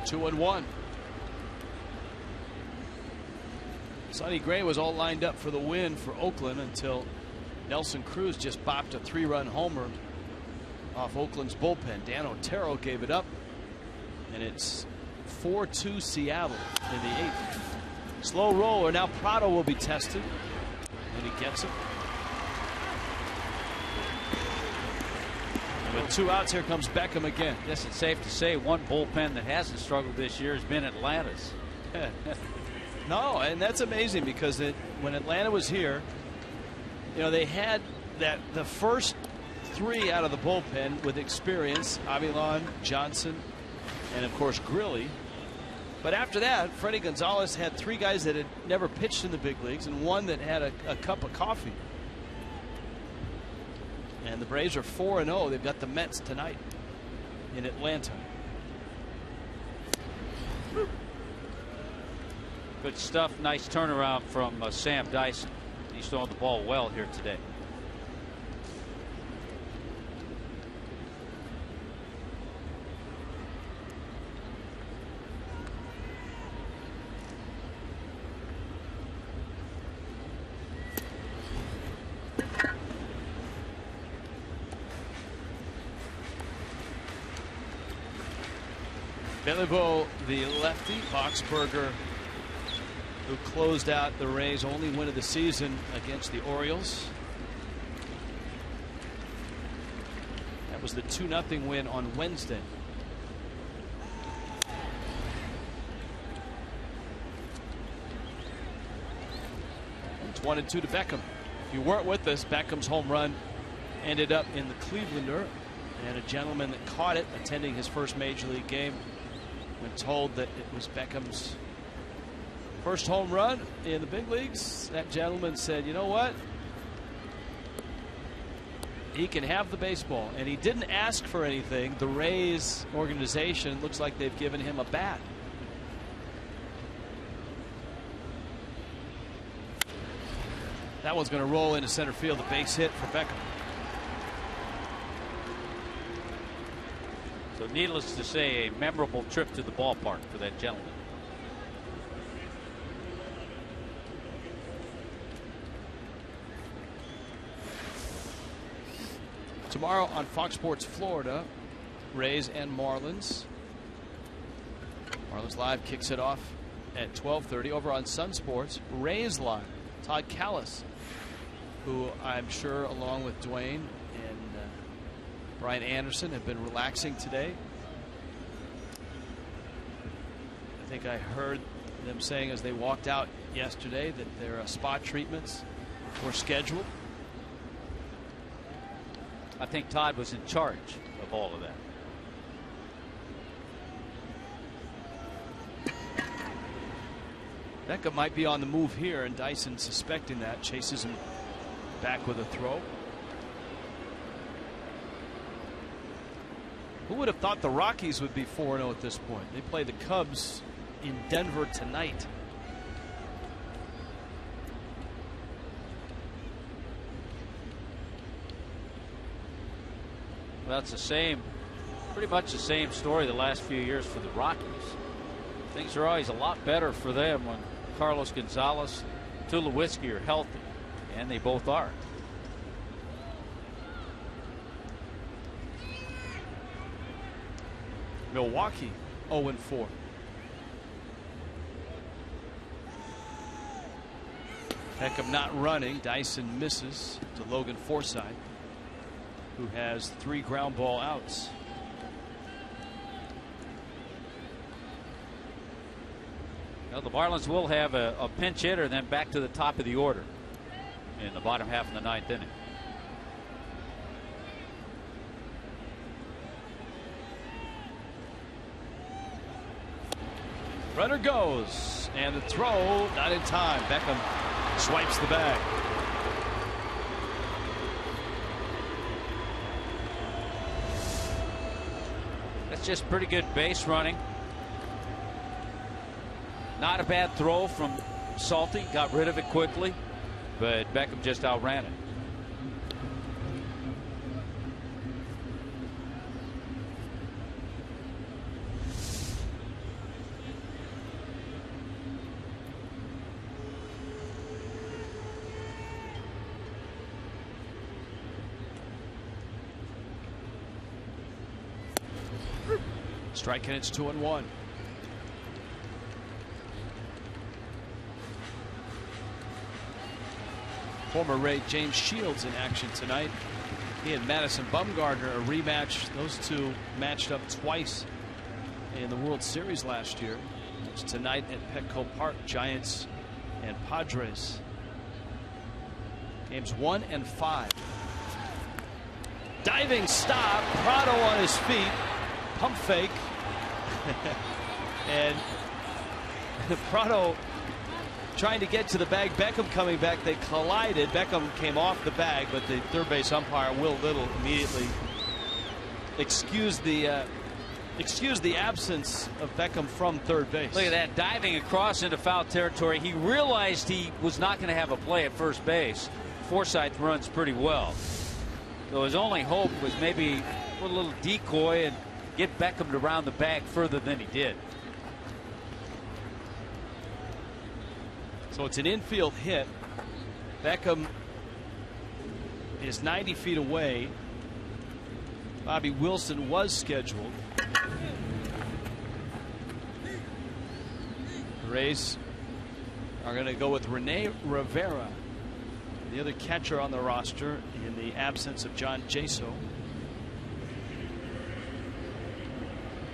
Two and one. Sonny Gray was all lined up for the win for Oakland until Nelson Cruz just bopped a 3-run homer off Oakland's bullpen. Dan Otero gave it up, and it's 4-2 Seattle in the 8th. Slow roller. Now Prado will be tested, and he gets it. And with 2 outs, here comes Beckham again. I guess it's safe to say one bullpen that hasn't struggled this year has been Atlanta's. No, and that's amazing because when Atlanta was here, you know, they had the first 3 out of the bullpen with experience: Avilan, Johnson, and of course Grilly. But after that, Freddie Gonzalez had 3 guys that had never pitched in the big leagues and one that had a cup of coffee. And the Braves are 4-0. They've got the Mets tonight in Atlanta. Good stuff. Nice turnaround from Sam Dyson. He's throwing the ball well here today. Beliveau, the lefty, Boxberger, who closed out the Rays' only win of the season against the Orioles. That was the 2-0 win on Wednesday. It's 1-2 to Beckham. If you weren't with us, Beckham's home run ended up in the Clevelander, and a gentleman that caught it attending his first major league game, when told that it was Beckham's first home run in the big leagues, that gentleman said, "You know what? he can have the baseball, and he didn't ask for anything. The Rays organization looks like they've given him a bat. That one's going to roll into center field. A base hit for Beckham. So needless to say, a memorable trip to the ballpark for that gentleman. Tomorrow on Fox Sports Florida, Rays and Marlins. Marlins Live kicks it off at 12:30 over on Sun Sports. Rays Live. Todd Callis, who I'm sure along with Dwayne and Brian Anderson have been relaxing today. I think I heard them saying as they walked out yesterday that their spa treatments were scheduled. I think Todd was in charge of all of that. Beckham might be on the move here, and Dyson, suspecting that, chases him back with a throw. Who would have thought the Rockies would be 4-0 at this point? They play the Cubs in Denver tonight. Well, it's the same, pretty much the same story the last few years for the Rockies. Things are always a lot better for them when Carlos Gonzalez, Tulowitzki are healthy, and they both are. Milwaukee 0-4. Beckham not running. Dyson misses to Logan Forsythe, who has 3 ground ball outs. Well, the Marlins will have a pinch hitter, then back to the top of the order in the bottom half of the 9th inning. Runner goes, and the throw not in time. Beckham swipes the bag. That's just pretty good base running. Not a bad throw from Salty. Got rid of it quickly, but Beckham just outran it. Striking, it's 2-1. Former Ray James Shields in action tonight. He and Madison Bumgarner a rematch. Those two matched up twice in the World Series last year. It's tonight at Petco Park. Giants and Padres. Games 1 and 5. Diving stop. Prado on his feet. Pump fake. And Prado trying to get to the bag. Beckham coming back. They collided. Beckham came off the bag, but the third base umpire, Will Little, immediately excused the absence of Beckham from third base. Look at that, diving across into foul territory. He realized he was not going to have a play at first base. Forsythe runs pretty well. So his only hope was maybe put a little decoy and get Beckham to round the bag further than he did. So it's an infield hit. Beckham is 90 feet away. Bobby Wilson was scheduled. The Rays are going to go with Rene Rivera, the other catcher on the roster, in the absence of John Jaso.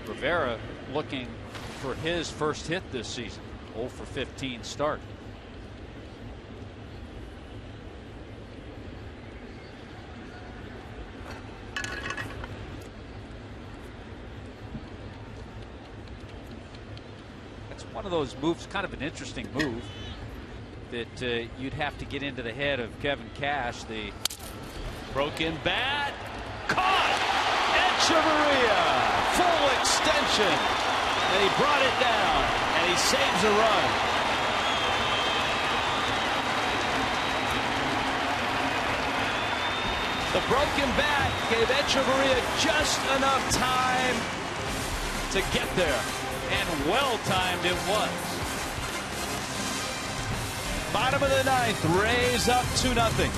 Rivera looking for his first hit this season. 0 for 15 start. That's one of those moves, kind of an interesting move, that you'd have to get into the head of Kevin Cash, the Broken bat. Caught. Echeverria. Full extension. And he brought it down. And he saves a run. The broken bat gave Echeverria just enough time to get there. And well-timed it was. Bottom of the ninth. Rays up 2-0.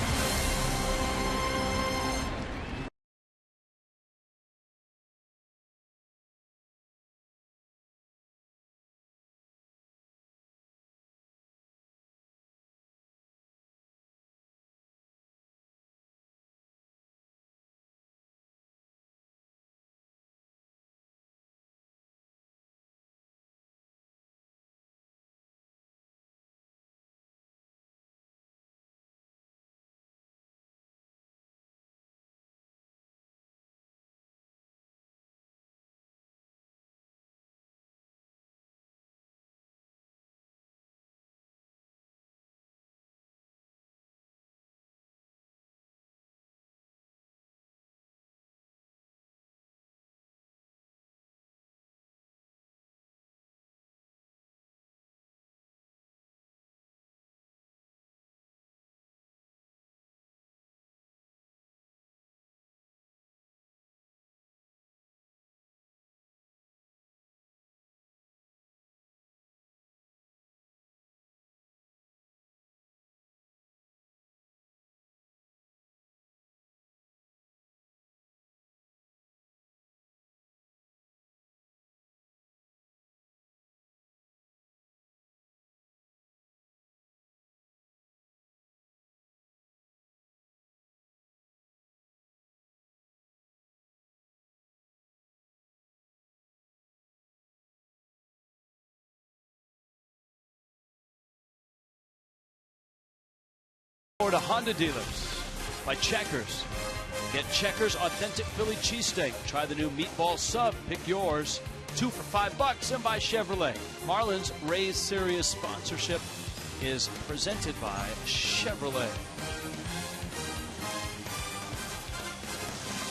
To Honda dealers by Checkers. Get Checkers authentic Philly cheesesteak. Try the new meatball sub. Pick yours. 2 for $5 and by Chevrolet. Marlins Rays Series sponsorship is presented by Chevrolet.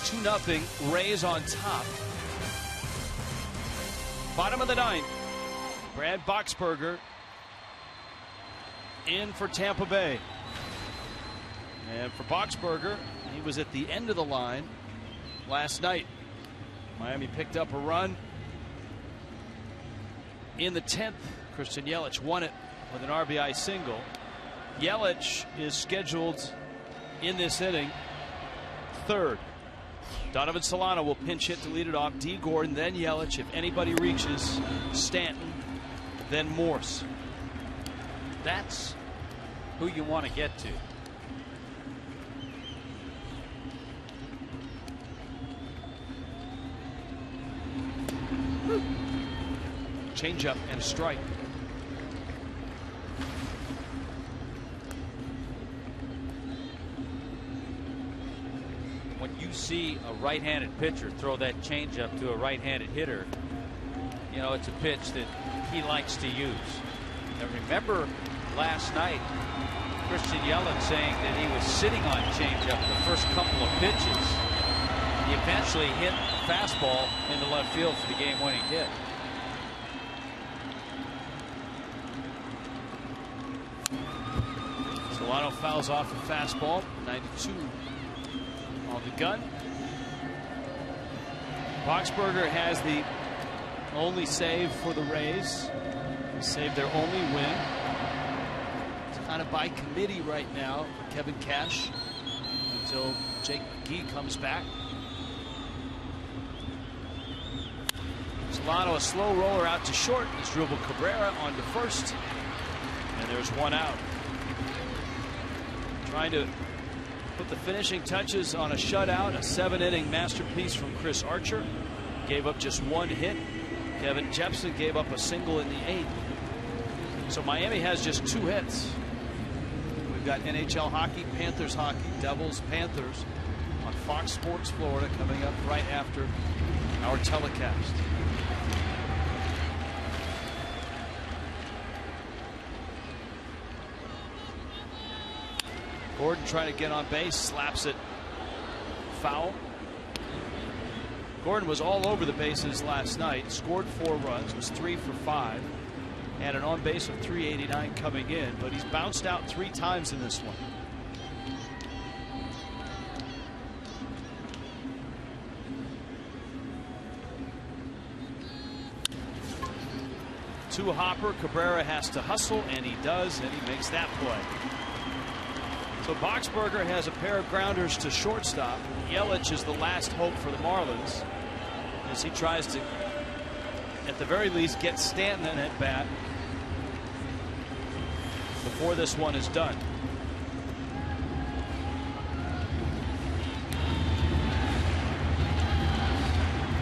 2-0 Rays on top. Bottom of the ninth. Brad Boxberger in for Tampa Bay. And for Boxberger, he was at the end of the line last night. Miami picked up a run in the 10th. Christian Yelich won it with an RBI single. Yelich is scheduled in this inning third. Donovan Solano will pinch hit to lead it off. D. Gordon, then Yelich. If anybody reaches, Stanton, then Morse. That's who you want to get to. Changeup and a strike. When you see a right-handed pitcher throw that changeup to a right-handed hitter, you know it's a pitch that he likes to use. And remember last night, Christian Yelich saying that he was sitting on changeup the first couple of pitches. He eventually hit a fastball into left field for the game-winning hit. Solano fouls off a fastball. 92 on the gun. Boxberger has the only save for the Rays. They saved their only win. It's kind of by committee right now for Kevin Cash until Jake McGee comes back. Solano a slow roller out to short. It's Dribble Cabrera on to first. And there's one out. Trying to put the finishing touches on a shutout, a 7-inning masterpiece from Chris Archer. Gave up just one hit. Kevin Jepson gave up a single in the 8th. So Miami has just 2 hits. We've got NHL hockey, Panthers hockey, Devils, Panthers on Fox Sports Florida coming up right after our telecast. Gordon trying to get on base, slaps it foul. Gordon was all over the bases last night, scored 4 runs, was 3 for 5, had an on base of 389 coming in, but he's bounced out 3 times in this one. To Hopper, Cabrera has to hustle, and he does, and he makes that play. So Boxberger has a pair of grounders to shortstop. Yelich is the last hope for the Marlins as he tries to, at the very least, get Stanton at bat before this one is done.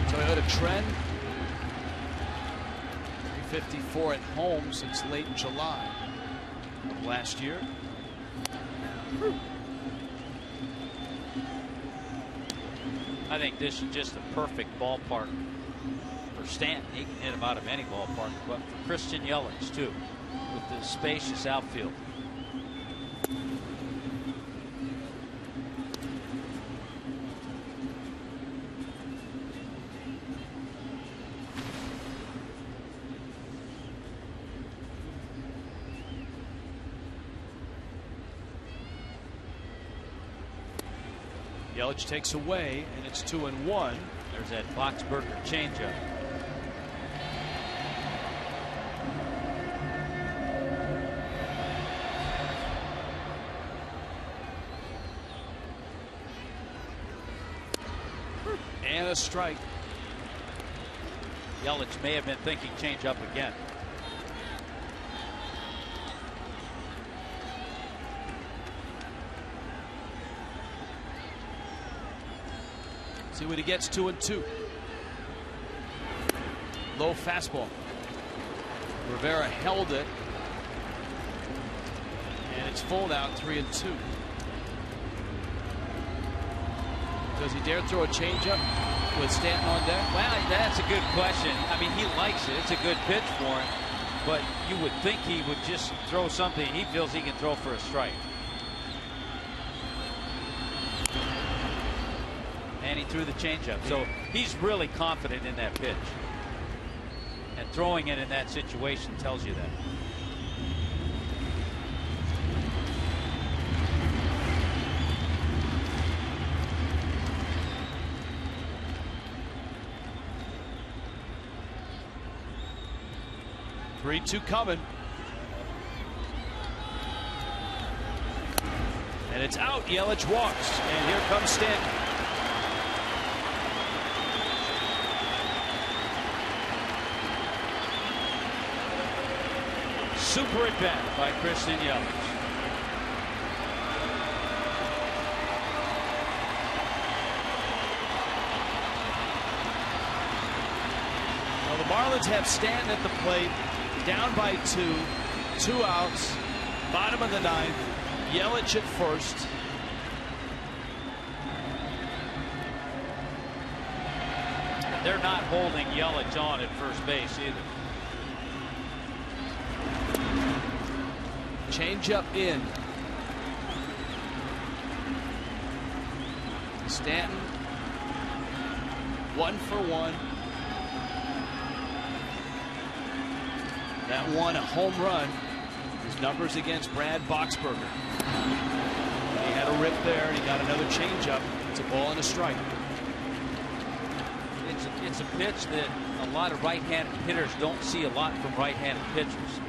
Toyota Trend, 354 at home since late July of last year. I think this is just a perfect ballpark for Stanton. He can hit him out of any ballpark, but for Christian Yelich too, with the spacious outfield. Yelich takes away, and it's 2-1. There's that Boxberger changeup. And a strike. Yelich may have been thinking changeup again. See what he gets. 2-2. Low fastball. Rivera held it, and it's full now. 3-2. Does he dare throw a changeup with Stanton on deck? Well, that's a good question. I mean, he likes it. It's a good pitch for him, but you would think he would just throw something he feels he can throw for a strike. And he threw the changeup, so he's really confident in that pitch, and throwing it in that situation tells you that. Three-two coming, and it's out. Yelich walks, and here comes Stanton. Super at bat by Christian Yelich. Well, the Marlins have Stanton at the plate, down by 2, 2 outs, bottom of the 9th. Yelich at first. They're not holding Yelich on at first base either. Change up in. Stanton 1 for 1. That one a home run. His numbers against Brad Boxberger. He had a rip there, and he got another changeup. It's a ball and a strike. It's a pitch that a lot of right-handed hitters don't see a lot from right-handed pitchers.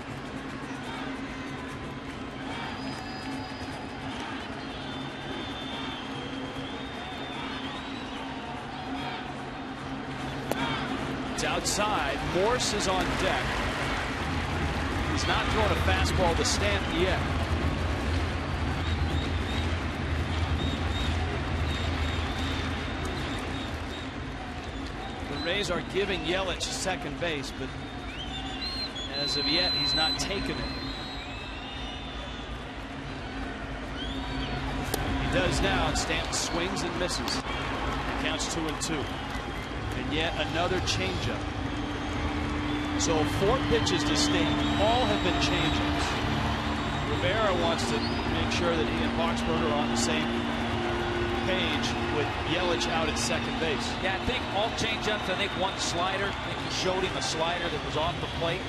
It's outside. Morse is on deck. He's not throwing a fastball to Stanton yet. The Rays are giving Yelich second base, but as of yet, he's not taken it. He does now, and Stanton swings and misses. It counts 2-2. And yet another changeup. So 4 pitches to Stanton. All have been changeups. Rivera wants to make sure that he and Boxberger are on the same page with Yelich out at second base. Yeah, I think all changeups. I think one slider. I think he showed him a slider that was off the plate.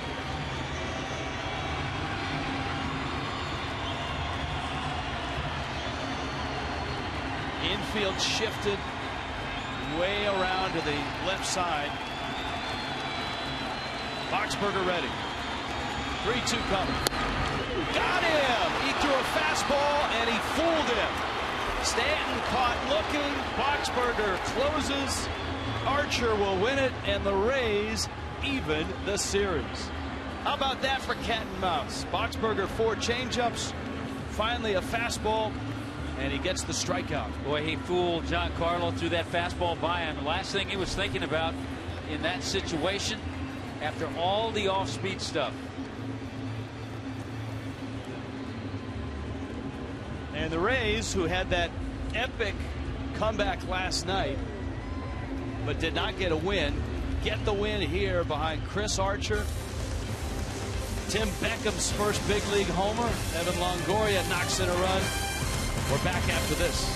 Infield shifted way around to the left side. Boxberger ready. 3-2 coming. Got him! He threw a fastball and he fooled him. Stanton caught looking. Boxberger closes. Archer will win it, and the Rays even the series. How about that for cat and mouse? Boxberger 4 changeups. Finally a fastball, and he gets the strikeout. Boy, he fooled Giancarlo, threw that fastball by him. The last thing he was thinking about in that situation, after all the off-speed stuff. And the Rays, who had that epic comeback last night, but did not get a win, get the win here behind Chris Archer. Tim Beckham's first big league homer. Evan Longoria knocks in a run. We're back after this.